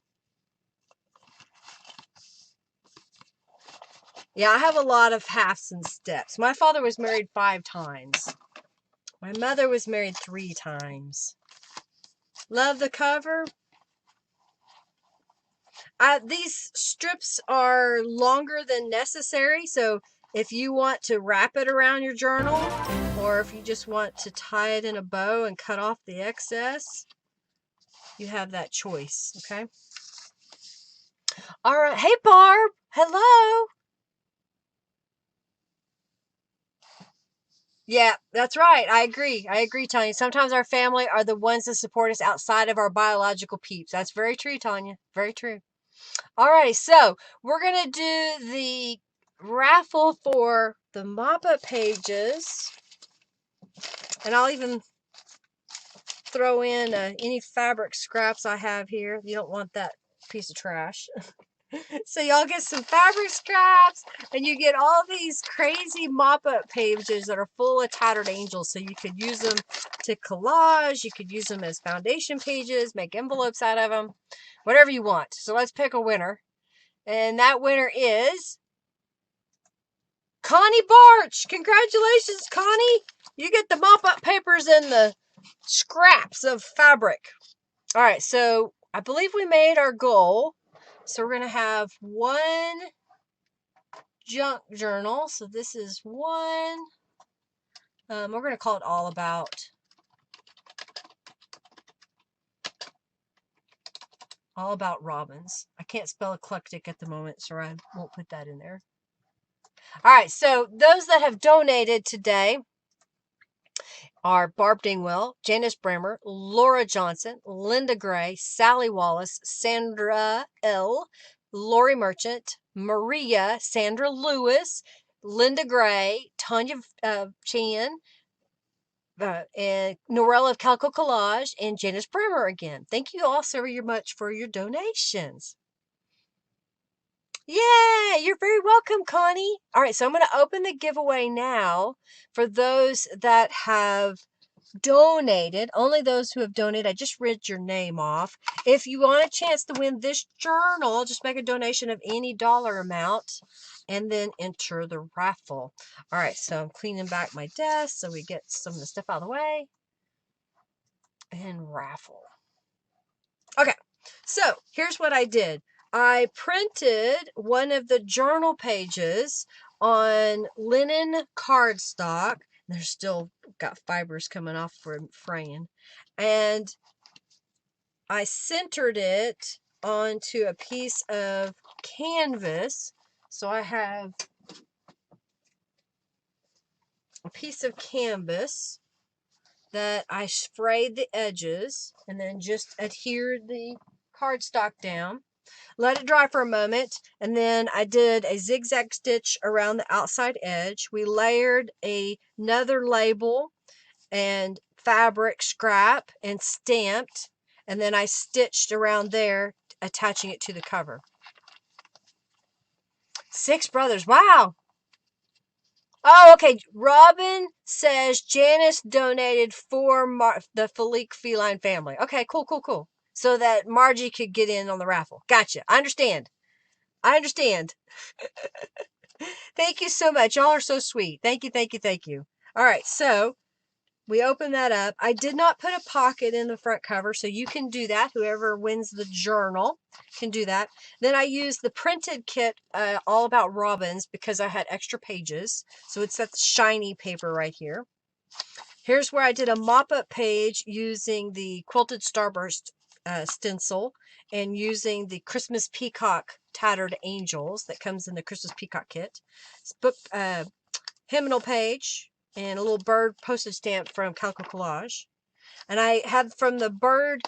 Yeah, I have a lot of halves and steps. My father was married 5 times. My mother was married 3 times. Love the cover. These strips are longer than necessary, so if you want to wrap it around your journal, or if you just want to tie it in a bow and cut off the excess, you have that choice, okay? All right. Hey, Barb. Hello. Yeah, that's right. I agree. I agree, Tanya. Sometimes our family are the ones that support us outside of our biological peeps. That's very true, Tanya. Very true. All right, so we're going to do the raffle for the mop-up pages, and I'll even throw in any fabric scraps I have here. You don't want that piece of trash. So y'all get some fabric scraps, and you get all these crazy mop-up pages that are full of tattered angels. So you could use them to collage, you could use them as foundation pages, make envelopes out of them, whatever you want. So let's pick a winner. And that winner is Connie Barch. Congratulations, Connie. You get the mop-up papers and the scraps of fabric. All right, so I believe we made our goal. So we're going to have one junk journal. So this is one. We're going to call it all about robins. I can't spell eclectic at the moment, so I won't put that in there. All right, so those that have donated today are Barb Dingwell, Janice Bremer, Laura Johnson, Linda Gray, Sally Wallace, Sandra L., Lori Merchant, Maria, Sandra Lewis, Linda Gray, Tanya Chan, and Norella of Calico Collage, and Janice Bremer again. Thank you all so very much for your donations. Yeah, you're very welcome, Connie. All right, so I'm going to open the giveaway now for those that have donated. Only those who have donated. I just read your name off. If you want a chance to win this journal, just make a donation of any dollar amount and then enter the raffle. All right, so I'm cleaning back my desk so we get some of the stuff out of the way. And raffle. Okay, so here's what I did. I printed one of the journal pages on linen cardstock. They're still got fibers coming off from fraying. And I centered it onto a piece of canvas. So I have a piece of canvas that I sprayed the edges and then just adhered the cardstock down. Let it dry for a moment, and then I did a zigzag stitch around the outside edge. We layered another label and fabric scrap and stamped, and then I stitched around there, attaching it to the cover. 6 brothers. Wow. Oh, okay. Robin says Janice donated for the Felique feline family. Okay, cool, cool, cool. So that Margie could get in on the raffle. Gotcha. I understand. I understand. Thank you so much. Y'all are so sweet. Thank you, thank you, thank you. All right, so we open that up. I did not put a pocket in the front cover, so you can do that. Whoever wins the journal can do that. Then I used the printed kit, all about robins, because I had extra pages. So it's that shiny paper right here. Here's where I did a mop-up page using the Quilted Starburst stencil and using the Christmas Peacock Tattered Angels that comes in the Christmas Peacock kit. It's book hymnal page and a little bird postage stamp from Calico Collage. And I have from the bird,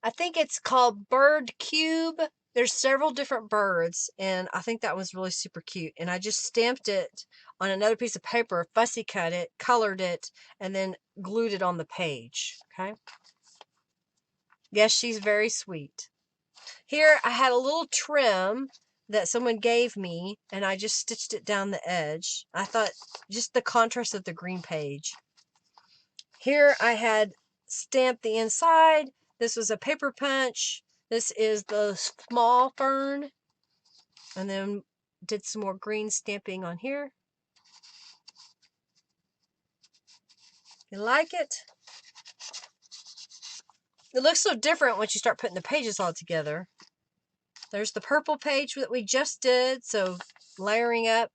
I think it's called Bird Cube. There's several different birds, and I think that was really super cute. And I just stamped it on another piece of paper, fussy cut it, colored it, and then glued it on the page. Okay. Yes, she's very sweet. Here I had a little trim that someone gave me, and I just stitched it down the edge. I thought just the contrast of the green page. Here I had stamped the inside. This was a paper punch. This is the small fern. And then did some more green stamping on here. You like it? It looks so different once you start putting the pages all together. There's the purple page that we just did, so layering up.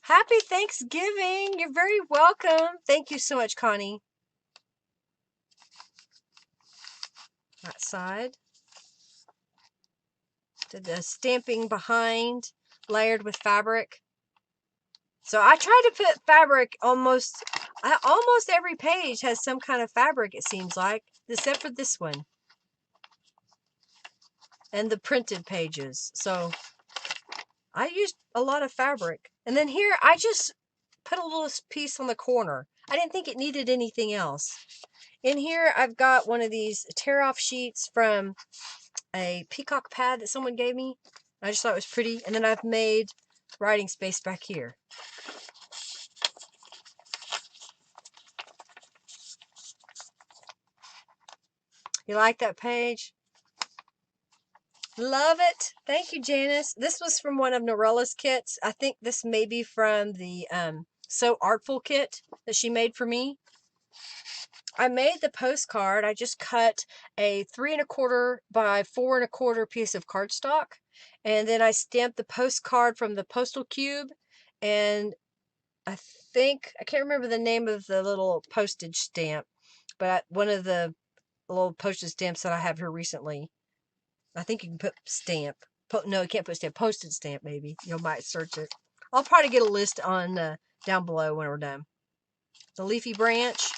Happy Thanksgiving! You're very welcome. Thank you so much, Connie. That side. Did the stamping behind, layered with fabric. So I try to put fabric almost every page has some kind of fabric, it seems like, except for this one. And the printed pages. So I used a lot of fabric. And then here, I just put a little piece on the corner. I didn't think it needed anything else. In here, I've got one of these tear-off sheets from a peacock pad that someone gave me. I just thought it was pretty. And then I've made writing space back here. You like that page? Love it. Thank you, Janice. This was from one of Norella's kits. I think this may be from the So Artful kit that she made for me. I made the postcard. I just cut a 3 1/4 by 4 1/4 piece of cardstock. And then I stamped the postcard from the postal cube. And I can't remember the name of the little postage stamp, but one of the little postage stamps that I have here recently. I think you can put stamp. No, you can't put stamp. Postage stamp, maybe. You might search it. I'll probably get a list on down below when we're done. The leafy branch.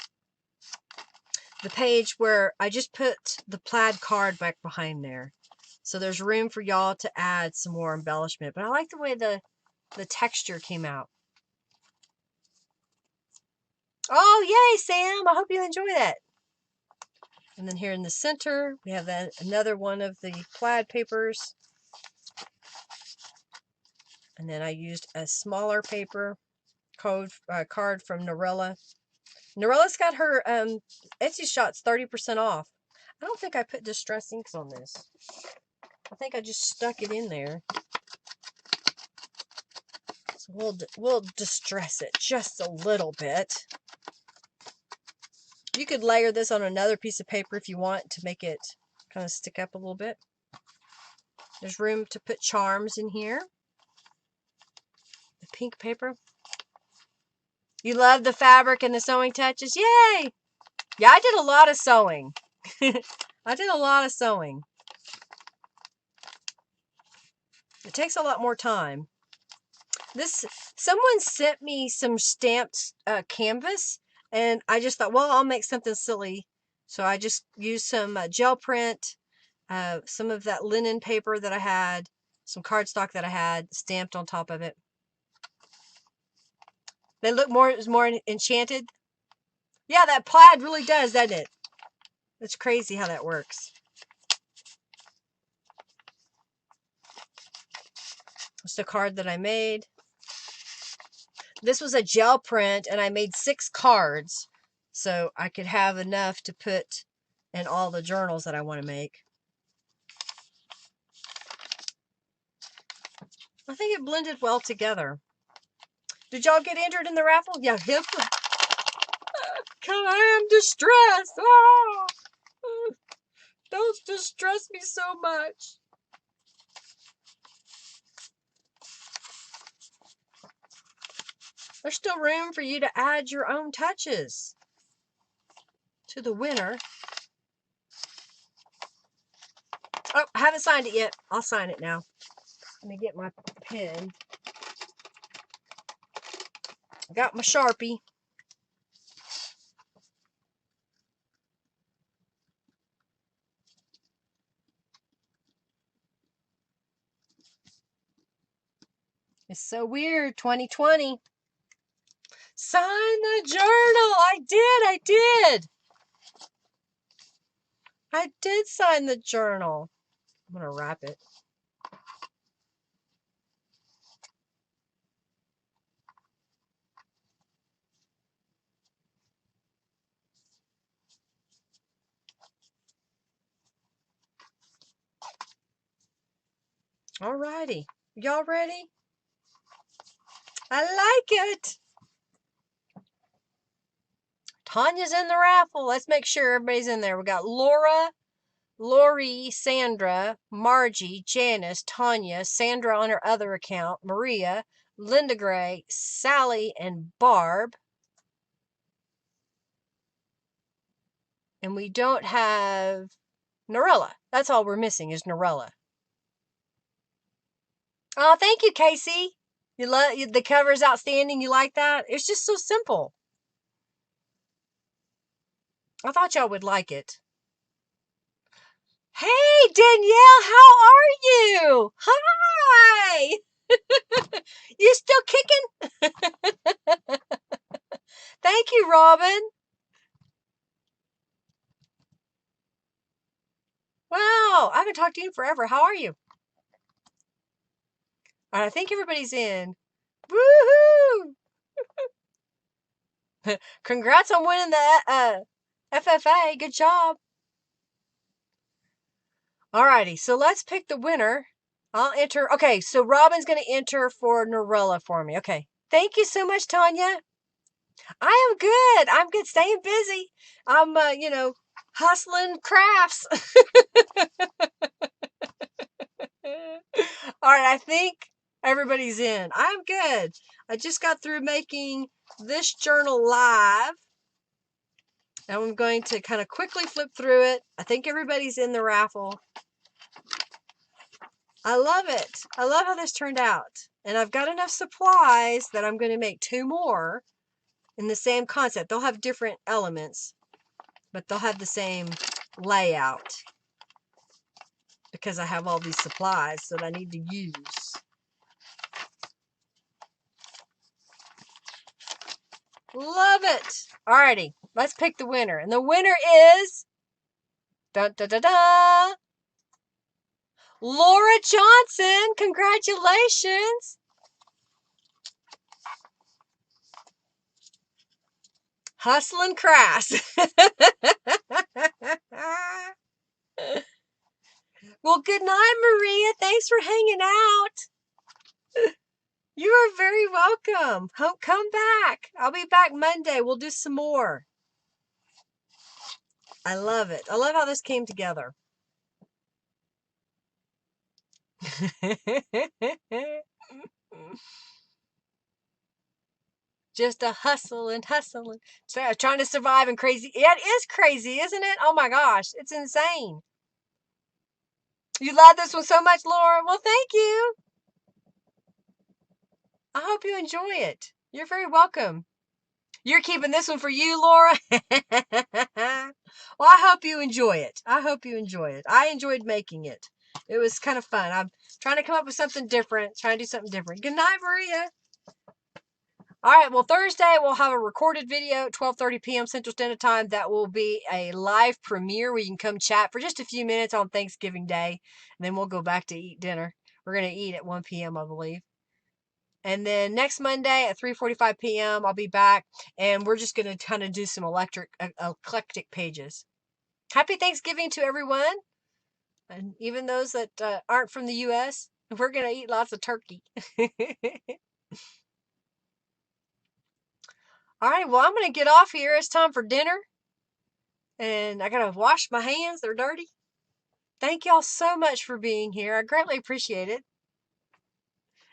The page where I just put the plaid card back behind there. So there's room for y'all to add some more embellishment. But I like the way the texture came out. Oh, yay, Sam. I hope you enjoy that. And then here in the center, we have another one of the plaid papers. And then I used a smaller paper card from Norella. Norella's got her Etsy shots 30% off. I don't think I put distress inks on this. I think I just stuck it in there. So we'll distress it just a little bit. You could layer this on another piece of paper if you want to make it kind of stick up a little bit. There's room to put charms in here. The pink paper. You love the fabric and the sewing touches? Yay! Yeah, I did a lot of sewing. I did a lot of sewing. It takes a lot more time. Someone sent me some stamped canvas, and I just thought, well, I'll make something silly. So I just used some gel print, some of that linen paper that I had, some cardstock that I had stamped on top of it. They look more enchanted. Yeah, that plaid really does, doesn't it? It's crazy how that works. It's the card that I made. This was a gel print, and I made 6 cards, so I could have enough to put in all the journals that I want to make. I think it blended well together. Did y'all get entered in the raffle? Yeah, hip. I am distressed. Oh, don't distress me so much. There's still room for you to add your own touches to the winner. Oh, I haven't signed it yet. I'll sign it now. Let me get my pen. I got my Sharpie. It's so weird. 2020. Sign the journal. I did. I did sign the journal. I'm going to wrap it. Alrighty. Y'all ready? I like it. Tanya's in the raffle. Let's make sure everybody's in there. We got Laura, Lori, Sandra, Margie, Janice, Tanya, Sandra on her other account, Maria, Linda Gray, Sally, and Barb. And we don't have Norella. That's all we're missing is Norella. Oh, thank you, Casey. You love the cover is outstanding. You like that? It's just so simple. I thought y'all would like it. Hey, Danielle, how are you? Hi. You still kicking? Thank you, Robin. Wow, I haven't talked to you in forever. How are you? All right, I think everybody's in. Woohoo! Congrats on winning the FFA. Good job. Alrighty, so let's pick the winner. I'll enter. Okay, so Robin's going to enter for Norella for me. Okay. Thank you so much, Tanya. I am good. I'm good. Staying busy. I'm, hustling crafts. All right, I think everybody's in. I'm good. I just got through making this journal live. And I'm going to kind of quickly flip through it. I think everybody's in the raffle. I love it. I love how this turned out. And I've got enough supplies that I'm going to make 2 more in the same concept. They'll have different elements, but they'll have the same layout because I have all these supplies that I need to use. Love it. Alrighty, let's pick the winner. And the winner is da da da da, Laura Johnson. Congratulations. Hustling crass. Well, good night, Maria. Thanks for hanging out. You are very welcome. Come back. I'll be back Monday. We'll do some more. I love it. I love how this came together. Just a hustling. So trying to survive in crazy. Yeah, it is crazy, isn't it? Oh my gosh. It's insane. You love this one so much, Laura. Well, thank you. I hope you enjoy it. You're very welcome. You're keeping this one for you, Laura. Well, I hope you enjoy it. I hope you enjoy it. I enjoyed making it. It was kind of fun. I'm trying to come up with something different, trying to do something different. Good night, Maria. All right, well, Thursday we'll have a recorded video at 12:30 p.m. Central Standard Time. That will be a live premiere where you can come chat for just a few minutes on Thanksgiving Day, and then we'll go back to eat dinner. We're going to eat at 1 p.m., I believe. And then next Monday at 3:45 p.m., I'll be back, and we're just going to kind of do some eclectic pages. Happy Thanksgiving to everyone, and even those that aren't from the U.S. We're going to eat lots of turkey. All right, well, I'm going to get off here. It's time for dinner, and I got to wash my hands. They're dirty. Thank y'all so much for being here. I greatly appreciate it.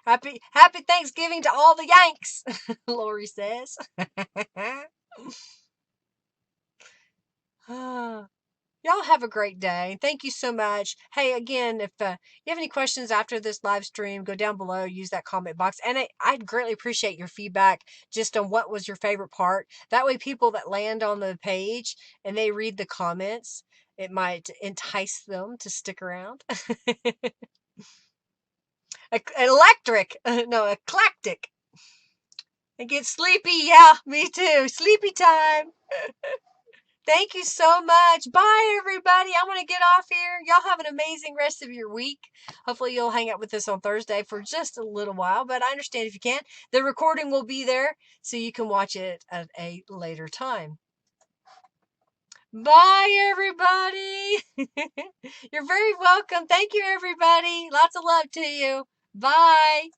Happy Thanksgiving to all the Yanks, Lori says. Y'all have a great day. Thank you so much. Hey, again, if you have any questions after this live stream, go down below, use that comment box. And I'd greatly appreciate your feedback just on what was your favorite part. That way people that land on the page and they read the comments, it might entice them to stick around. Eclectic. No, eclectic. I get sleepy. Yeah, me too. Sleepy time. Thank you so much. Bye, everybody. I'm going to get off here. Y'all have an amazing rest of your week. Hopefully, you'll hang out with us on Thursday for just a little while, but I understand if you can't. The recording will be there, so you can watch it at a later time. Bye, everybody. You're very welcome. Thank you, everybody. Lots of love to you. Bye.